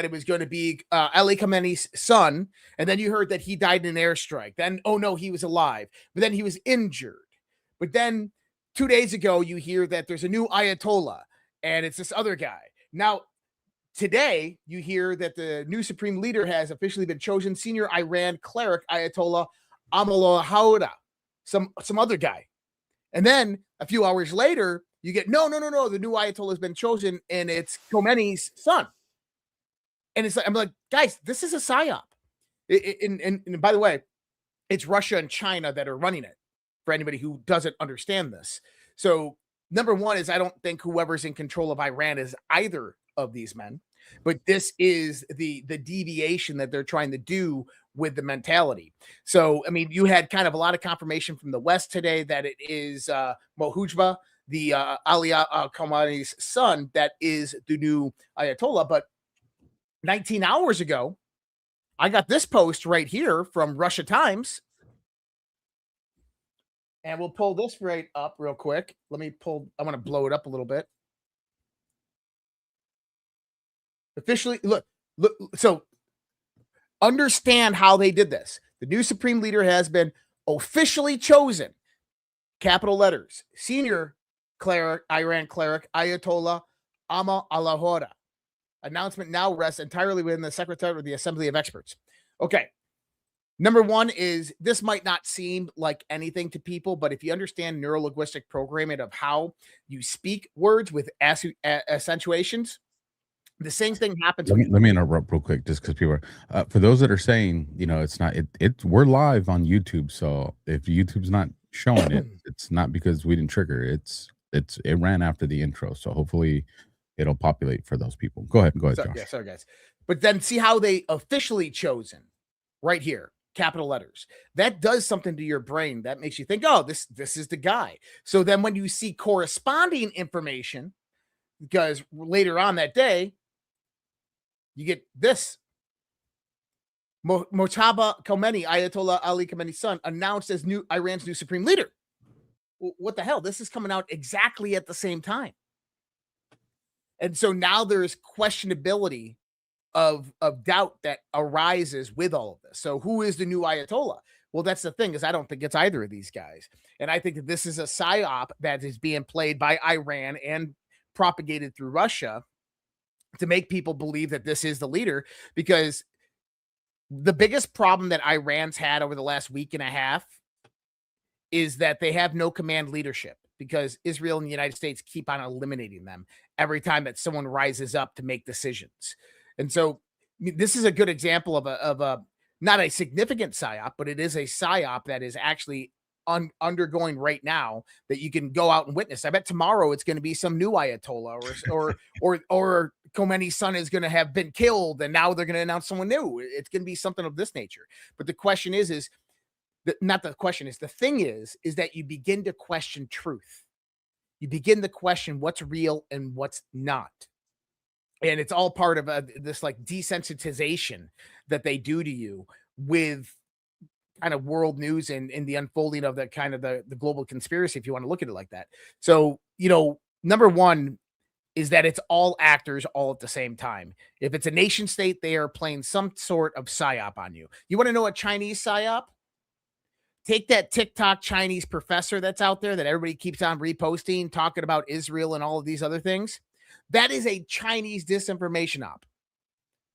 it was going to be Ali Khamenei's son, and then you heard that he died in an airstrike. Then, oh no, he was alive, but then he was injured. But then 2 days ago, you hear that there's a new Ayatollah, and it's this other guy. Now, today, you hear that the new supreme leader has officially been chosen, senior Iran cleric Ayatollah Amalahouda, some other guy. And then a few hours later, you get, no, the new Ayatollah has been chosen, and it's Khomeini's son. And it's like, I'm like, guys, this is a psyop. And by the way, it's Russia and China that are running it, for anybody who doesn't understand this. So number one is, I don't think whoever's in control of Iran is either of these men, but this is the deviation that they're trying to do with the mentality. So, I mean, you had kind of a lot of confirmation from the West today that it is Mohujba, the Ali Khamenei's son, that is the new Ayatollah. But 19 hours ago, I got this post right here from Russia Times. And we'll pull this right up real quick. Let me pull, I want to blow it up a little bit. Officially, look, so understand how they did this. The new supreme leader has been officially chosen, capital letters, senior cleric, Iran cleric, Ayatollah Amalahouda. Announcement now rests entirely within the Secretary of the Assembly of Experts. Okay. Number one is, this might not seem like anything to people, but if you understand neuro-linguistic programming of how you speak words with accentuations, the same thing happens. Let me interrupt real quick, just because people are, for those that are saying, you know, it's not, we're live on YouTube. So if YouTube's not showing it, it's not because we didn't trigger. It ran after the intro. So hopefully it'll populate for those people. Go ahead, Josh. Yeah, sorry, guys. But then see how they officially chosen right here, capital letters. That does something to your brain. That makes you think, oh, this is the guy. So then when you see corresponding information, because later on that day, you get this. Mojtaba Khomeini, Ayatollah Ali Khamenei's son, announced as Iran's new supreme leader. What the hell? This is coming out exactly at the same time. And so now there's questionability of doubt that arises with all of this. So who is the new Ayatollah? Well, that's the thing, is I don't think it's either of these guys. And I think that this is a psyop that is being played by Iran and propagated through Russia to make people believe that this is the leader, because the biggest problem that Iran's had over the last week and a half is that they have no command leadership, because Israel and the United States keep on eliminating them every time that someone rises up to make decisions. And so this is a good example of a not a significant psyop, but it is a psyop that is actually undergoing right now, that you can go out and witness. I bet tomorrow it's going to be some new Ayatollah, or Khomeini's son is going to have been killed, and now they're going to announce someone new. It's going to be something of this nature. But the question is not the question is, the thing is that you begin to question truth. You begin to question what's real and what's not. And it's all part of this like desensitization that they do to you with kind of world news and the unfolding of the kind of the global conspiracy, if you want to look at it like that. So, you know, number one is that it's all actors all at the same time. If it's a nation state, they are playing some sort of psyop on you. You want to know a Chinese psyop? Take that TikTok Chinese professor that's out there that everybody keeps on reposting, talking about Israel and all of these other things. That is a Chinese disinformation op.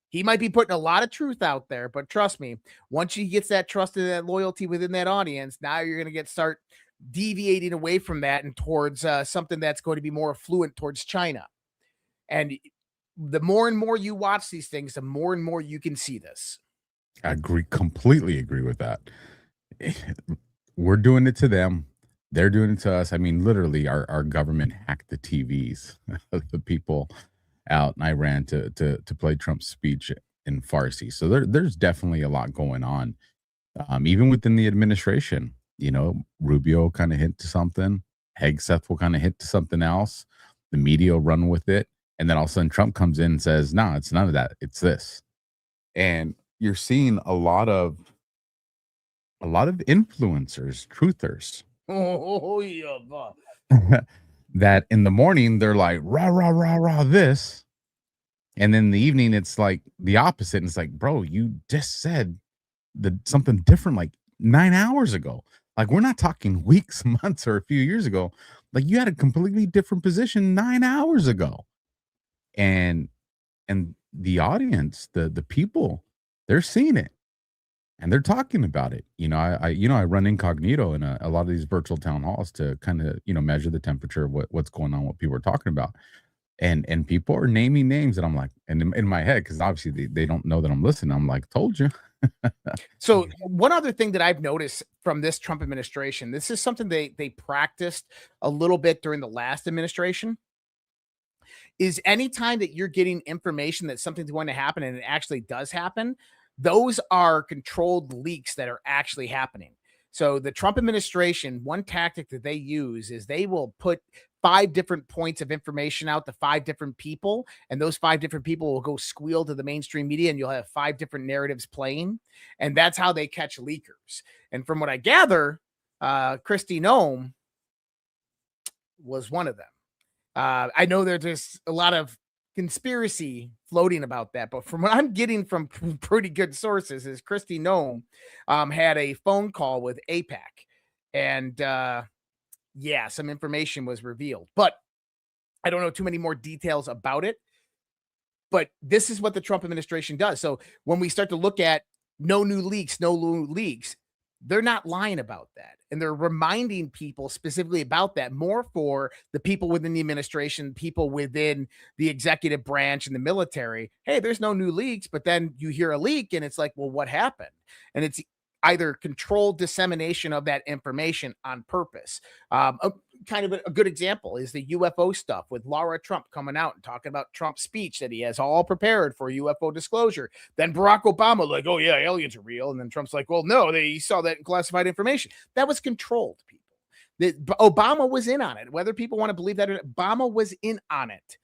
He might be putting a lot of truth out there, but trust me, once he gets that trust and that loyalty within that audience, now you're going to start deviating away from that and towards something that's going to be more affluent towards China. And the more and more you watch these things, the more and more you can see this. I completely agree with that. We're doing it to them. They're doing it to us. I mean, literally, our government hacked the TVs of the people out in Iran to play Trump's speech in Farsi. So there's definitely a lot going on, even within the administration. You know, Rubio kind of hit to something. Hegseth will kind of hit to something else. The media will run with it, and then all of a sudden Trump comes in and says, "No, it's none of that. It's this." And you're seeing a lot of influencers, truthers. Oh yeah. That in the morning they're like rah rah rah rah this, And then in the evening, it's like the opposite. And it's like, bro, you just said something different like 9 hours ago. Like, we're not talking weeks, months, or a few years ago. Like, you had a completely different position 9 hours ago. And the audience, the people, they're seeing it and they're talking about it. I run incognito in a lot of these virtual town halls to kind of, measure the temperature of what's going on, what people are talking about. And people are naming names, and I'm like, and in my head, because obviously they don't know that I'm listening. I'm like, told you. So one other thing that I've noticed from this Trump administration, this is something they practiced a little bit during the last administration, is anytime that you're getting information that something's going to happen and it actually does happen, those are controlled leaks that are actually happening. So the Trump administration, one tactic that they use is they will put 5 different points of information out to 5 different people, and those 5 different people will go squeal to the mainstream media, and you'll have 5 different narratives playing, and that's how they catch leakers. And from what I gather, Christy Nome was one of them. I know there's a lot of conspiracy floating about that, but from what I'm getting from pretty good sources is Christy Nome had a phone call with APAC, and yeah, some information was revealed, but I don't know too many more details about it. But this is what the Trump administration does. So when we start to look at no new leaks, they're not lying about that. And they're reminding people specifically about that, more for the people within the administration, people within the executive branch and the military. Hey, there's no new leaks, but then you hear a leak and it's like, well, what happened? And it's either controlled dissemination of that information on purpose. Kind of a good example is the UFO stuff with Laura Trump coming out and talking about Trump's speech that he has all prepared for UFO disclosure. Then Barack Obama, like, oh, yeah, aliens are real. And then Trump's like, well, no, he saw that in classified information. That was controlled, people. Obama was in on it. Whether people want to believe that or not, Obama was in on it.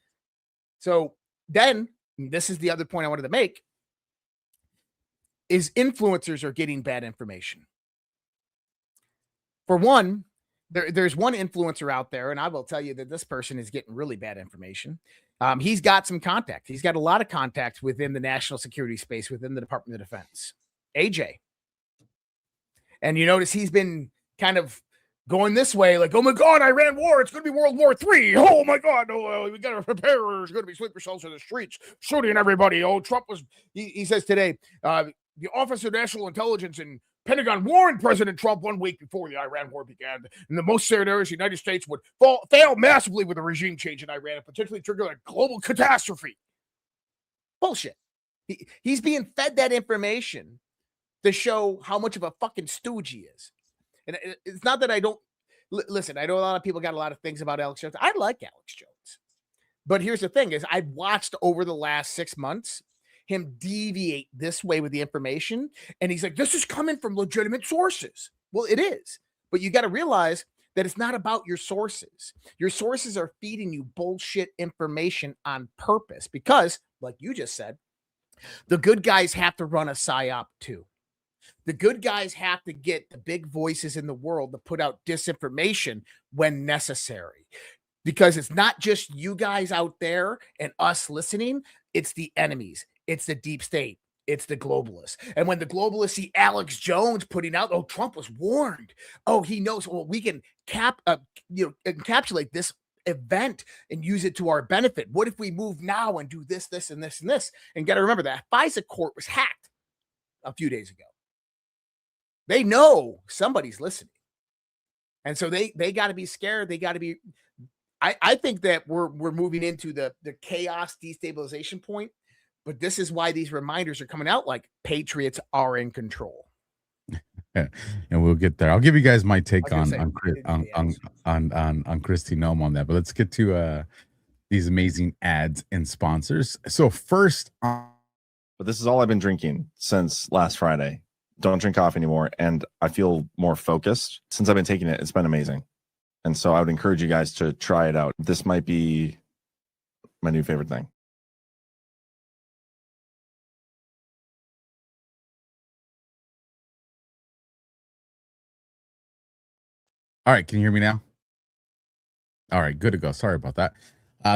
So then, this is the other point I wanted to make, is influencers are getting bad information. For one, there's one influencer out there, and I will tell you that this person is getting really bad information. He's got some contacts. He's got a lot of contacts within the national security space, within the Department of Defense. AJ. And you notice he's been kind of going this way, like, oh my God, Iran war, it's going to be World War III. Oh my God, we got to prepare. There's going to be sleeper cells in the streets, shooting everybody. Oh, Trump was, he says today, the Office of National Intelligence and Pentagon warned President Trump 1 week before the Iran war began. In the most severe areas, the United States would fail massively with a regime change in Iran and potentially trigger a global catastrophe. Bullshit. He's being fed that information to show how much of a fucking stooge he is. And it's not that I don't listen. I know a lot of people got a lot of things about Alex Jones. I like Alex Jones, but here's the thing: is I've watched over the last 6 months him deviate this way with the information, and he's like, "This is coming from legitimate sources." Well, it is, but you got to realize that it's not about your sources. Your sources are feeding you bullshit information on purpose because, like you just said, the good guys have to run a psyop too. The good guys have to get the big voices in the world to put out disinformation when necessary. Because it's not just you guys out there and us listening, it's the enemies, it's the deep state, it's the globalists. And when the globalists see Alex Jones putting out, oh, Trump was warned. Oh, he knows. Well, we can encapsulate this event and use it to our benefit. What if we move now and do this, this, and this, and this? And got to remember that FISA court was hacked a few days ago. They know somebody's listening. And so they got to be scared. They got to be. I think that we're moving into the chaos destabilization point, but this is why these reminders are coming out like Patriots are in control. And we'll get there. I'll give you guys my take on Christy Nome on that. But let's get to these amazing ads and sponsors. So first, but this is all I've been drinking since last Friday. Don't drink coffee anymore, and I feel more focused since I've been taking it. It's been amazing, and so I would encourage you guys to try it out. This might be my new favorite thing. All right, can you hear me now? All right, good to go. Sorry about that.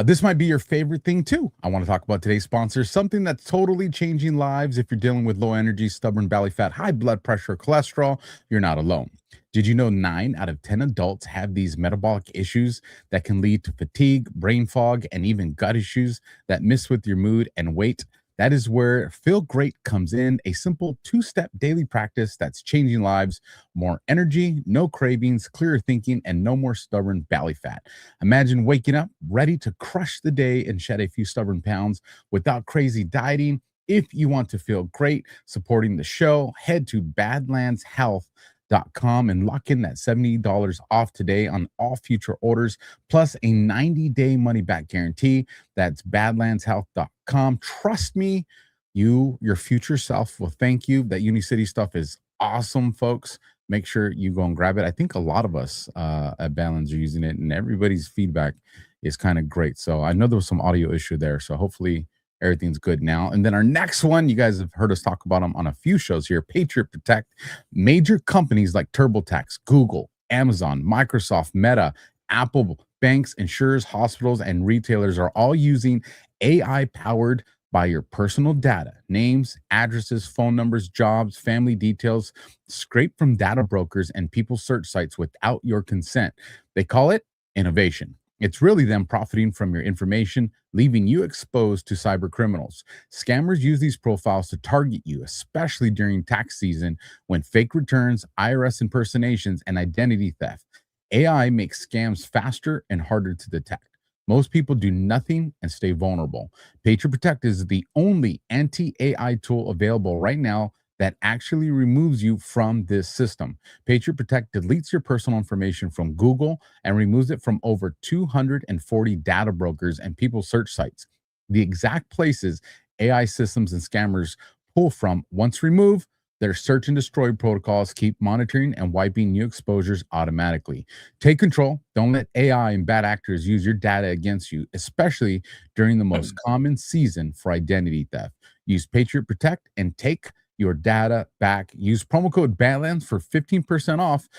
This might be your favorite thing too. I want to talk about today's sponsor, something that's totally changing lives. If you're dealing with low energy, stubborn belly fat, high blood pressure, cholesterol, you're not alone. Did you know 9 out of 10 adults have these metabolic issues that can lead to fatigue, brain fog, and even gut issues that mess with your mood and weight? That is where Feel Great comes in, a simple 2-step daily practice that's changing lives. More energy, no cravings, clearer thinking, and no more stubborn belly fat. Imagine waking up ready to crush the day and shed a few stubborn pounds without crazy dieting. If you want to feel great supporting the show, head to badlandshealth.com and lock in that $70 off today on all future orders, plus a 90-day money-back guarantee. That's badlandshealth.com. Trust me, your future self will thank you. That Unicity stuff is awesome, folks. Make sure you go and grab it. I think a lot of us at Badlands are using it, and everybody's feedback is kind of great. So I know there was some audio issue there, so hopefully everything's good now. And then our next one, you guys have heard us talk about them on a few shows here, Patriot Protect. Major companies like TurboTax, Google, Amazon, Microsoft, Meta, Apple, banks, insurers, hospitals, and retailers are all using AI powered by your personal data, names, addresses, phone numbers, jobs, family details, scraped from data brokers and people's search sites without your consent. They call it innovation. It's really them profiting from your information, leaving you exposed to cyber criminals. Scammers use these profiles to target you, especially during tax season when fake returns, IRS impersonations, and identity theft. AI makes scams faster and harder to detect. Most people do nothing and stay vulnerable. Patriot Protect is the only anti-AI tool available right now that actually removes you from this system. Patriot Protect deletes your personal information from Google and removes it from over 240 data brokers and people's search sites. The exact places AI systems and scammers pull from, once removed, their search and destroy protocols keep monitoring and wiping new exposures automatically. Take control. Don't let AI and bad actors use your data against you, especially during the most common season for identity theft. Use Patriot Protect and take your data back. Use promo code Badlands for 15% off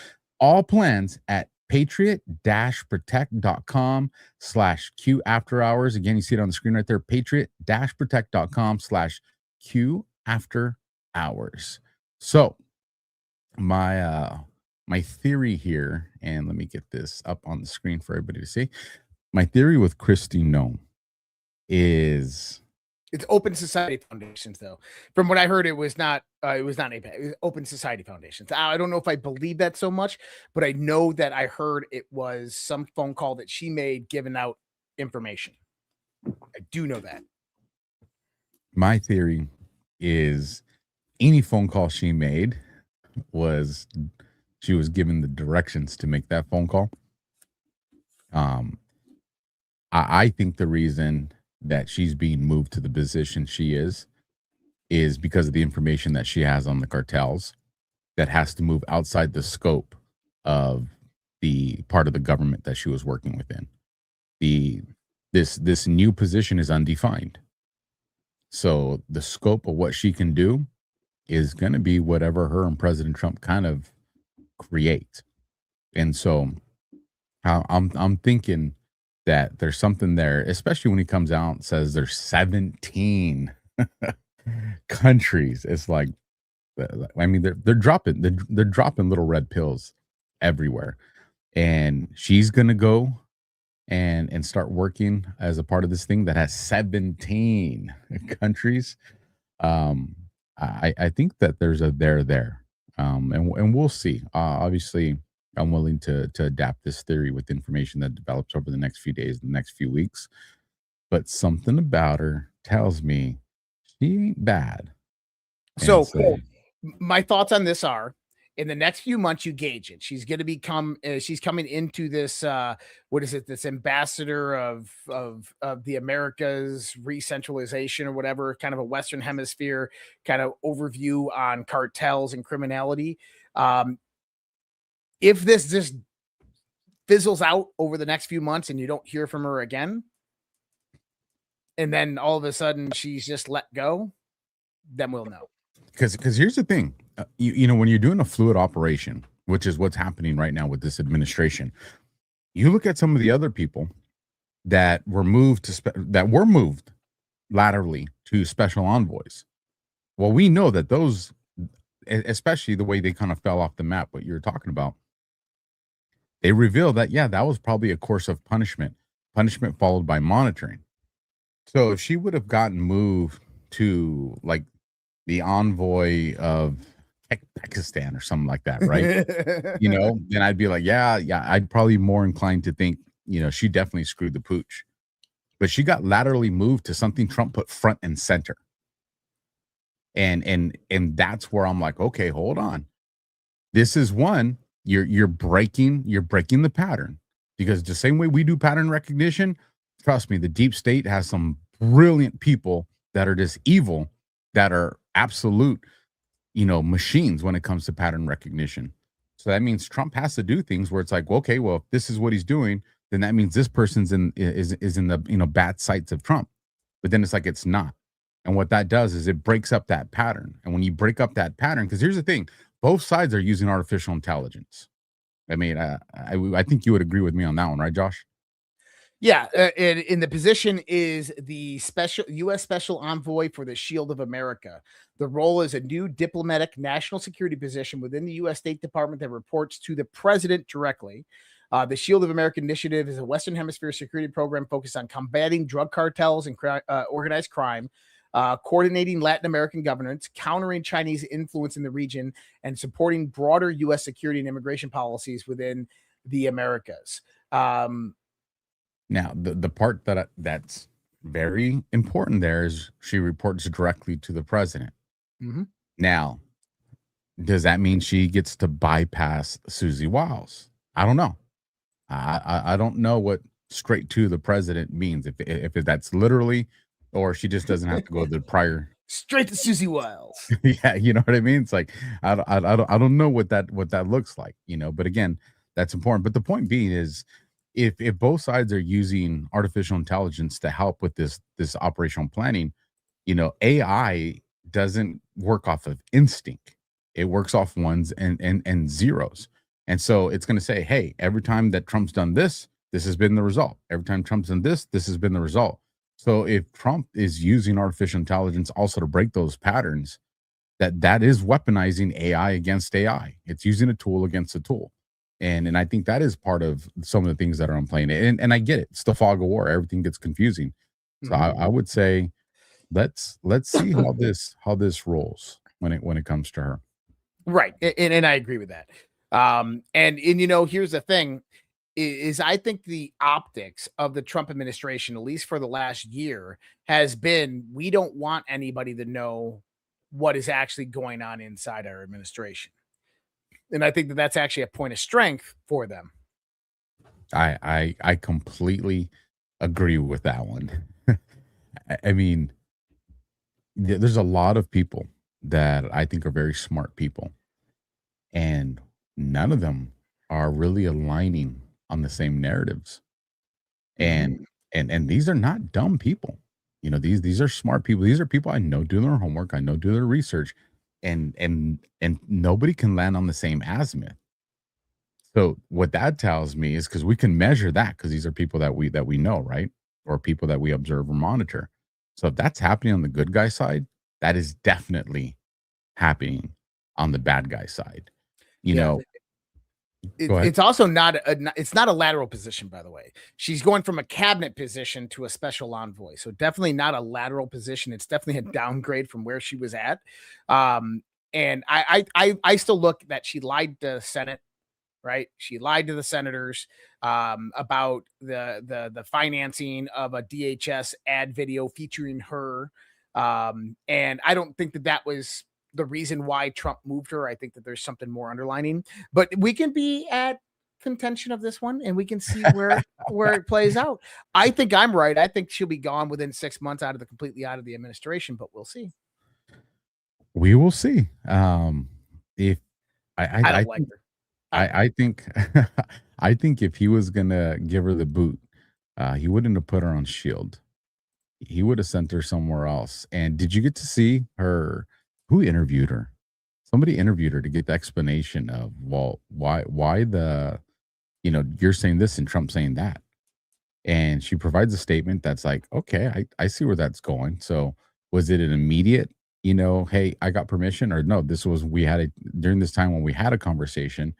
all plans at patriot-protect.com/Q after hours. Again, you see it on the screen right there, patriot-protect.com/Q after hours. So my theory here, and let me get this up on the screen for everybody to see. My theory with Kristi Noem is It's Open Society Foundations, though. From what I heard, it was not APAC. It was Open Society Foundations. I don't know if I believe that so much, but I know that I heard it was some phone call that she made giving out information. I do know that. my theory is any phone call she made was she was given the directions to make that phone call. I think the reason that she's being moved to the position she is because of the information that she has on the cartels that has to move outside the scope of the part of the government that she was working within. This new position is undefined. So the scope of what she can do is going to be whatever her and President Trump kind of create. And so I'm thinking that there's something there, especially when he comes out and says there's 17 countries. It's like, I mean, they're dropping little red pills everywhere, and she's gonna go and start working as a part of this thing that has 17 countries. I think that there's a there, and we'll see. Obviously, I'm willing to adapt this theory with information that develops over the next few days, the next few weeks. But something about her tells me she ain't bad. So my thoughts on this are, in the next few months, you gauge it. She's going to become, she's coming into this, what is it? This ambassador of the Americas re-centralization or whatever, kind of a Western hemisphere kind of overview on cartels and criminality. If this just fizzles out over the next few months and you don't hear from her again, and then all of a sudden she's just let go, then we'll know. Because here's the thing, you know, when you're doing a fluid operation, which is what's happening right now with this administration, you look at some of the other people that were moved laterally to special envoys. Well, we know that those, especially the way they kind of fell off the map, what you're talking about, they reveal that, yeah, that was probably a course of punishment followed by monitoring. So if she would have gotten moved to like the envoy of Pakistan or something like that, right? Then I'd be like, yeah, I'd probably more inclined to think, she definitely screwed the pooch. But she got laterally moved to something Trump put front and center. And that's where I'm like, okay, hold on. This is one, you're breaking the pattern, because the same way we do pattern recognition, trust me, the deep state has some brilliant people that are just evil, that are absolute, machines when it comes to pattern recognition. So that means Trump has to do things where it's like, okay, well, if this is what he's doing, then that means this person's is in the bad sights of Trump. But then it's like, it's not. And what that does is it breaks up that pattern. And when you break up that pattern, because here's the thing, both sides are using artificial intelligence. I mean, I think you would agree with me on that one, right, Josh? Yeah, and the position is the U.S. Special Envoy for the Shield of America. The role is a new diplomatic national security position within the U.S. State Department that reports to the president directly. The Shield of America initiative is a Western Hemisphere security program focused on combating drug cartels and organized crime, coordinating Latin American governance, countering Chinese influence in the region, and supporting broader U.S. security and immigration policies within the Americas. Now, the part that's very important there is she reports directly to the president. Mm-hmm. Now, does that mean she gets to bypass Susie Wiles? I don't know. I don't know what straight to the president means. If that's literally, or she just doesn't have to go to the prior. Straight to Susie Wiles. Yeah, you know what I mean. It's like I don't know what that looks like. But again, that's important. But the point being is, if both sides are using artificial intelligence to help with this operational planning, AI doesn't work off of instinct. It works off ones and zeros. And so it's going to say, hey, every time that Trump's done this, this has been the result. Every time Trump's done this, this has been the result. So if Trump is using artificial intelligence also to break those patterns, that is weaponizing AI against AI. It's using a tool against a tool. And I think that is part of some of the things that are on playing. And I get it. It's the fog of war. Everything gets confusing. So I would say let's see how this rolls when it comes to her. Right. And I agree with that. And here's the thing is I think the optics of the Trump administration, at least for the last year, has been, we don't want anybody to know what is actually going on inside our administration. And I think that that's actually a point of strength for them. I completely agree with that one. I mean, there's a lot of people that I think are very smart people, and none of them are really aligning on the same narratives. And these are not dumb people. These are smart people. These are people I know do their homework. I know do their research. And nobody can land on the same azimuth. So what that tells me is, because we can measure that, because these are people that we know, right? Or people that we observe or monitor. So if that's happening on the good guy side, that is definitely happening on the bad guy side. It's also not it's not a lateral position, by the way. She's going from a cabinet position to a special envoy. So definitely not a lateral position. It's definitely a downgrade from where she was at. And I still look that she lied to the Senate, right? She lied to the senators about the financing of a DHS ad video featuring her. And I don't think that was the reason why Trump moved her. I think that there's something more underlining, but we can be at contention of this one and we can see where it plays out. I think I'm right. I think she'll be gone within 6 months completely out of the administration, but we'll see. We will see. If I don't like her. I think I think if he was gonna give her the boot, he wouldn't have put her on Shield. He would have sent her somewhere else. And did you get to see her? Who interviewed her? Somebody interviewed her to get the explanation of, well, why the, you're saying this and Trump saying that. And she provides a statement that's like, okay, I see where that's going. So was it an immediate, hey, I got permission, or no, this was, we had it during this time when we had a conversation.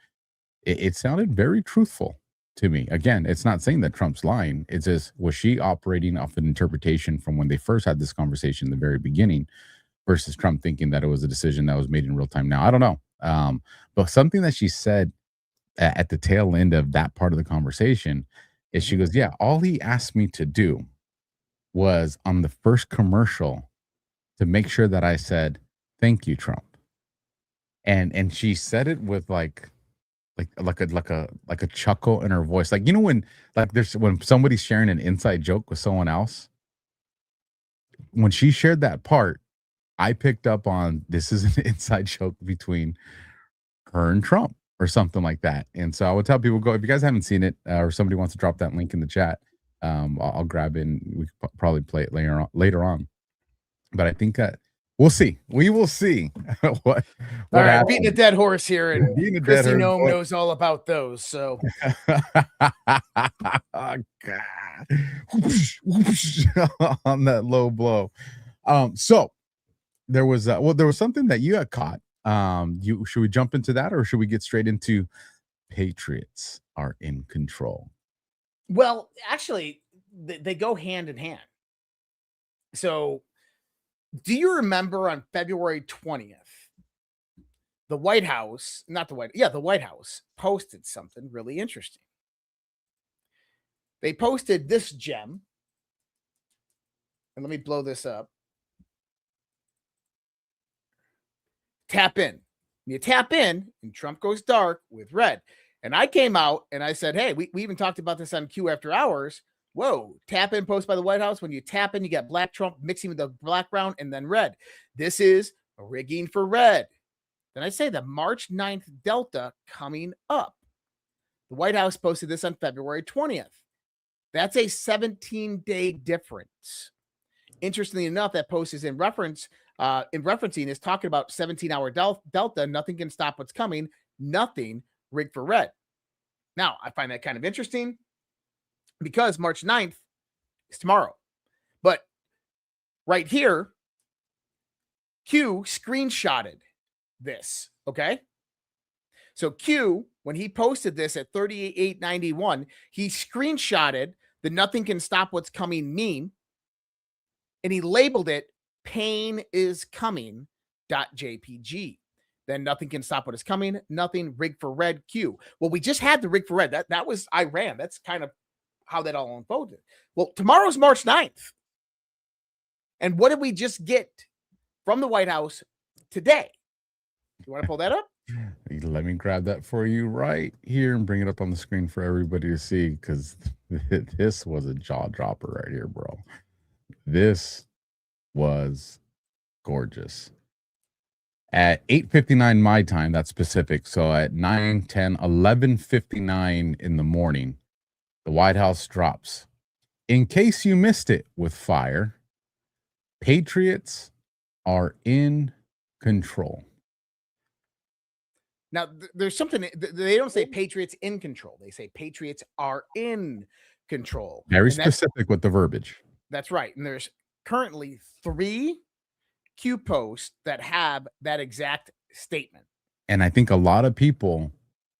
It sounded very truthful to me. Again, it's not saying that Trump's lying. It's just, was she operating off an interpretation from when they first had this conversation in the very beginning versus Trump thinking that it was a decision that was made in real time? Now, I don't know. But something that she said at the tail end of that part of the conversation is she goes, yeah, all he asked me to do was on the first commercial to make sure that I said, thank you, Trump. And she said it with like a chuckle in her voice. Like, when when somebody's sharing an inside joke with someone else, when she shared that part, I picked up on this is an inside joke between her and Trump or something like that. And so I would tell people, go, if you guys haven't seen it, or somebody wants to drop that link in the chat, I'll grab it and we could probably play it later on. But I think that we will see what all right, happens. beating a dead horse here, and Christy Nome knows all about those. So oh, God. On that low blow. So there was something that you had caught. Should we jump into that, or should we get straight into Patriots are in control? Well, actually, they go hand in hand. So do you remember on February 20th, the White House posted something really interesting. They posted this gem. And let me blow this up. Tap in. You tap in, and Trump goes dark with red. And I came out and I said, hey, we even talked about this on Q After Hours. Whoa, tap in post by the White House. When you tap in, you got black Trump mixing with the background and then red. This is rigging for red. Then I say the March 9th Delta coming up. The White House posted this on February 20th. That's a 17-day difference. Interestingly enough, that post is referencing is talking about 17-hour Delta. Nothing can stop what's coming. Nothing rigged for red. Now, I find that kind of interesting because March 9th is tomorrow. But right here, Q screenshotted this, okay? So Q, when he posted this at 3891, he screenshotted the nothing can stop what's coming meme, and he labeled it pain is coming.jpg. Then nothing can stop what is coming. Nothing rigged for red Q. Well, we just had the rig for red. That was Iran. That's kind of how that all unfolded. Well, tomorrow's March 9th. And what did we just get from the White House today? You want to pull that up? Let me grab that for you right here and bring it up on the screen for everybody to see, because this was a jaw dropper right here, bro. This was gorgeous. At 8:59 my time, that's Pacific. So at 9, 10, 11:59 in the morning, the White House drops. In case you missed it with fire, Patriots are in control. Now, there's something, they don't say Patriots in control. They say Patriots are in control. Very specific with the verbiage. That's right. And there's currently 3 Q posts that have that exact statement. And I think a lot of people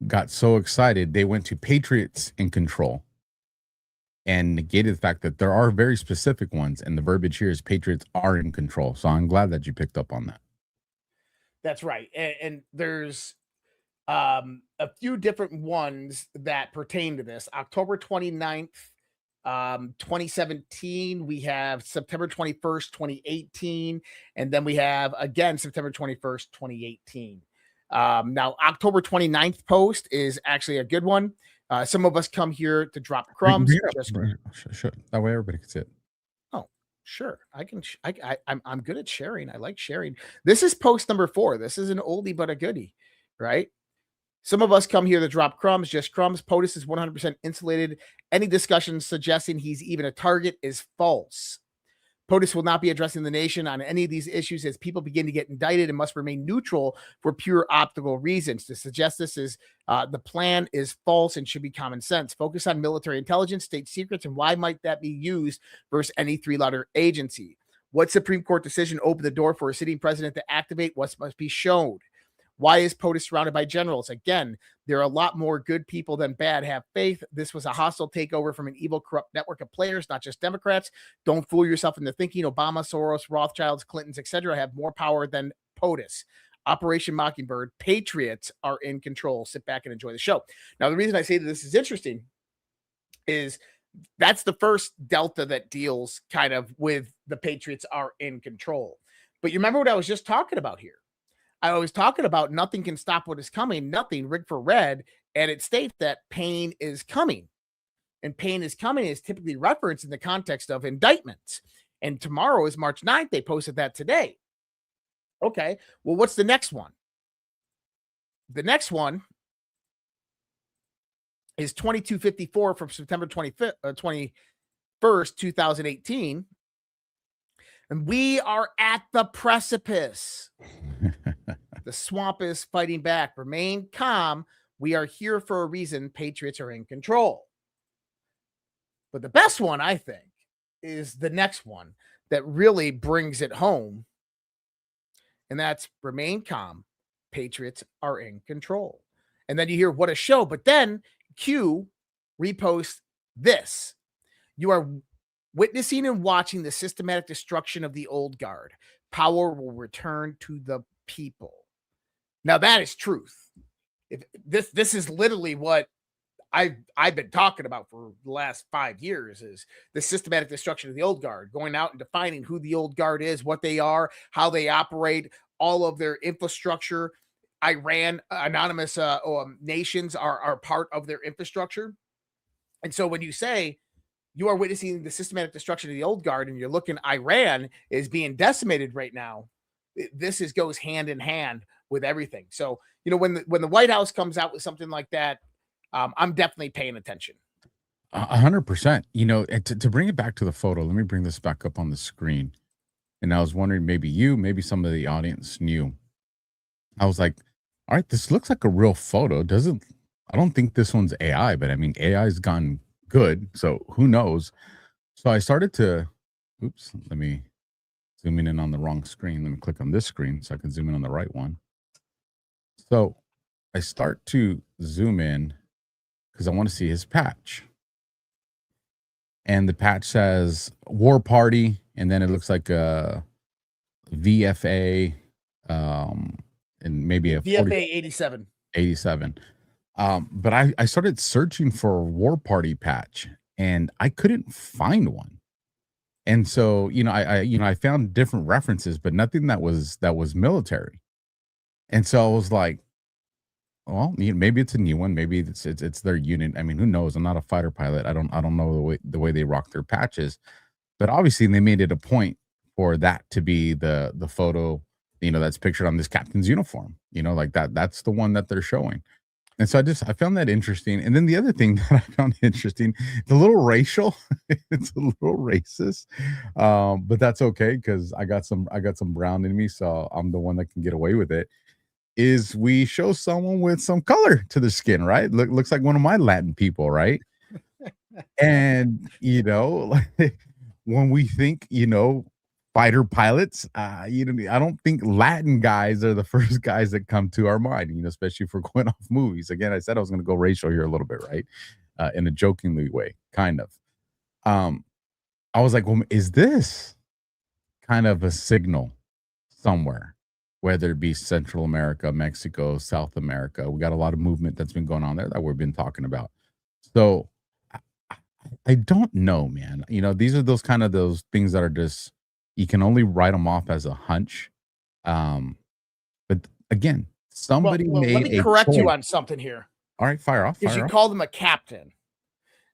got so excited, they went to Patriots in control and negated the fact that there are very specific ones. And the verbiage here is Patriots are in control. So I'm glad that you picked up on that. That's right. And there's a few different ones that pertain to this. October 29th, 2017, we have September 21st, 2018, and then we have again September 21st, 2018. Now, October 29th post is actually a good one. Some of us come here to drop crumbs. Sure. That way everybody can see it. Oh, sure. I'm good at sharing. I like sharing. This is post number 4. This is an oldie but a goodie, right? Some of us come here to drop crumbs, just crumbs. POTUS is 100% insulated. Any discussion suggesting he's even a target is false. POTUS will not be addressing the nation on any of these issues as people begin to get indicted and must remain neutral for pure optical reasons. To suggest this is the plan is false and should be common sense. Focus on military intelligence, state secrets, and why might that be used versus any three-letter agency. What Supreme Court decision opened the door for a sitting president to activate what must be shown? Why is POTUS surrounded by generals? Again, there are a lot more good people than bad. Have faith. This was a hostile takeover from an evil, corrupt network of players, not just Democrats. Don't fool yourself into thinking Obama, Soros, Rothschilds, Clintons, etc. have more power than POTUS. Operation Mockingbird, Patriots are in control. Sit back and enjoy the show. Now, the reason I say that this is interesting is that's the first delta that deals kind of with the Patriots are in control. But you remember what I was just talking about here? I was talking about nothing can stop what is coming, nothing, rig for red, and it states that pain is coming. And pain is coming is typically referenced in the context of indictments. And tomorrow is March 9th. They posted that today. Okay, well, what's the next one? The next one is 2254 from September 21st, 2018. And we are at the precipice. The swamp is fighting back. Remain calm. We are here for a reason. Patriots are in control. But the best one, I think, is the next one that really brings it home. And that's remain calm. Patriots are in control. And then you hear what a show. But then Q reposts this. You are witnessing and watching the systematic destruction of the old guard. Power will return to the people. Now that is truth. If this is literally what I've been talking about for the last 5 years is the systematic destruction of the old guard, going out and defining who the old guard is, what they are, how they operate, all of their infrastructure. Iran, anonymous nations are part of their infrastructure. And so when you say you are witnessing the systematic destruction of the old guard and you're looking, Iran is being decimated right now, this goes hand in hand with everything. So, you know, when the White House comes out with something like that, I'm definitely paying attention. 100%. You know, to bring it back to the photo, let me bring this back up on the screen. And I was wondering, maybe some of the audience knew. I was like, all right, this looks like a real photo. I don't think this one's AI, but I mean, AI's gone good. So who knows? So I started to, let me zoom in on the wrong screen. Let me click on this screen so I can zoom in on the right one. So I start to zoom in because I want to see his patch. And the patch says War Party, and then it looks like a VFA, and maybe a VFA 87. 87. But I started searching for a War Party patch, and I couldn't find one. And so, I found different references, but nothing that was military. And so I was like, well, maybe it's a new one. Maybe it's their unit. I mean, who knows? I'm not a fighter pilot. I don't know the way they rock their patches, but obviously they made it a point for that to be the photo, that's pictured on this captain's uniform. Like that's the one that they're showing. And so I found that interesting. And then the other thing that I found interesting, it's a little racial, it's a little racist, but that's okay because I got some brown in me, so I'm the one that can get away with it. Is we show someone with some color to the skin, right? Looks like one of my Latin people, right? And when we think fighter pilots, I don't think Latin guys are the first guys that come to our mind, especially if we're going off movies. Again, I said I was going to go racial here a little bit, right? In a jokingly way, kind of. I was like, well, is this kind of a signal somewhere, whether it be Central America, Mexico, South America? We got a lot of movement that's been going on there that we've been talking about. So I don't know, man. These are those things that are just, you can only write them off as a hunch. But again, somebody made let me correct you on something here. All right, fire off. Because you called him a captain.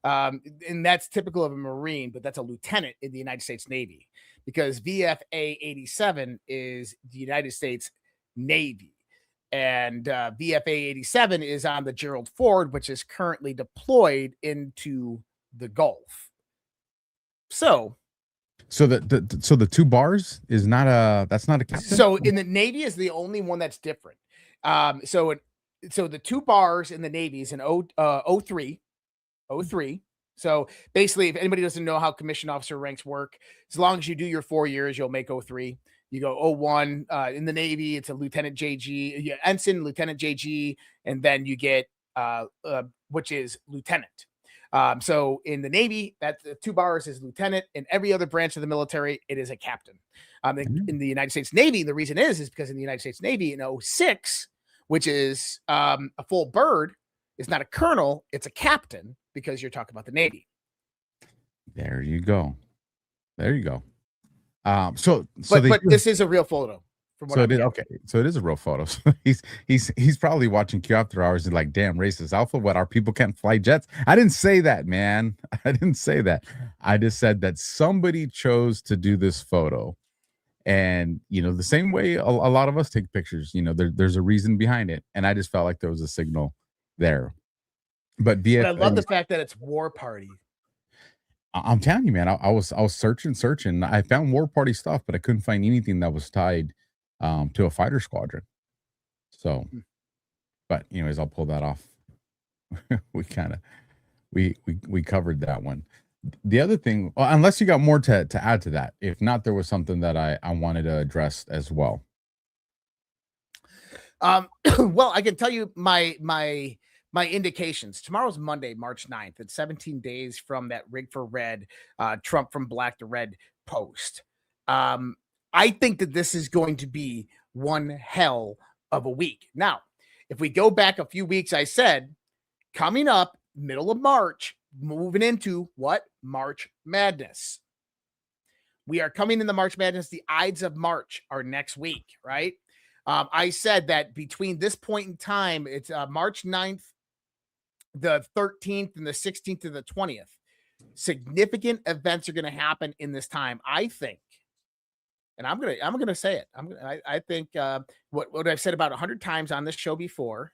And that's typical of a Marine, but that's a lieutenant in the United States Navy, because VFA 87 is the United States Navy. And VFA 87 is on the Gerald Ford, which is currently deployed into the Gulf. So So the two bars is not that's not a captain. So in the Navy is the only one that's different. So the two bars in the Navy is an 03. So basically, if anybody doesn't know how commissioned officer ranks work, as long as you do your 4 years, you'll make 03. You go 01 in the Navy, it's a lieutenant JG, ensign, lieutenant JG, and then you get which is lieutenant. So in the Navy, that the two bars is lieutenant. In every other branch of the military, it is a captain. In the United States Navy, the reason is because in the United States Navy in 06, which is a full bird, is not a colonel, it's a captain, because you're talking about the Navy. There you go. But this is a real photo. So it is a real photo. So he's probably watching Q after hours and like, damn, racist alpha. What, our people can't fly jets? I didn't say that, man. I didn't say that. I just said that somebody chose to do this photo, and the same way a lot of us take pictures. There's a reason behind it, and I just felt like there was a signal there. But I love the fact that it's War Party. I'm telling you, man. I was searching. I found War Party stuff, but I couldn't find anything that was tied to a fighter squadron. So, but anyways, I'll pull that off. we covered that one. The other thing, unless you got more to add to that, if not, there was something that I wanted to address as well. Well, I can tell you my indications. Tomorrow's Monday, March 9th. It's 17 days from that Rig for Red, Trump from black to red post. I think that this is going to be one hell of a week. Now, if we go back a few weeks, I said coming up middle of March, moving into what? March Madness. We are coming in the March Madness. The Ides of March are next week, right? I said that between this point in time, it's March 9th, the 13th, and the 16th to the 20th. Significant events are going to happen in this time, I think. And I'm gonna say it. I think what I've said about 100 times on this show before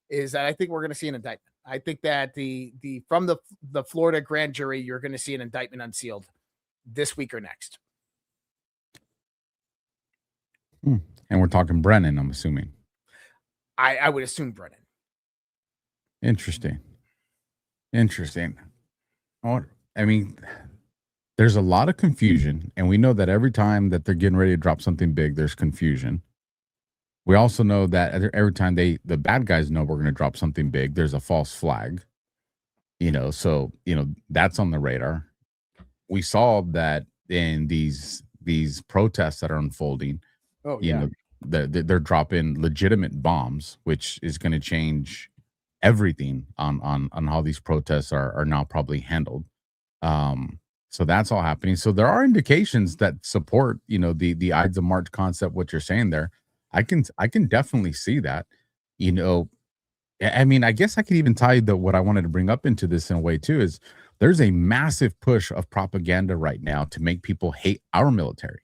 is that I think we're gonna see an indictment. I think that the from the Florida grand jury, you're gonna see an indictment unsealed this week or next. And we're talking Brennan, I'm assuming. I would assume Brennan. Interesting. I mean, there's a lot of confusion, and we know that every time that they're getting ready to drop something big, there's confusion. We also know that every time the bad guys know we're going to drop something big, there's a false flag. So that's on the radar. We saw that in these protests that are unfolding. Oh yeah. They're dropping legitimate bombs, which is going to change everything on how these protests are now probably handled. So that's all happening. So there are indications that support, the Ides of March concept, what you're saying there. I can definitely see that. I mean, I guess I could even tie what I wanted to bring up into this in a way too, is there's a massive push of propaganda right now to make people hate our military.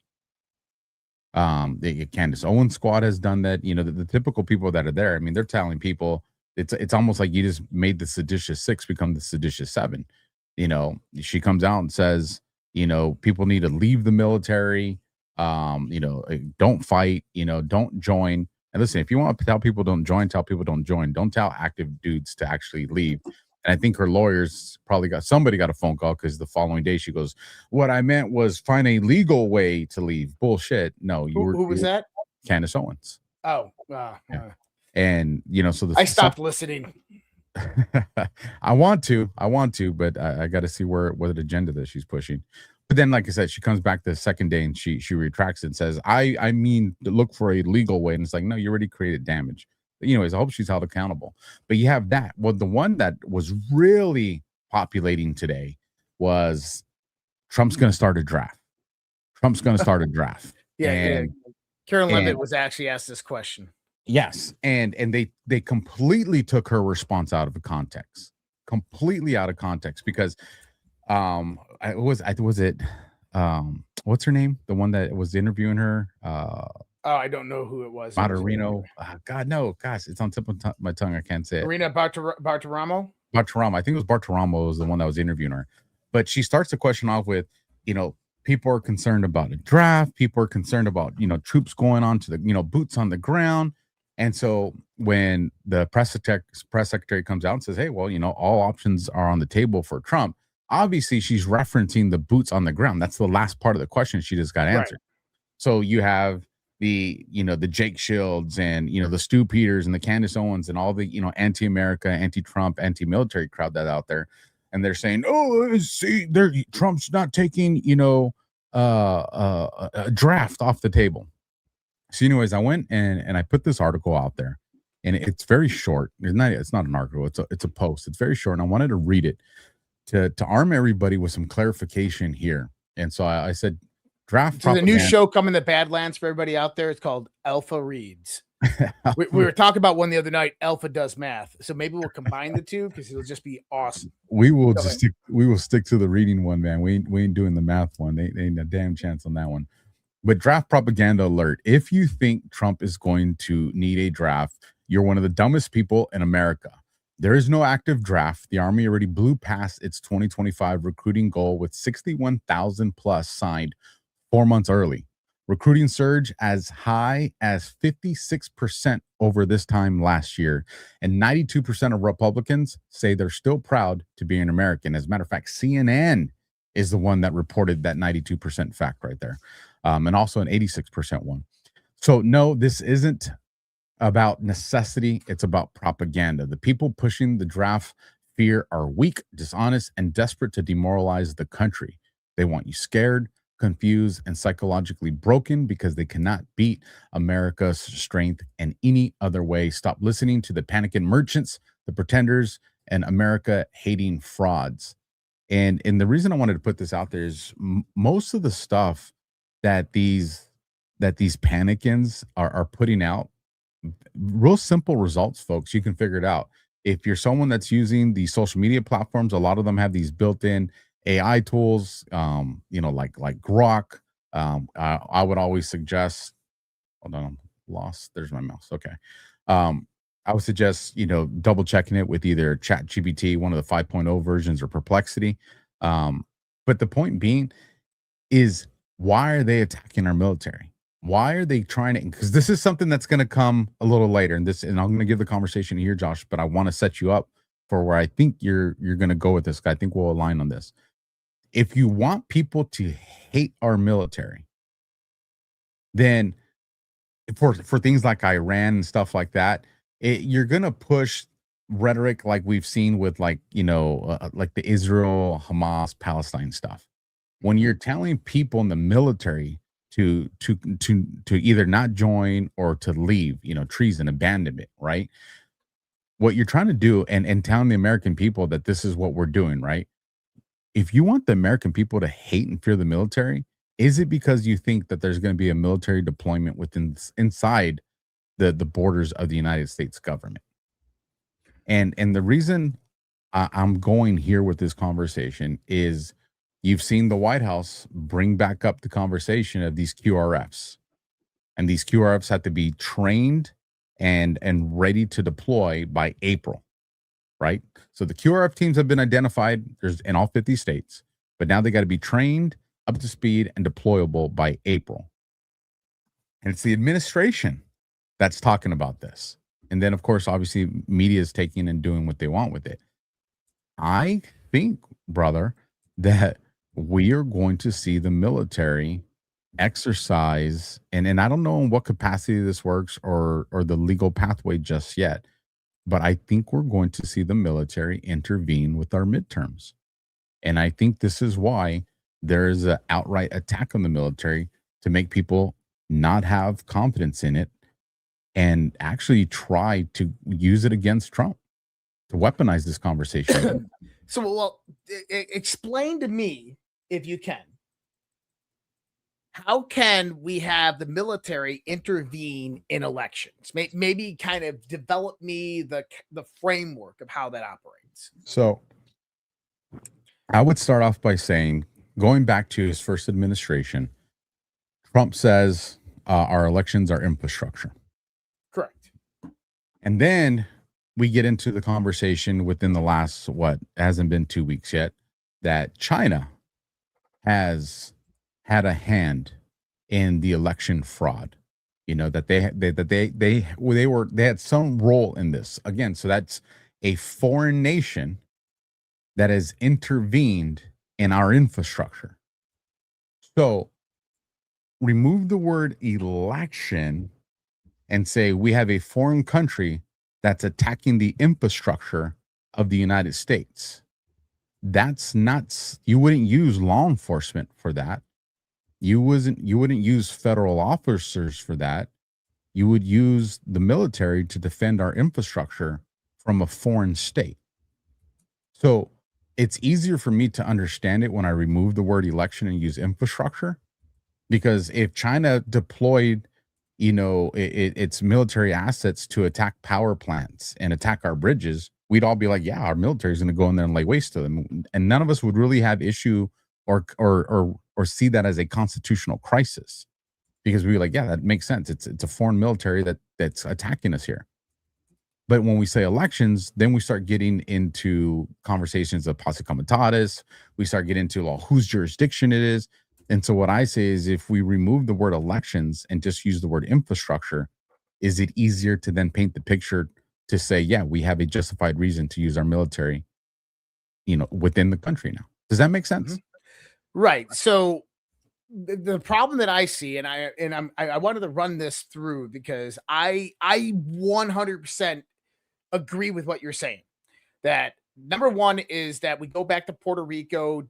The Candace Owens squad has done that. The typical people that are there, I mean, they're telling people it's almost like you just made the seditious six become the seditious seven. She comes out and says, people need to leave the military, don't fight, don't join. And listen, if you want to tell people don't join, tell people don't join. Don't tell active dudes to actually leave. And I think her lawyers probably somebody got a phone call, because the following day she goes, what I meant was find a legal way to leave. Bullshit. No, who was that? Candace Owens. Oh, yeah. And so I stopped listening. I want to, but I got to see what agenda that she's pushing. But then, like I said, she comes back the second day and she retracts it and says, I mean, look for a legal way. And it's like, no, you already created damage. But anyways, I hope she's held accountable. But you have that. Well, the one that was really populating today was Trump's going to start a draft. Yeah. Karen Levitt was actually asked this question. Yes, and they completely took her response out of context, because was it what's her name, the one that was interviewing her? I don't know who it was. Marino. God, no, gosh, it's on tip of my tongue. I can't say it. Marina Bartiromo. I think it was Bartiromo was the one that was interviewing her. But she starts the question off with, people are concerned about a draft. People are concerned about, troops going on to the, boots on the ground. And so when the press secretary comes out and says, hey, well, all options are on the table for Trump, obviously she's referencing the boots on the ground. That's the last part of the question she just got answered. Right. So you have the Jake Shields and, the Stu Peters and the Candace Owens and all the, anti-America, anti-Trump, anti-military crowd that's out there. And they're saying, oh, see, Trump's not taking, a draft off the table. So anyways, I went and I put this article out there, and it's very short. It's not an article. It's a post. It's very short. And I wanted to read it to arm everybody with some clarification here. And so I said, draft. There's a new show coming to Badlands for everybody out there. It's called Alpha Reads. we were talking about one the other night. Alpha does math, so maybe we'll combine the two because it'll just be awesome. We will stick to the reading one, man. We ain't doing the math one. They ain't a damn chance on that one. But draft propaganda alert. If you think Trump is going to need a draft, you're one of the dumbest people in America. There is no active draft. The Army already blew past its 2025 recruiting goal with 61,000 plus signed 4 months early. Recruiting surge as high as 56% over this time last year. And 92% of Republicans say they're still proud to be an American. As a matter of fact, CNN is the one that reported that 92% fact right there. And also an 86% one. So no, this isn't about necessity. It's about propaganda. The people pushing the draft fear are weak, dishonest, and desperate to demoralize the country. They want you scared, confused, and psychologically broken because they cannot beat America's strength in any other way. Stop listening to the panicking merchants, the pretenders, and America-hating frauds. And the reason I wanted to put this out there is most of the stuff that these panicans are putting out, real simple results, folks. You can figure it out. If you're someone that's using the social media platforms, a lot of them have these built-in AI tools, like Grok. I would always suggest, hold on, I'm lost. There's my mouse. Okay. I would suggest, double checking it with either ChatGPT, one of the 5.0 versions, or Perplexity. But the point being is, why are they attacking our military? Why are they trying to? Because this is something that's going to come a little later, and I'm going to give the conversation here, Josh. But I want to set you up for where I think you're going to go with this. I think we'll align on this. If you want people to hate our military, then for things like Iran and stuff like that, you're going to push rhetoric like we've seen with like the Israel, Hamas, Palestine stuff. When you're telling people in the military to either not join or to leave, treason, abandonment, right? What you're trying to do and telling the American people that this is what we're doing, right? If you want the American people to hate and fear the military, is it because you think that there's going to be a military deployment inside the borders of the United States government? And the reason I'm going here with this conversation is you've seen the White House bring back up the conversation of these QRFs. And these QRFs have to be trained and ready to deploy by April, right? So the QRF teams have been identified. There's in all 50 states, but now they got to be trained, up to speed, and deployable by April. And it's the administration that's talking about this. And then, of course, obviously, media is taking and doing what they want with it. I think, brother, that we are going to see the military exercise, and I don't know in what capacity this works or the legal pathway just yet, but I think we're going to see the military intervene with our midterms. And I think this is why there is an outright attack on the military to make people not have confidence in it and actually try to use it against Trump, to weaponize this conversation. So, well, explain to me, if you can, how can we have the military intervene in elections? Maybe kind of develop me the framework of how that operates. So I would start off by saying, going back to his first administration, Trump says our elections are infrastructure. Correct. And then we get into the conversation within the last, hasn't been 2 weeks yet, that China has had a hand in the election fraud. You know, that they had some role in this. Again, so that's a foreign nation that has intervened in our infrastructure. So remove the word election and say we have a foreign country that's attacking the infrastructure of the United States. That's not, you wouldn't use law enforcement for that. You wouldn't use federal officers for that. You would use the military to defend our infrastructure from a foreign state. So it's easier for me to understand it when I remove the word election and use infrastructure, because if China deployed, its military assets to attack power plants and attack our bridges, we'd all be like, yeah, our military is going to go in there and lay waste to them. And none of us would really have issue or see that as a constitutional crisis, because we were like, yeah, that makes sense. It's a foreign military that's attacking us here. But when we say elections, then we start getting into conversations of posse comitatus. We start getting into whose jurisdiction it is. And so what I say is, if we remove the word elections and just use the word infrastructure, is it easier to then paint the picture to say, yeah, we have a justified reason to use our military, within the country now? Does that make sense? Mm-hmm. Right. So the problem that I see, and I wanted to run this through because I 100% agree with what you're saying. That number one is that we go back to Puerto Rico.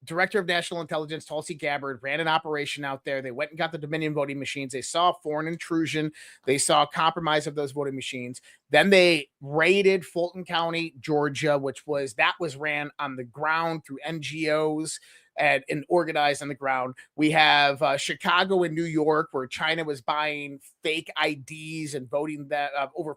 Director of National Intelligence Tulsi Gabbard ran an operation out there. They went and got the Dominion voting machines. They saw foreign intrusion. They saw compromise of those voting machines. Then they raided Fulton County, Georgia, which was ran on the ground through NGOs and organized on the ground. We have Chicago and New York, where China was buying fake IDs and voting that over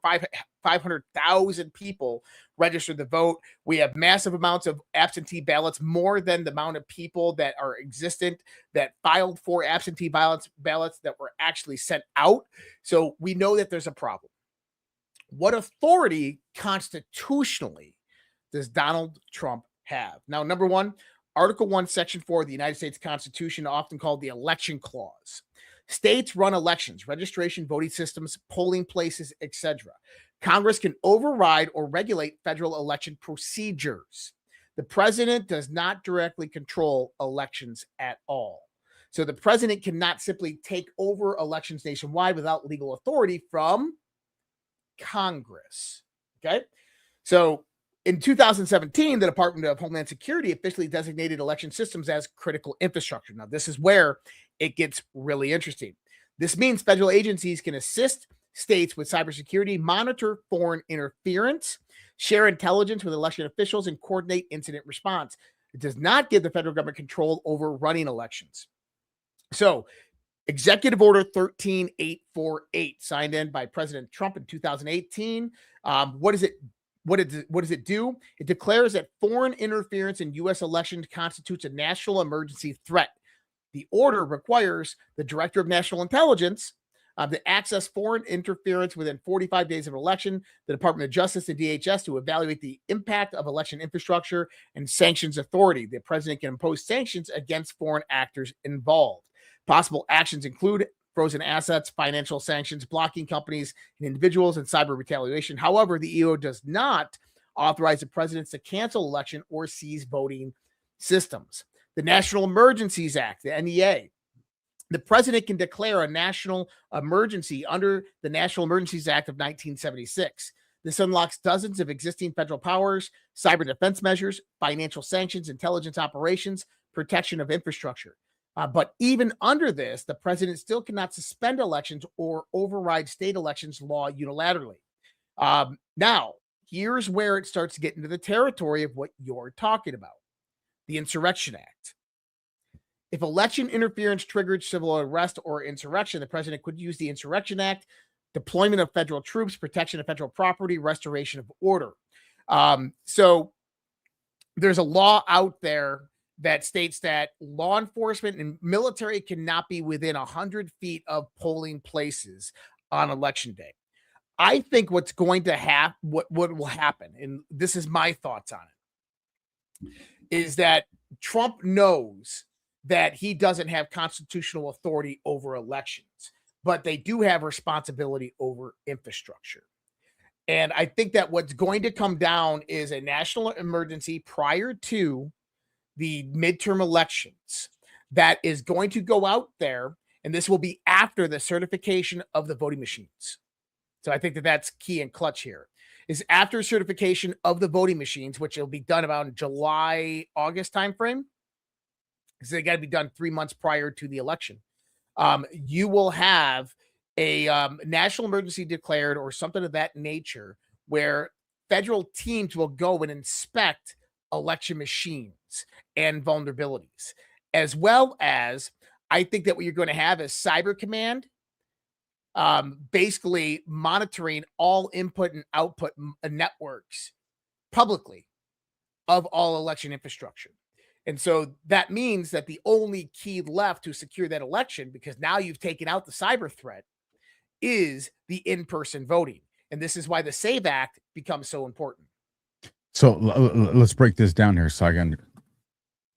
500,000 people registered to vote. We have massive amounts of absentee ballots, more than the amount of people that are existent that filed for absentee ballots that were actually sent out. So we know that there's a problem. What authority constitutionally does Donald Trump have? Now, number one, Article 1, Section 4 of the United States Constitution, often called the Election Clause. States run elections, registration, voting systems, polling places, etc. Congress can override or regulate federal election procedures. The president does not directly control elections at all. So the president cannot simply take over elections nationwide without legal authority from Congress. Okay? So in 2017, the Department of Homeland Security officially designated election systems as critical infrastructure. Now, this is where it gets really interesting. This means federal agencies can assist states with cybersecurity, monitor foreign interference, share intelligence with election officials, and coordinate incident response. It does not give the federal government control over running elections. So, Executive Order 13848, signed in by President Trump in 2018. What does it do? It declares that foreign interference in U.S. elections constitutes a national emergency threat. The order requires the Director of National Intelligence to access foreign interference within 45 days of an election, the Department of Justice, the DHS, to evaluate the impact of election infrastructure, and sanctions authority. The president can impose sanctions against foreign actors involved. Possible actions include frozen assets, financial sanctions, blocking companies and individuals, and cyber retaliation. However, the EO does not authorize the presidents to cancel election or seize voting systems. The National Emergencies Act, the NEA. The president can declare a national emergency under the National Emergencies Act of 1976. This unlocks dozens of existing federal powers, cyber defense measures, financial sanctions, intelligence operations, protection of infrastructure. But even under this, the president still cannot suspend elections or override state elections law unilaterally. Now, here's where it starts to get into the territory of what you're talking about. The Insurrection Act. If election interference triggered civil arrest or insurrection, the president could use the Insurrection Act, deployment of federal troops, protection of federal property, restoration of order. So there's a law out there that states that law enforcement and military cannot be within 100 feet of polling places on election day. I think what's going to happen, what will happen, and this is my thoughts on it, is that Trump knows that he doesn't have constitutional authority over elections, but they do have responsibility over infrastructure. And I think that what's going to come down is a national emergency prior to the midterm elections that is going to go out there, and this will be after the certification of the voting machines. So I think that that's key and clutch here, is after certification of the voting machines, which will be done about in July, August timeframe, because they got to be done 3 months prior to the election. You will have a national emergency declared or something of that nature where federal teams will go and inspect election machines and vulnerabilities, as well as I think that what you're going to have is Cyber Command basically monitoring all input and output networks publicly of all election infrastructure. And so that means that the only key left to secure that election, because now you've taken out the cyber threat, is the in-person voting. And this is why the SAVE Act becomes so important. So let's break this down here. So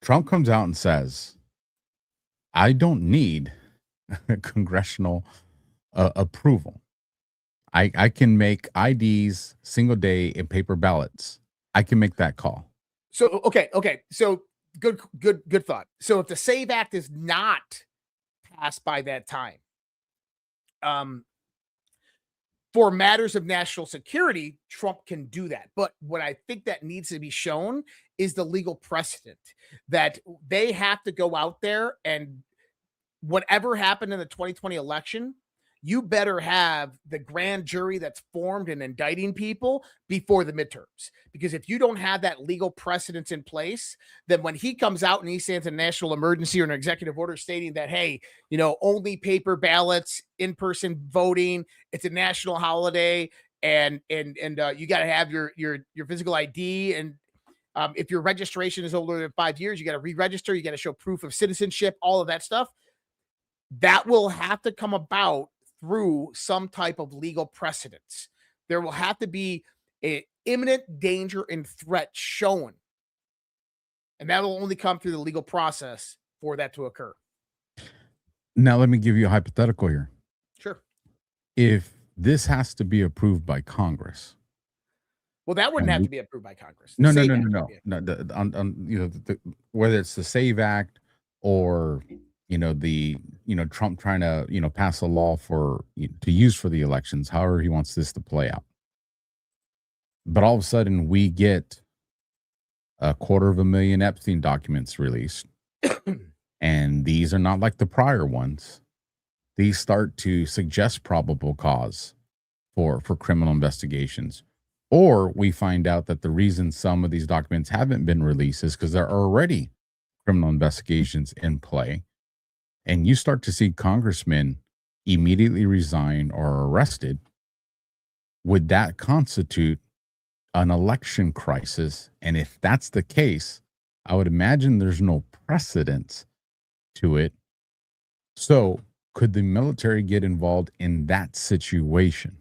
Trump comes out and says, I don't need congressional approval. I can make IDs single day and paper ballots. I can make that call. So, okay. So good thought. So if the SAVE Act is not passed by that time, for matters of national security, Trump can do that. But what I think that needs to be shown is the legal precedent that they have to go out there, and whatever happened in the 2020 election, you better have the grand jury that's formed and indicting people before the midterms. Because if you don't have that legal precedence in place, then when he comes out and he stands a national emergency or an executive order stating that, hey, only paper ballots, in-person voting, it's a national holiday, and you got to have your physical ID, and if your registration is older than 5 years, you got to re-register, you got to show proof of citizenship, all of that stuff. That will have to come about through some type of legal precedence. There will have to be an imminent danger and threat shown. And that will only come through the legal process for that to occur. Now, let me give you a hypothetical here. Sure. If this has to be approved by Congress. Well, that wouldn't have to be approved by Congress. No. Whether it's the SAVE Act or Trump trying to pass a law to use for the elections, however he wants this to play out. But all of a sudden we get 250,000 Epstein documents released. And these are not like the prior ones. These start to suggest probable cause for criminal investigations. Or we find out that the reason some of these documents haven't been released is because there are already criminal investigations in play. And you start to see congressmen immediately resign or arrested. Would that constitute an election crisis? And if that's the case, I would imagine there's no precedence to it. So could the military get involved in that situation?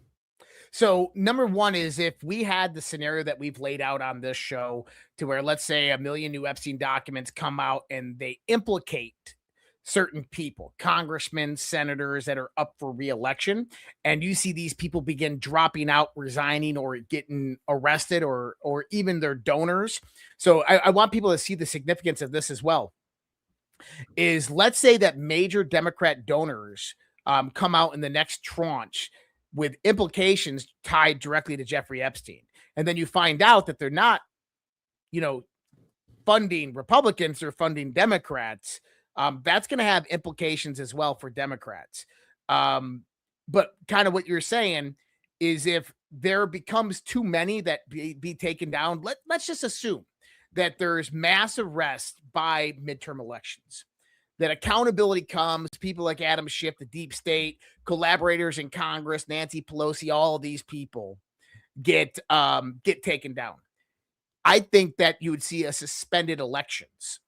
So number one is, if we had the scenario that we've laid out on this show to where, let's say, 1 million new Epstein documents come out and they implicate certain people, congressmen, senators that are up for re-election, and you see these people begin dropping out, resigning, or getting arrested, or even their donors. So I want people to see the significance of this as well. Is, let's say that major Democrat donors come out in the next tranche with implications tied directly to Jeffrey Epstein. And then you find out that they're not, funding Republicans, they're funding Democrats. That's going to have implications as well for Democrats. But kind of what you're saying is, if there becomes too many that be taken down, let's just assume that there's mass arrest by midterm elections, that accountability comes, people like Adam Schiff, the deep state, collaborators in Congress, Nancy Pelosi, all of these people get taken down. I think that you would see a suspended elections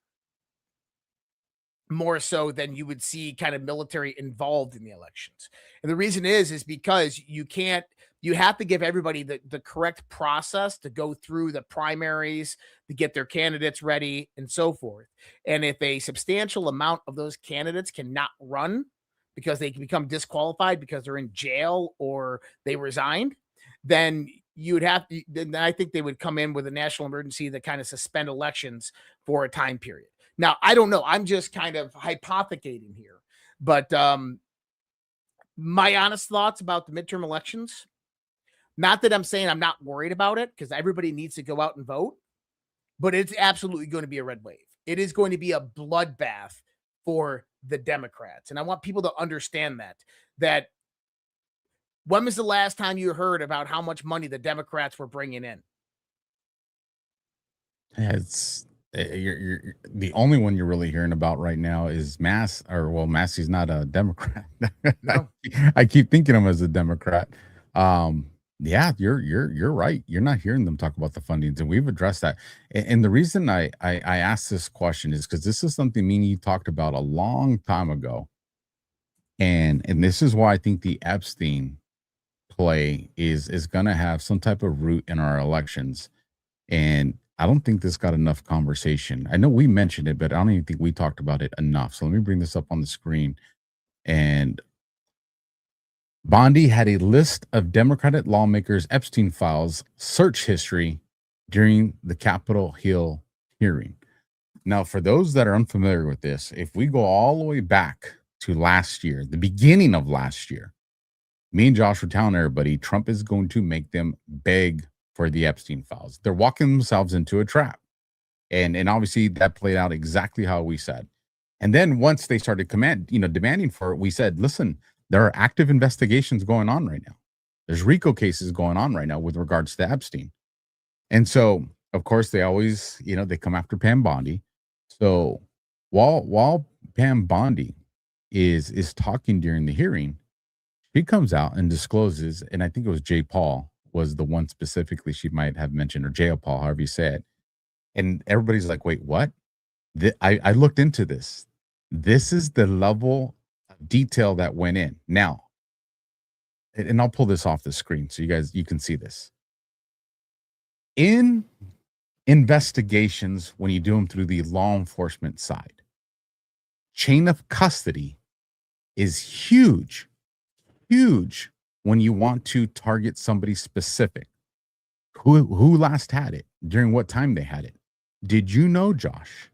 more so than you would see kind of military involved in the elections. And the reason is because you can't You have to give everybody the correct process to go through the primaries, to get their candidates ready, and so forth. And if a substantial amount of those candidates cannot run because they can become disqualified because they're in jail or they resigned, then then I think they would come in with a national emergency that kind of suspend elections for a time period. Now, I don't know. I'm just kind of hypothecating here. But my honest thoughts about the midterm elections, not that I'm saying I'm not worried about it, because everybody needs to go out and vote, but it's absolutely going to be a red wave. It is going to be a bloodbath for the Democrats. And I want people to understand that when was the last time you heard about how much money the Democrats were bringing in? It's you're the only one you're really hearing about right now is Massey's not a Democrat. No. I keep thinking him as a Democrat. Yeah, you're right. You're not hearing them talk about the fundings, and we've addressed that. And the reason I asked this question is because this is something me and you talked about a long time ago, and this is why I think the Epstein play is going to have some type of root in our elections. And I don't think this got enough conversation. I know we mentioned it, but I don't even think we talked about it enough. So let me bring this up on the screen. And Bondi had a list of Democratic lawmakers' Epstein files search history during the Capitol Hill hearing. Now, for those that are unfamiliar with this, if we go all the way back to last year, the beginning of last year, me and Josh were telling everybody Trump is going to make them beg for the Epstein files. They're walking themselves into a trap. And obviously that played out exactly how we said. And then once they started demanding for it, we said, listen, there are active investigations going on right now. There's RICO cases going on right now with regards to Epstein. And so, of course, they always, they come after Pam Bondi. So while Pam Bondi is talking during the hearing, she comes out and discloses, and I think it was Jay Paul was the one specifically she might have mentioned, or Jay Paul, however you say it. And everybody's like, wait, what? I looked into this. This is the level of detail that went in. Now, and I'll pull this off the screen so you can see this. In investigations, when you do them through the law enforcement side, chain of custody is huge when you want to target somebody specific. Who last had it, during what time they had it. Did you know, Josh,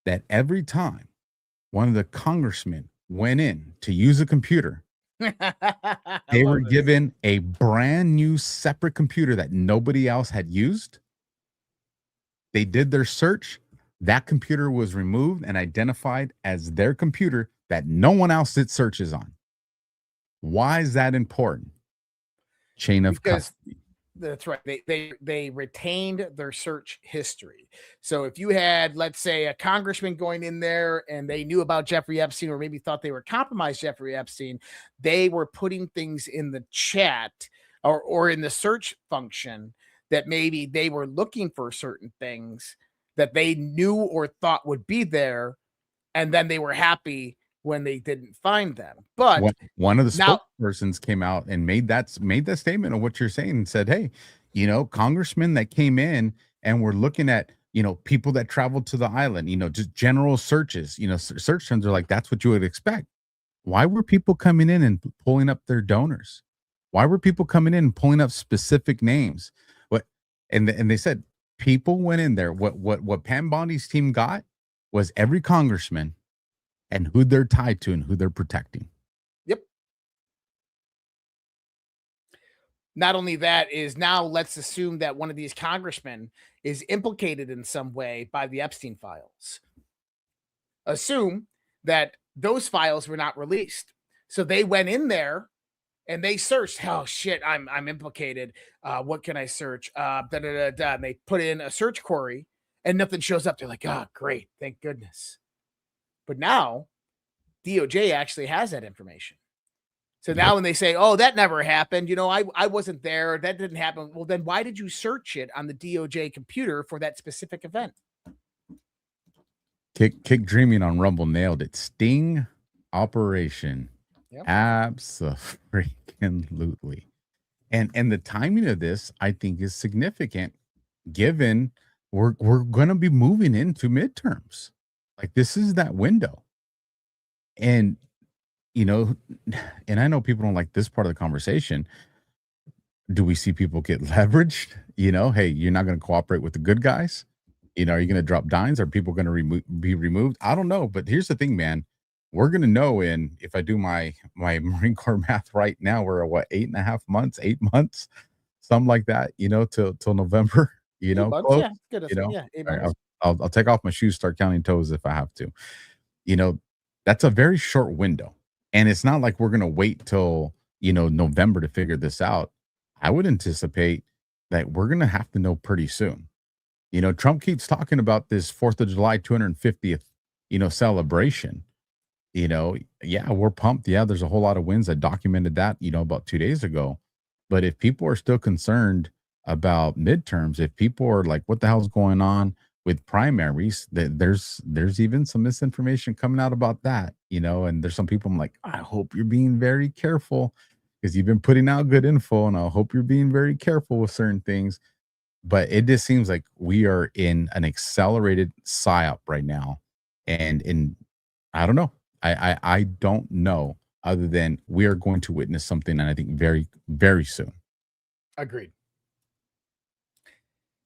that every time one of the congressmen went in to use a computer, they were given a brand new separate computer that nobody else had used? They did their search. That computer was removed and identified as their computer that no one else did searches on. Why is that important? Chain of custody. That's right. They retained their search history. So if you had, let's say, a congressman going in there and they knew about Jeffrey Epstein, or maybe thought they were compromised Jeffrey Epstein, they were putting things in the chat or in the search function that maybe they were looking for certain things that they knew or thought would be there, and then they were happy when they didn't find them. But one of the spokespersons came out and made that statement of what you're saying and said, hey, congressmen that came in and were looking at, people that traveled to the island, just general searches, search terms are like, that's what you would expect. Why were people coming in and pulling up their donors? Why were people coming in and pulling up specific names? And they said people went in there. What Pam Bondi's team got was every congressman and who they're tied to and who they're protecting. Yep. Not only that, is now let's assume that one of these congressmen is implicated in some way by the Epstein files. Assume that those files were not released. So they went in there and they searched. Oh shit, I'm implicated. What can I search? And they put in a search query and nothing shows up. They're like, oh, great, thank goodness. But now DOJ actually has that information. So now when they say, oh, that never happened, I wasn't there, that didn't happen. Well, then why did you search it on the DOJ computer for that specific event? Kick Dreaming on Rumble nailed it. Sting operation. Yep. Absolutely. And the timing of this, I think, is significant given we're going to be moving into midterms. Like, this is that window. And you know, and I know people don't like this part of the conversation. Do we see people get leveraged? Hey, you're not going to cooperate with the good guys. Are you going to drop dimes? Are people going to be removed? I don't know. But here's the thing, man. We're going to know if I do my Marine Corps math right now, we're at what, 8.5 months, 8 months, something like that, till November, 8 months, close, yeah, good. Yeah, 8 months. I'll take off my shoes, start counting toes if I have to. That's a very short window. And it's not like we're going to wait till, November to figure this out. I would anticipate that we're going to have to know pretty soon. Trump keeps talking about this 4th of July, 250th, celebration. Yeah, we're pumped. Yeah, there's a whole lot of wins. I documented that, about 2 days ago. But if people are still concerned about midterms, if people are like, what the hell's going on with primaries, there's even some misinformation coming out about that, and there's some people I'm like, I hope you're being very careful because you've been putting out good info, and I hope you're being very careful with certain things. But it just seems like we are in an accelerated psyop right now. And I don't know. I don't know, other than we are going to witness something, and I think very, very soon. Agreed.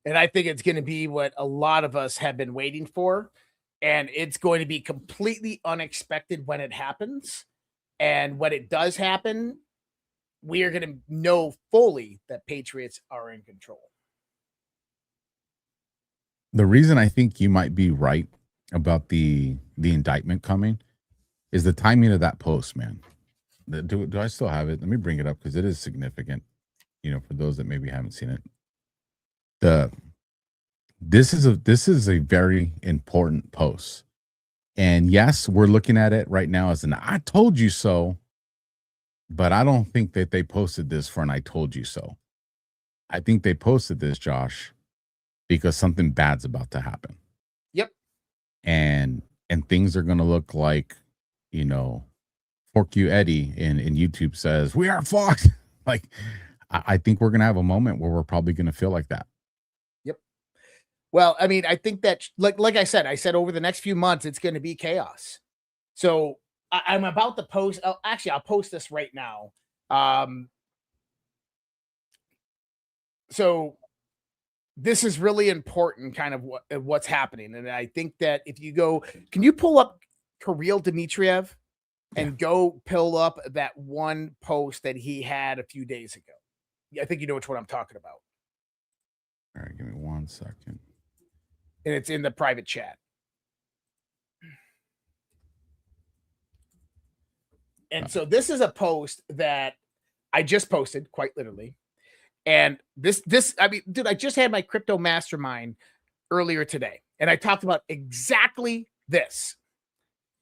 And I think it's going to be what a lot of us have been waiting for. And it's going to be completely unexpected when it happens. And when it does happen, we are going to know fully that Patriots are in control. The reason I think you might be right about the indictment coming is the timing of that post, man. Do I still have it? Let me bring it up because it is significant, for those that maybe haven't seen it. This is a very important post. And yes, we're looking at it right now as an I told you so, but I don't think that they posted this for an I told you so. I think they posted this, Josh, because something bad's about to happen. Yep. And things are going to look like, Fork You Eddie in YouTube says, we are fucked. Like, I think we're going to have a moment where we're probably going to feel like that. Yep. Well, I mean, I think that, like I said over the next few months, it's going to be chaos. So I'm about to post. I'll post this right now. So this is really important, kind of what's happening. And I think that if you go, can you pull up Kirill Dmitriev and go pull up that one post that he had a few days ago? I think you know which one I'm talking about. All right, give me 1 second. And it's in the private chat. And so this is a post that I just posted, quite literally. And this, I mean, dude, I just had my crypto mastermind earlier today, and I talked about exactly this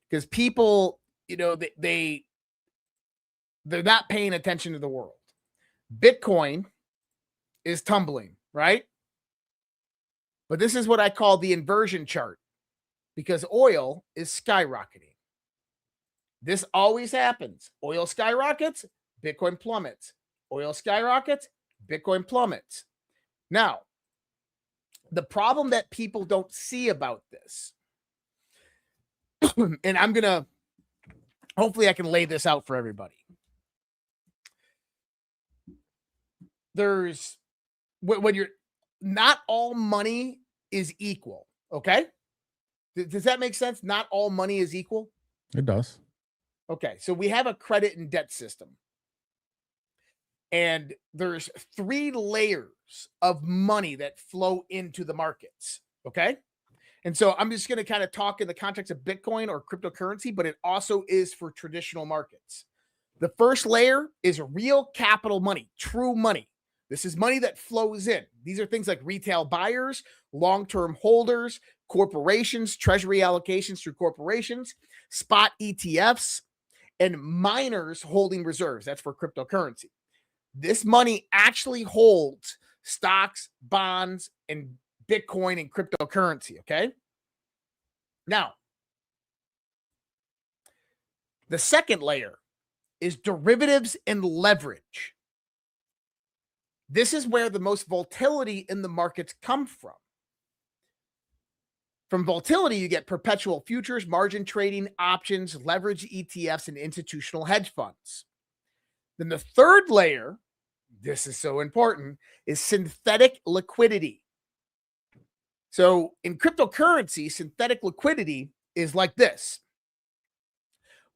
because people, they're not paying attention to the world. Bitcoin is tumbling, right? But this is what I call the inversion chart because oil is skyrocketing. This always happens. Oil skyrockets, Bitcoin plummets. Oil skyrockets, Bitcoin plummets. Now, the problem that people don't see about this, and hopefully I can lay this out for everybody. When you're not all money is equal. Okay. Does that make sense? Not all money is equal. It does. Okay. So we have a credit and debt system. And there's 3 layers of money that flow into the markets. Okay. And so I'm just going to kind of talk in the context of Bitcoin or cryptocurrency, but it also is for traditional markets. The first layer is real capital money, true money. This is money that flows in. These are things like retail buyers, long-term holders, corporations, treasury allocations through corporations, spot ETFs, and miners holding reserves. That's for cryptocurrency. This money actually holds stocks, bonds, and Bitcoin and cryptocurrency, okay? Now, the second layer is derivatives and leverage. This is where the most volatility in the markets come from. From volatility, you get perpetual futures, margin trading, options, leverage ETFs, and institutional hedge funds. Then the third layer, this is so important, is synthetic liquidity. So in cryptocurrency, synthetic liquidity is like this.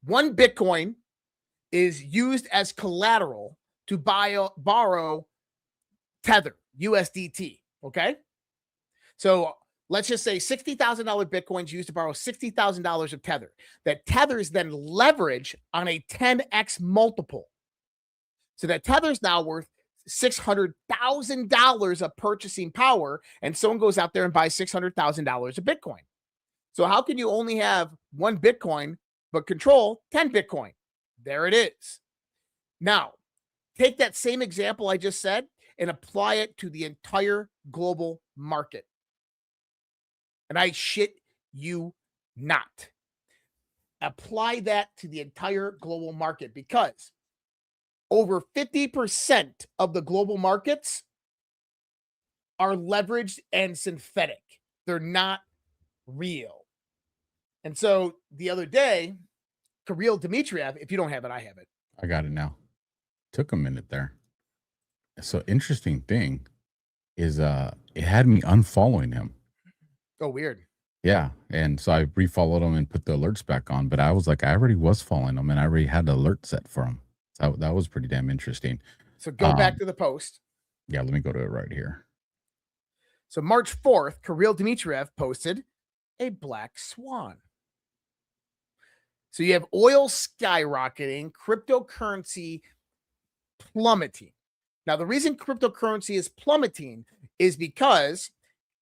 One Bitcoin is used as collateral to borrow Tether, USDT, okay? So let's just say $60,000 Bitcoins used to borrow $60,000 of Tether. That Tether is then leveraged on a 10x multiple. So that Tether is now worth $600,000 of purchasing power, and someone goes out there and buys $600,000 of Bitcoin. So how can you only have one Bitcoin but control 10 Bitcoin? There it is. Now, take that same example I just said and apply it to the entire global market. And I shit you not. Apply that to the entire global market, because over 50% of the global markets are leveraged and synthetic. They're not real. And so the other day, Kirill Dmitriev, if you don't have it, I have it. I got it now. Took a minute there. So interesting thing is it had me unfollowing him. Oh, weird. Yeah. And so I refollowed him and put the alerts back on, but I was like, I already was following him and I already had the alert set for him. So that was pretty damn interesting. So go back to the post. Yeah, let me go to it right here. So March 4th, Kirill Dmitriev posted a black swan. So you have oil skyrocketing, cryptocurrency plummeting. Now, the reason cryptocurrency is plummeting is because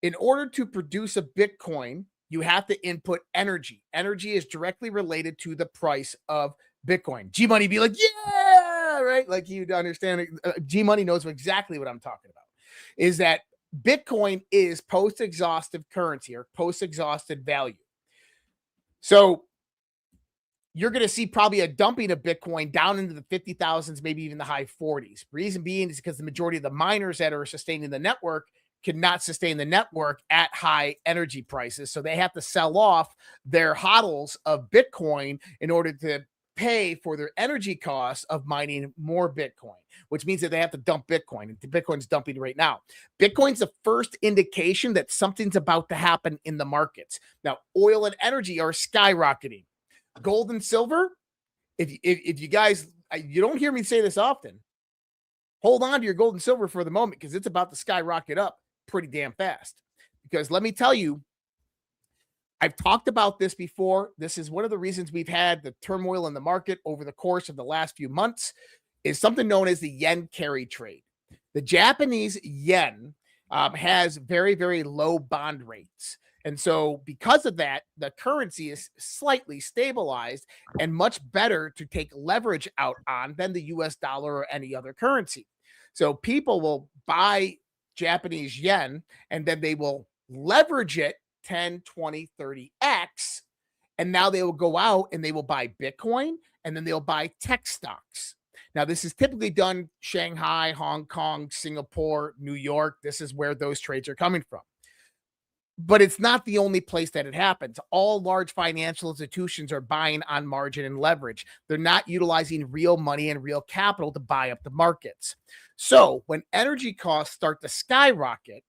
in order to produce a Bitcoin, you have to input energy. Energy is directly related to the price of Bitcoin. G Money be like, yeah, right? Like, you understand. G Money knows exactly what I'm talking about. Is that Bitcoin is post-exhaustive currency or post-exhausted value. So you're going to see probably a dumping of Bitcoin down into the 50,000s, maybe even the high 40s. Reason being is because the majority of the miners that are sustaining the network cannot sustain the network at high energy prices. So they have to sell off their hodls of Bitcoin in order to pay for their energy costs of mining more Bitcoin, which means that they have to dump Bitcoin. And Bitcoin's dumping right now. Bitcoin's the first indication that something's about to happen in the markets. Now, oil and energy are skyrocketing. Gold and silver, if you guys, you don't hear me say this often, hold on to your gold and silver for the moment, because it's about to skyrocket up pretty damn fast. Because let me tell you, I've talked about this before. This is one of the reasons we've had the turmoil in the market over the course of the last few months, is something known as the yen carry trade. The Japanese yen has very, very low bond rates. And so because of that, the currency is slightly stabilized and much better to take leverage out on than the US dollar or any other currency. So people will buy Japanese yen and then they will leverage it 10, 20, 30x. And now they will go out and they will buy Bitcoin and then they'll buy tech stocks. Now, this is typically done Shanghai, Hong Kong, Singapore, New York. This is where those trades are coming from. But it's not the only place that it happens. All large financial institutions are buying on margin and leverage. They're not utilizing real money and real capital to buy up the markets. So when energy costs start to skyrocket,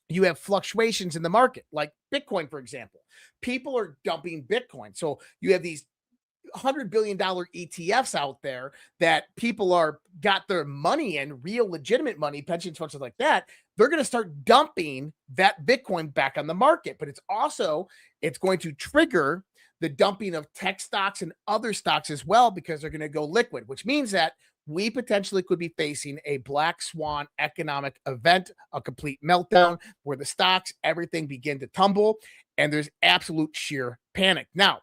you have fluctuations in the market, like Bitcoin, for example. People are dumping Bitcoin. So you have these $100 billion ETFs out there that people are got their money in, real legitimate money, pension funds like that. They're going to start dumping that Bitcoin back on the market. But it's going to trigger the dumping of tech stocks and other stocks as well, because they're going to go liquid, which means that we potentially could be facing a black swan economic event, a complete meltdown where the stocks, everything begin to tumble and there's absolute sheer panic. Now,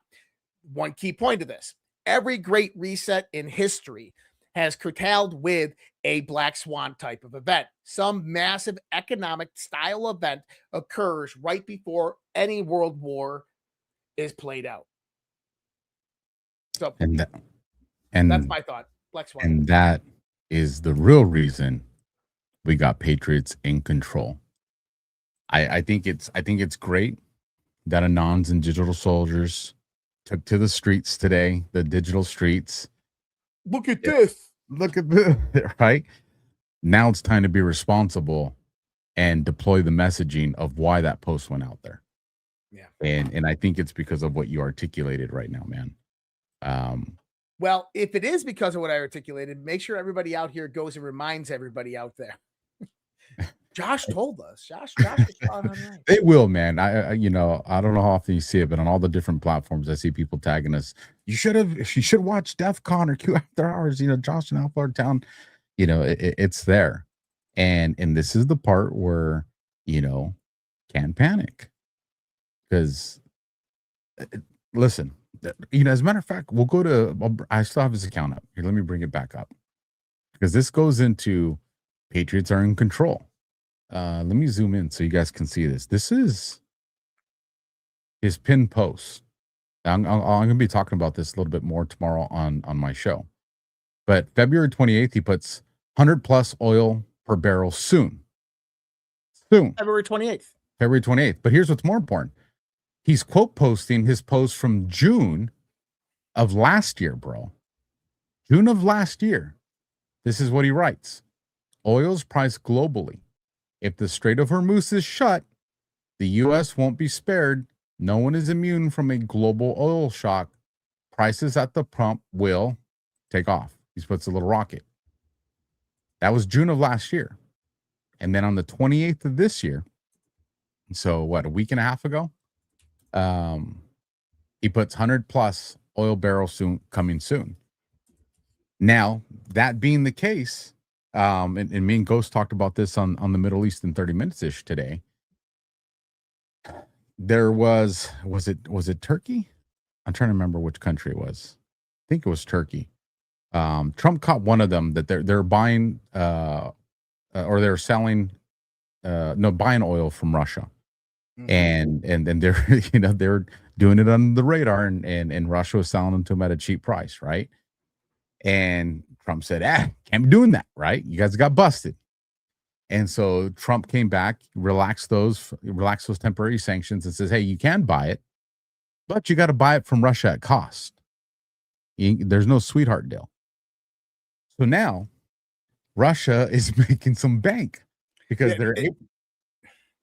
one key point to this: every great reset in history has curtailed with a black swan type of event. Some massive economic style event occurs right before any world war is played out. So And that's my thought. Black swan. And that is the real reason we got Patriots in control. I think it's great that Anons and digital soldiers took to the streets today, the digital streets. Look at this. Look at this, right? Now it's time to be responsible and deploy the messaging of why that post went out there. Yeah. And I think it's because of what you articulated right now, man. Well, if it is because of what I articulated, make sure everybody out here goes and reminds everybody out there. Josh told us. Josh is spot on right. They will, man. I don't know how often you see it, but on all the different platforms, I see people tagging us. You should watch DEF CON or Q After Hours. Josh and Alpha Town. It's there, and this is the part where can't panic, because listen, as a matter of fact, we'll go to. I still have his account up here. Let me bring it back up, because this goes into Patriots are in control. Let me zoom in so you guys can see this. This is his pinned post. I'm going to be talking about this a little bit more tomorrow on my show. But February 28th, he puts 100 plus oil per barrel soon. February 28th. February 28th. But here's what's more important. He's quote posting his post from June of last year, bro. June of last year. This is what he writes. Oil's priced globally. If the Strait of Hormuz is shut, the U.S. won't be spared. No one is immune from a global oil shock. Prices at the pump will take off. He puts a little rocket. That was June of last year. And then on the 28th of this year, so what, a week and a half ago, he puts 100 plus oil barrels soon, coming soon. Now, that being the case, and me and Ghost talked about this on the Middle East in 30 minutes ish today. There was it Turkey? I'm trying to remember which country it was. I think it was Turkey. Trump caught one of them that they're buying or they're selling buying oil from Russia. Mm-hmm. And they're they're doing it on the radar, and Russia was selling them to them at a cheap price, right? And Trump said, can't be doing that, right? You guys got busted. And so Trump came back, relaxed those temporary sanctions, and says, hey, you can buy it, but you got to buy it from Russia at cost. There's no sweetheart deal. So now Russia is making some bank because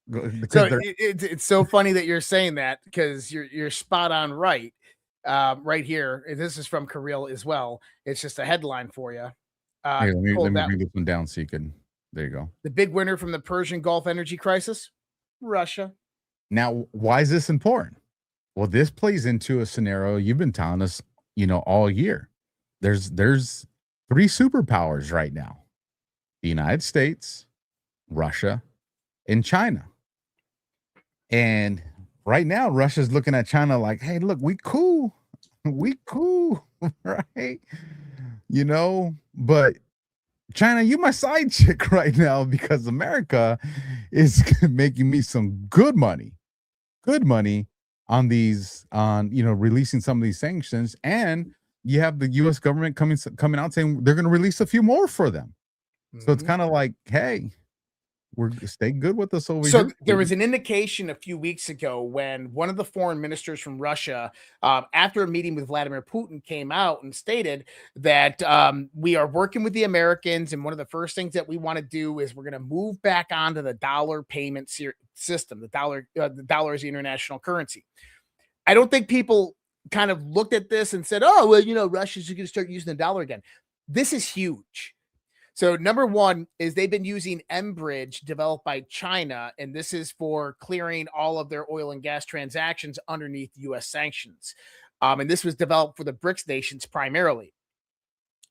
it's so funny that you're saying that, because you're spot on right. Right here, this is from Kirill as well. It's just a headline for you. Hey, let me bring this one down so you can. There you go. The big winner from the Persian Gulf energy crisis, Russia. Now, why is this important? Well, this plays into a scenario you've been telling us, all year. There's 3 superpowers right now: the United States, Russia, and China. And right now, Russia's looking at China like, hey, look, we cool, right? But China, you my side chick right now, because America is making me some good money on releasing some of these sanctions. And you have the U.S. government coming out saying they're going to release a few more for them. Mm-hmm. So it's kind of like, hey, stay good with us over here. So there was an indication a few weeks ago when one of the foreign ministers from Russia, after a meeting with Vladimir Putin, came out and stated that we are working with the Americans, and one of the first things that we want to do is we're going to move back onto the dollar payment system. The dollar is the international currency. I don't think people kind of looked at this and said, oh, well, Russia's going to start using the dollar again. This is huge. So number one is they've been using mBridge, developed by China, and this is for clearing all of their oil and gas transactions underneath U.S. sanctions. And this was developed for the BRICS nations primarily.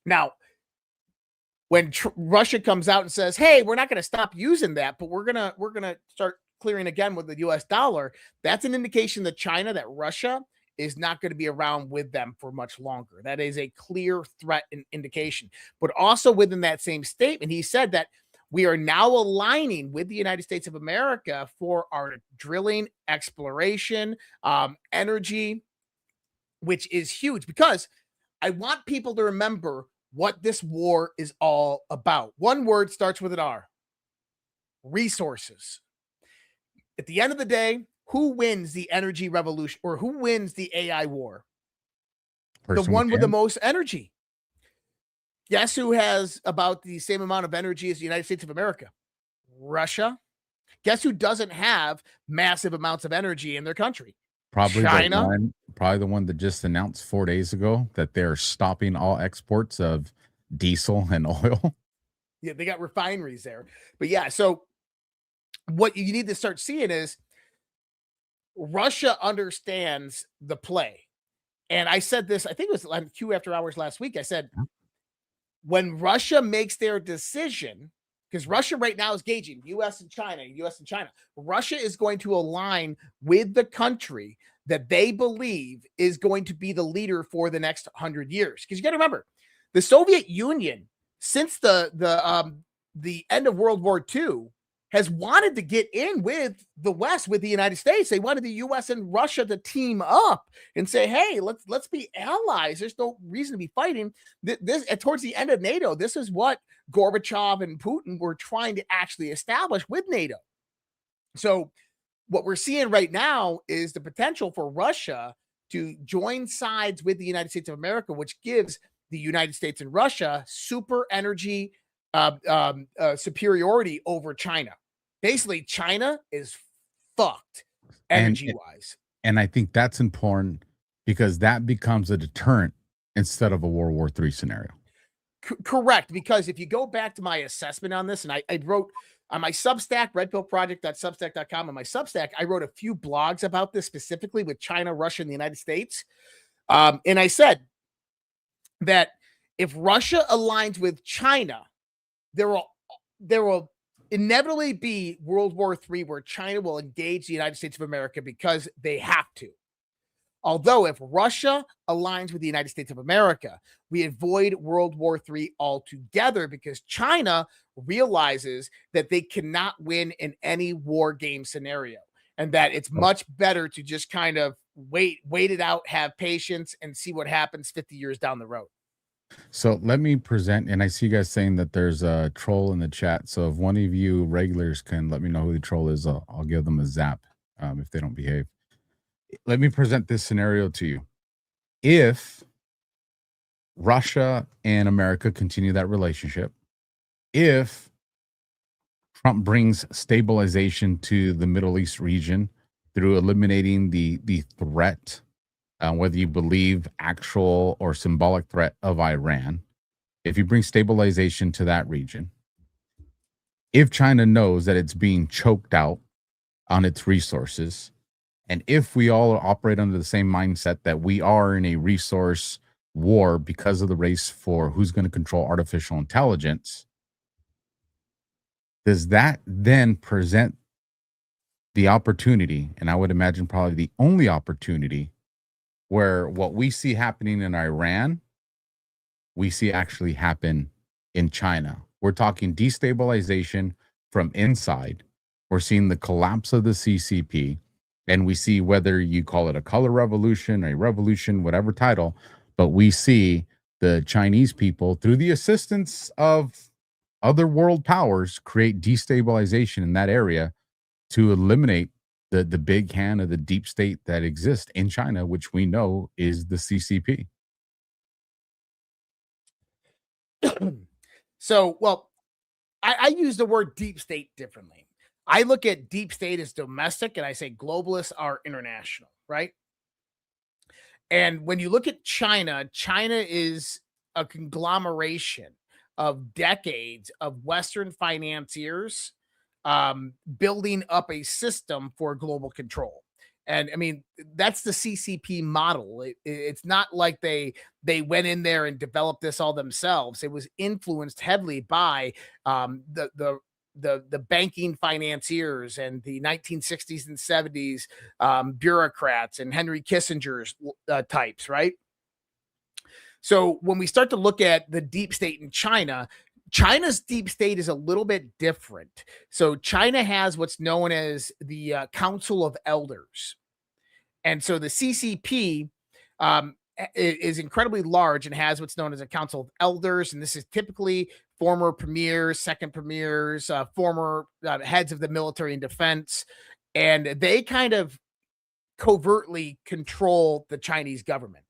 Now, when Russia comes out and says, hey, we're not going to stop using that, but we're gonna start clearing again with the U.S. dollar, that's an indication that Russia is not going to be around with them for much longer. That is a clear threat and indication. But also within that same statement, he said that we are now aligning with the United States of America for our drilling, exploration, energy, which is huge, because I want people to remember what this war is all about. One word starts with an R: resources. At the end of the day, who wins the energy revolution, or who wins the AI war? The one with the most energy. Guess who has about the same amount of energy as the United States of America? Russia. Guess who doesn't have massive amounts of energy in their country? Probably China. Probably the one that just announced 4 days ago that they're stopping all exports of diesel and oil. Yeah, they got refineries there. But yeah, so what you need to start seeing is Russia understands the play. And I said this, I think it was on Q After Hours last week. I said, when Russia makes their decision, because Russia right now is gauging US and China. Russia is going to align with the country that they believe is going to be the leader for the next 100 years. Because you got to remember, the Soviet Union, since the end of World War II, has wanted to get in with the West, with the United States. They wanted the US and Russia to team up and say, hey, let's be allies. There's no reason to be fighting. This towards the end of NATO, this is what Gorbachev and Putin were trying to actually establish with NATO. So what we're seeing right now is the potential for Russia to join sides with the United States of America, which gives the United States and Russia super energy superiority over China. Basically, China is fucked energy-wise. And I think that's important because that becomes a deterrent instead of a World War III scenario. Correct. Because if you go back to my assessment on this, and I wrote on my Substack, redpillproject.substack.com, on my Substack, I wrote a few blogs about this specifically with China, Russia, and the United States. And I said that if Russia aligns with China, there will inevitably be World War III where China will engage the United States of America because they have to. Although if Russia aligns with the United States of America, we avoid World War III altogether because China realizes that they cannot win in any war game scenario and that it's much better to just kind of wait it out, have patience, and see what happens 50 years down the road. So let me present, and I see you guys saying that there's a troll in the chat. So if one of you regulars can let me know who the troll is, I'll give them a zap if they don't behave. Let me present this scenario to you. If Russia and America continue that relationship, if Trump brings stabilization to the Middle East region through eliminating the threat, whether you believe actual or symbolic threat of Iran, if you bring stabilization to that region, if China knows that it's being choked out on its resources, and if we all operate under the same mindset that we are in a resource war because of the race for who's going to control artificial intelligence, does that then present the opportunity, and I would imagine probably the only opportunity, where what we see happening in Iran, we see actually happen in China? We're talking destabilization from inside. We're seeing the collapse of the CCP. And we see, whether you call it a color revolution, a revolution, whatever title, but we see the Chinese people, through the assistance of other world powers, create destabilization in that area to eliminate the big hand of the deep state that exists in China, which we know is the CCP. So, well, I use the word deep state differently. I look at deep state as domestic, and I say globalists are international, right? And when you look at China, China is a conglomeration of decades of Western financiers building up a system for global control. And I mean, that's the CCP model. It's not like they went in there and developed this all themselves. It was influenced heavily by the banking financiers and the 1960s and 70s bureaucrats and Henry Kissinger's types, right? So when we start to look at the deep state in China, China's deep state is a little bit different. So China has what's known as the Council of Elders. And so the CCP is incredibly large and has what's known as a Council of Elders. And this is typically former premiers, second premiers, former heads of the military and defense, and they kind of covertly control the Chinese government.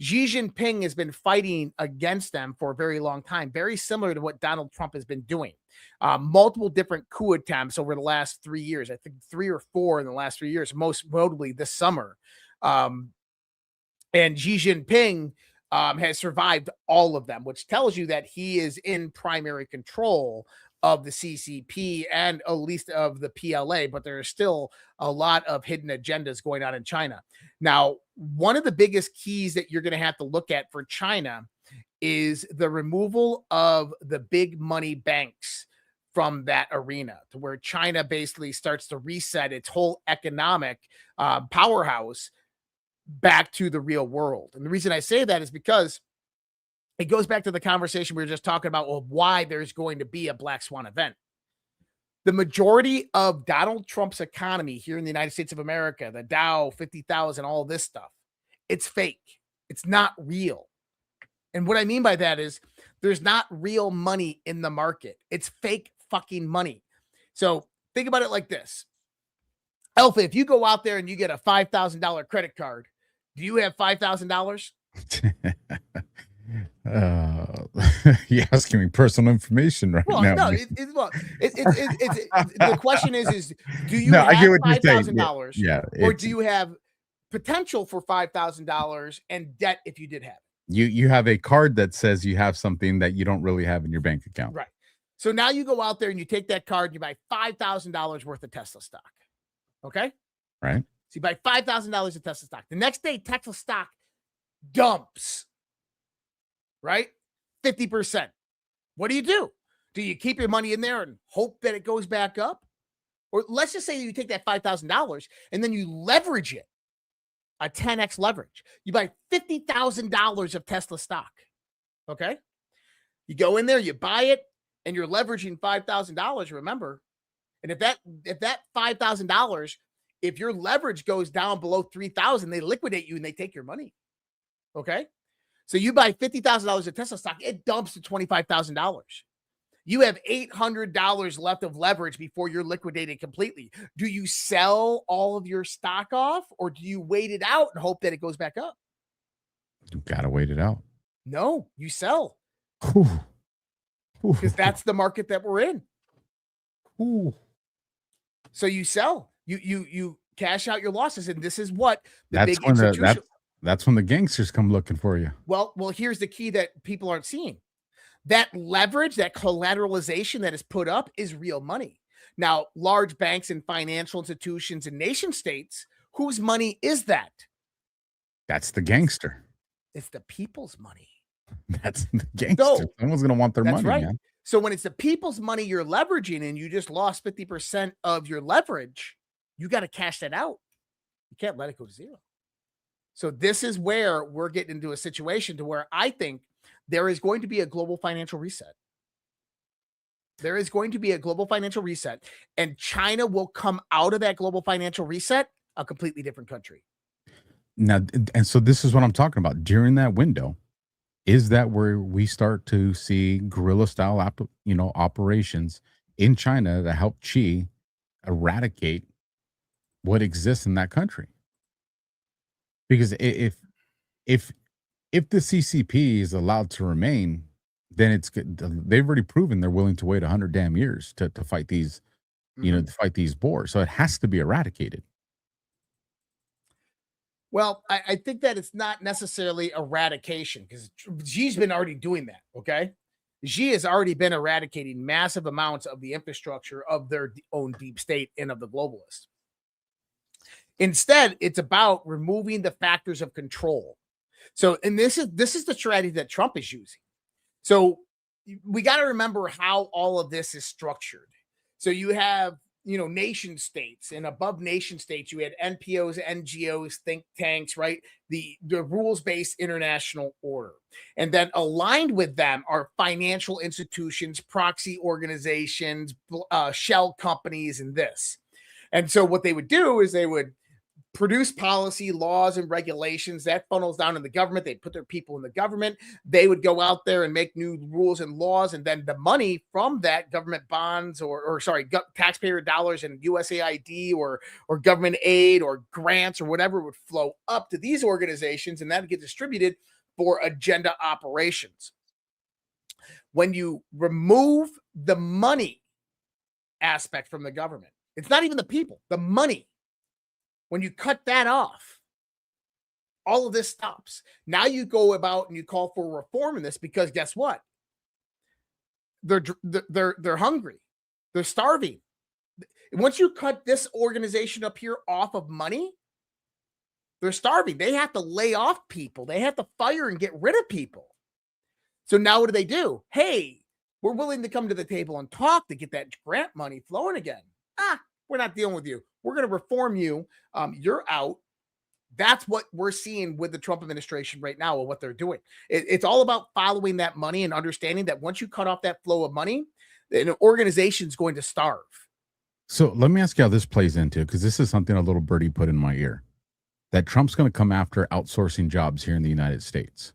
Xi Jinping has been fighting against them for a very long time, very similar to what Donald Trump has been doing. Multiple different coup attempts over the last 3 years. I think 3 or 4 in the last 3 years, most notably this summer. And Xi Jinping has survived all of them, which tells you that he is in primary control of the CCP and at least of the PLA, but there are still a lot of hidden agendas going on in China. Now, one of the biggest keys that you're going to have to look at for China is the removal of the big money banks from that arena, to where China basically starts to reset its whole economic powerhouse back to the real world. And the reason I say that is because it goes back to the conversation we were just talking about of why there's going to be a black swan event. The majority of Donald Trump's economy here in the United States of America, the Dow, 50,000, all this stuff, it's fake. It's not real. And what I mean by that is there's not real money in the market. It's fake fucking money. So think about it like this. Alpha, if you go out there and you get a $5,000 credit card, do you have $5,000? You're asking me personal information right now. No, the question is do you have $5,000? Yeah, or do you have potential for $5,000 and debt if you did have it? You have a card that says you have something that you don't really have in your bank account. Right. So now you go out there and you take that card and you buy $5,000 worth of Tesla stock. Okay? Right. So you buy $5,000 of Tesla stock. The next day, Tesla stock dumps. Right? 50%. What do? Do you keep your money in there and hope that it goes back up? Or let's just say you take that $5,000 and then you leverage it, a 10x leverage. You buy $50,000 of Tesla stock. Okay? You go in there, you buy it, and you're leveraging $5,000, remember. And if that $5,000, if your leverage goes down below 3,000, they liquidate you and they take your money. Okay? So you buy $50,000 of Tesla stock, it dumps to $25,000. You have $800 left of leverage before you're liquidated completely. Do you sell all of your stock off, or do you wait it out and hope that it goes back up? You gotta wait it out. No, you sell. Because that's the market that we're in. So you sell. You cash out your losses, and this is what that's big institution. That's when the gangsters come looking for you. Well, here's the key that people aren't seeing. That leverage, that collateralization that is put up is real money. Now, large banks and financial institutions and nation states, whose money is that? That's the gangster. It's the people's money. That's the gangster. Someone's going to want their money, right. man. So when it's the people's money you're leveraging and you just lost 50% of your leverage, you got to cash that out. You can't let it go to zero. So this is where we're getting into a situation to where I think there is going to be a global financial reset. There is going to be a global financial reset, and China will come out of that global financial reset a completely different country. Now, and so this is what I'm talking about. During that window, is that where we start to see guerrilla style, operations in China to help Xi eradicate what exists in that country? Because if the CCP is allowed to remain, then it's good. They've already proven they're willing to wait 100 damn years to fight these, to fight these boars. So it has to be eradicated. Well, I think that it's not necessarily eradication, because Xi's been already doing that. Okay, Xi has already been eradicating massive amounts of the infrastructure of their own deep state and of the globalists. Instead, it's about removing the factors of control. So, and this is the strategy that Trump is using. So we got to remember how all of this is structured. So you have, nation states, and above nation states, you had NPOs, NGOs, think tanks, right? The rules-based international order. And then aligned with them are financial institutions, proxy organizations, shell companies, and this. And so what they would do is they would produce policy, laws, and regulations that funnels down in the government. They put their people in the government. They would go out there and make new rules and laws, and then the money from that government bonds or taxpayer dollars and USAID or government aid or grants or whatever would flow up to these organizations, and that would get distributed for agenda operations. When you remove the money aspect from the government, it's not even the people, the money. When you cut that off, all of this stops. Now you go about and you call for reform in this because guess what? They're hungry. They're starving. Once you cut this organization up here off of money, they're starving. They have to lay off people. They have to fire and get rid of people. So now what do? Hey, we're willing to come to the table and talk to get that grant money flowing again. We're not dealing with you. We're going to reform you. You're out. That's what we're seeing with the Trump administration right now and what they're doing. It's all about following that money and understanding that once you cut off that flow of money, an organization is going to starve. So let me ask you how this plays into, because this is something a little birdie put in my ear, that Trump's going to come after outsourcing jobs here in the United States.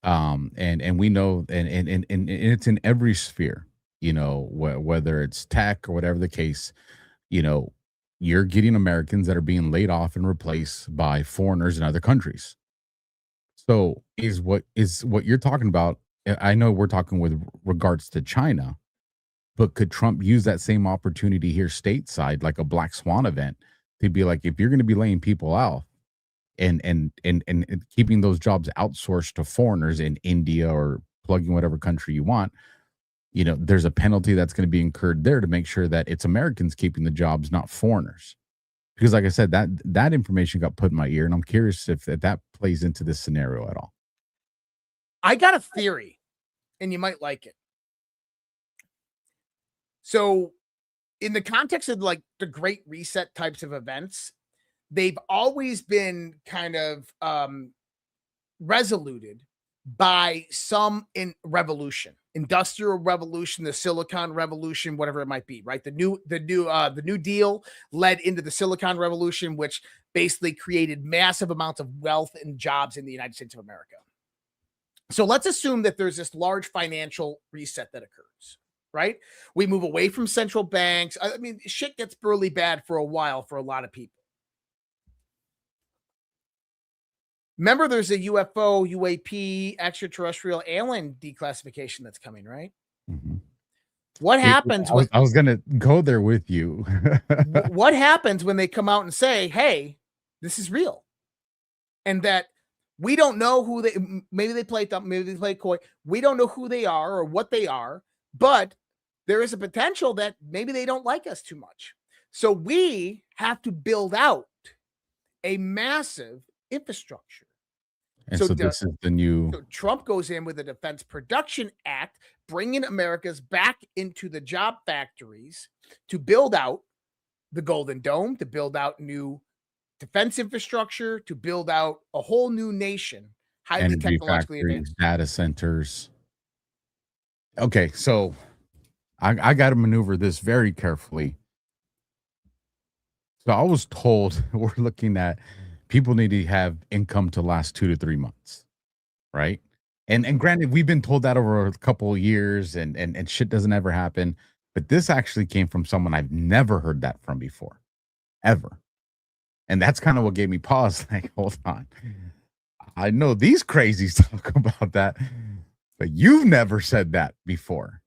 And we know, and it's in every sphere, whether it's tech or whatever the case, you're getting Americans that are being laid off and replaced by foreigners in other countries. So is what you're talking about. I know we're talking with regards to China, but could Trump use that same opportunity here stateside, like a black swan event, to be like, if you're going to be laying people out and keeping those jobs outsourced to foreigners in India or plugging whatever country you want, there's a penalty that's going to be incurred there to make sure that it's Americans keeping the jobs, not foreigners. Because like I said, that information got put in my ear, and I'm curious if that plays into this scenario at all. I got a theory, and you might like it. So in the context of like the Great Reset types of events, they've always been kind of resoluted by some revolution, industrial revolution, the Silicon Revolution, whatever it might be, right? The New Deal led into the Silicon Revolution, which basically created massive amounts of wealth and jobs in the United States of America. So let's assume that there's this large financial reset that occurs, right? We move away from central banks. I mean, shit gets really bad for a while for a lot of people. Remember, there's a UFO, UAP, extraterrestrial alien declassification that's coming, right? Mm-hmm. What happens? I was going to go there with you. What happens when they come out and say, hey, this is real? And that we don't know who maybe they play dumb, maybe they play coy. We don't know who they are or what they are, but there is a potential that maybe they don't like us too much. So we have to build out a massive infrastructure. And so this is the new. So Trump goes in with a Defense Production Act, bringing America's back into the job factories to build out the Golden Dome, to build out new defense infrastructure, to build out a whole new nation, highly technologically advanced data centers. Okay, so I got to maneuver this very carefully. So I was told we're looking at people need to have income to last 2 to 3 months, right? And granted, we've been told that over a couple of years, and shit doesn't ever happen. But this actually came from someone I've never heard that from before, ever. And that's kind of what gave me pause. Like, hold on. I know these crazies talk about that, but you've never said that before.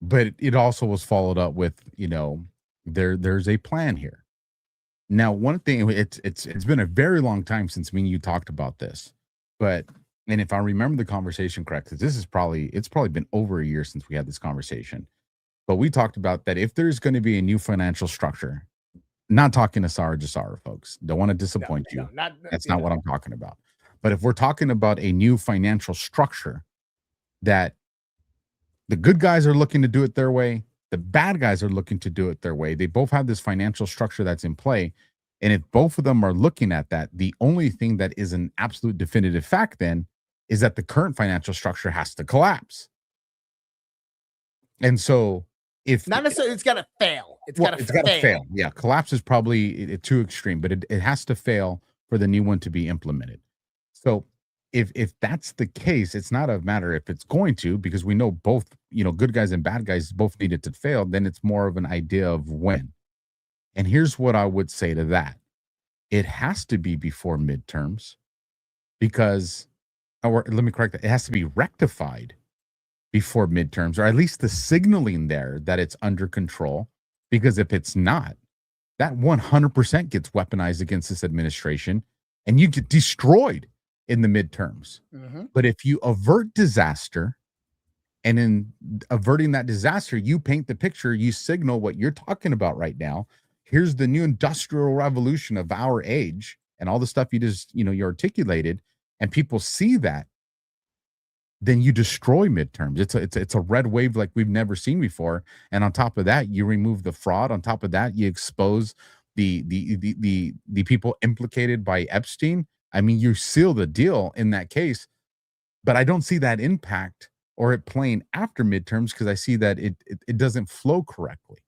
But it also was followed up with, there's a plan here. Now, one thing, it's been a very long time since me and you talked about this, and if I remember the conversation correctly, it's probably been over a year since we had this conversation. But we talked about that if there's going to be a new financial structure, not talking to Sarah Jassara, folks, don't want to disappoint you. That's not what I'm talking about. But if we're talking about a new financial structure, that the good guys are looking to do it their way, the bad guys are looking to do it their way. They both have this financial structure that's in play. And if both of them are looking at that, the only thing that is an absolute definitive fact then is that the current financial structure has to collapse. And so if Not necessarily, it's got to fail. It's well, got to it's fail. got to fail. Yeah, collapse is probably too extreme, but it has to fail for the new one to be implemented. So if that's the case, it's not a matter if it's going to, because we know both, good guys and bad guys both need it to fail. Then it's more of an idea of when. And here's what I would say to that: it has to be before midterms, because, or let me correct that, it has to be rectified before midterms, or at least the signaling there that it's under control. Because if it's not, that 100% gets weaponized against this administration and you get destroyed in the midterms. But if you avert disaster, and in averting that disaster, you paint the picture, you signal what you're talking about right now. Here's the new industrial revolution of our age and all the stuff you just, you articulated, and people see that, then you destroy midterms. It's a red wave like we've never seen before. And on top of that, you remove the fraud. On top of that, you expose the people implicated by Epstein. I mean, you seal the deal in that case. But I don't see that impact or it playing after midterms, because I see that it doesn't flow correctly.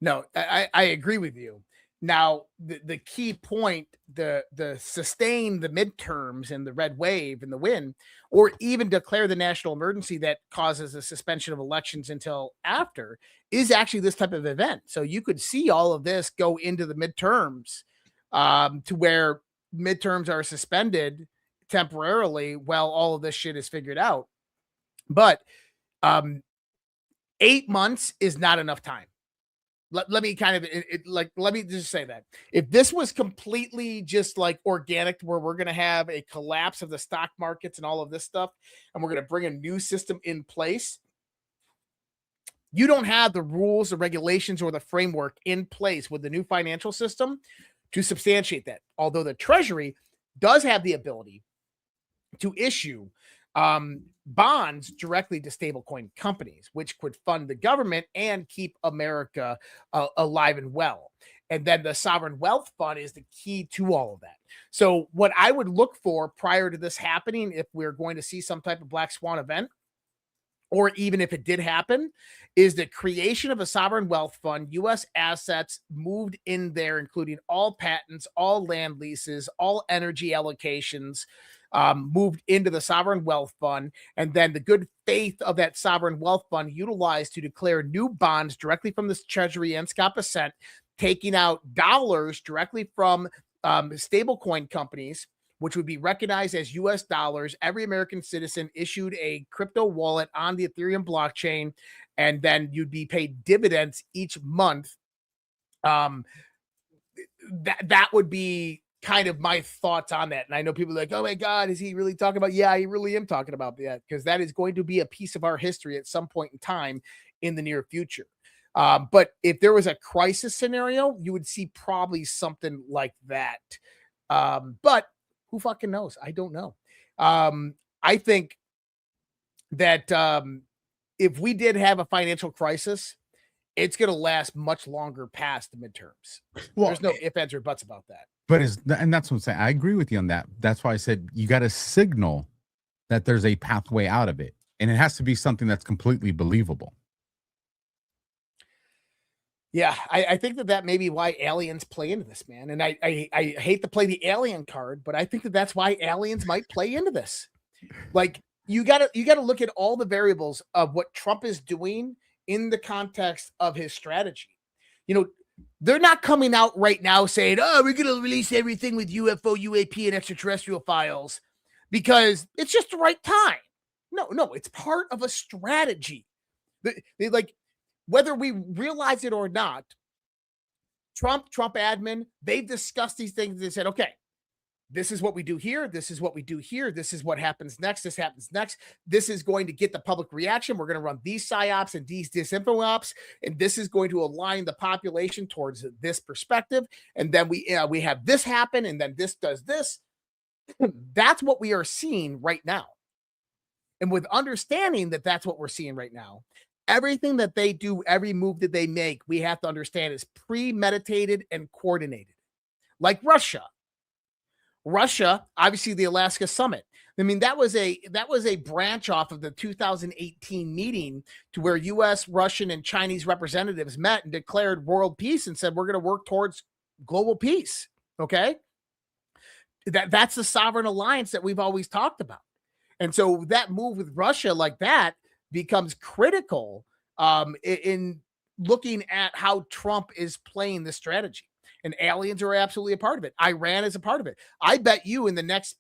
No, I agree with you. Now, the key point, the sustain the midterms and the red wave and the win, or even declare the national emergency that causes a suspension of elections until after, is actually this type of event. So you could see all of this go into the midterms, to where midterms are suspended temporarily while all of this shit is figured out. But 8 months is not enough time. Let me kind of let me just say that if this was completely just like organic, where we're going to have a collapse of the stock markets and all of this stuff, and we're going to bring a new system in place, you don't have the rules, the regulations, or the framework in place with the new financial system to substantiate that. Although the Treasury does have the ability to issue bonds directly to stablecoin companies, which could fund the government and keep America alive and well. And then the sovereign wealth fund is the key to all of that. So what I would look for prior to this happening, if we're going to see some type of black swan event, or even if it did happen, is the creation of a sovereign wealth fund, U.S. assets moved in there, including all patents, all land leases, all energy allocations, moved into the sovereign wealth fund, and then the good faith of that sovereign wealth fund utilized to declare new bonds directly from the Treasury and Scott Bessent, taking out dollars directly from stablecoin companies, which would be recognized as U.S. dollars. Every American citizen issued a crypto wallet on the Ethereum blockchain, and then you'd be paid dividends each month. That would be kind of my thoughts on that. And I know people are like, oh my God, is he really talking about? Yeah, I really am talking about that, because that is going to be a piece of our history at some point in time in the near future. But if there was a crisis scenario, you would see probably something like that. But who fucking knows? I don't know. I think that if we did have a financial crisis, it's going to last much longer past the midterms. Well, there's no ifs, ands, or buts about that. But and that's what I'm saying. I agree with you on that. That's why I said you got to signal that there's a pathway out of it, and it has to be something that's completely believable. Yeah, I think that may be why aliens play into this, man. And I hate to play the alien card, but I think that that's why aliens might play into this. Like, you gotta look at all the variables of what Trump is doing in the context of his strategy. They're not coming out right now saying, oh, we're going to release everything with UFO, UAP, and extraterrestrial files because it's just the right time. No, it's part of a strategy. They like, whether we realize it or not, Trump admin, they've discussed these things. They said, okay, this is what we do here. This is what we do here. This is what happens next. This happens next. This is going to get the public reaction. We're going to run these psyops and these disinfo ops, and this is going to align the population towards this perspective. And then we have this happen, and then this does this. That's what we are seeing right now. And with understanding that that's what we're seeing right now, everything that they do, every move that they make, we have to understand is premeditated and coordinated. Like Russia, obviously the Alaska summit. I mean, that was a branch off of the 2018 meeting to where U.S., Russian, and Chinese representatives met and declared world peace and said we're going to work towards global peace. Okay, that's the sovereign alliance that we've always talked about, and so that move with Russia like that becomes critical in looking at how Trump is playing this strategy. And aliens are absolutely a part of it. Iran is a part of it. I bet you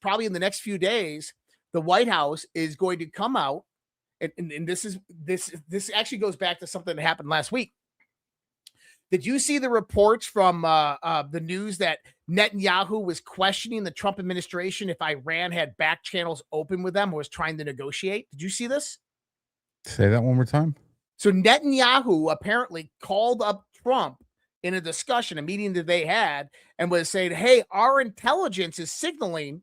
probably in the next few days, the White House is going to come out, and this actually goes back to something that happened last week. Did you see the reports from the news that Netanyahu was questioning the Trump administration if Iran had back channels open with them or was trying to negotiate? Did you see this? Say that one more time. So Netanyahu apparently called up Trump in a discussion, a meeting that they had, and was saying, hey, our intelligence is signaling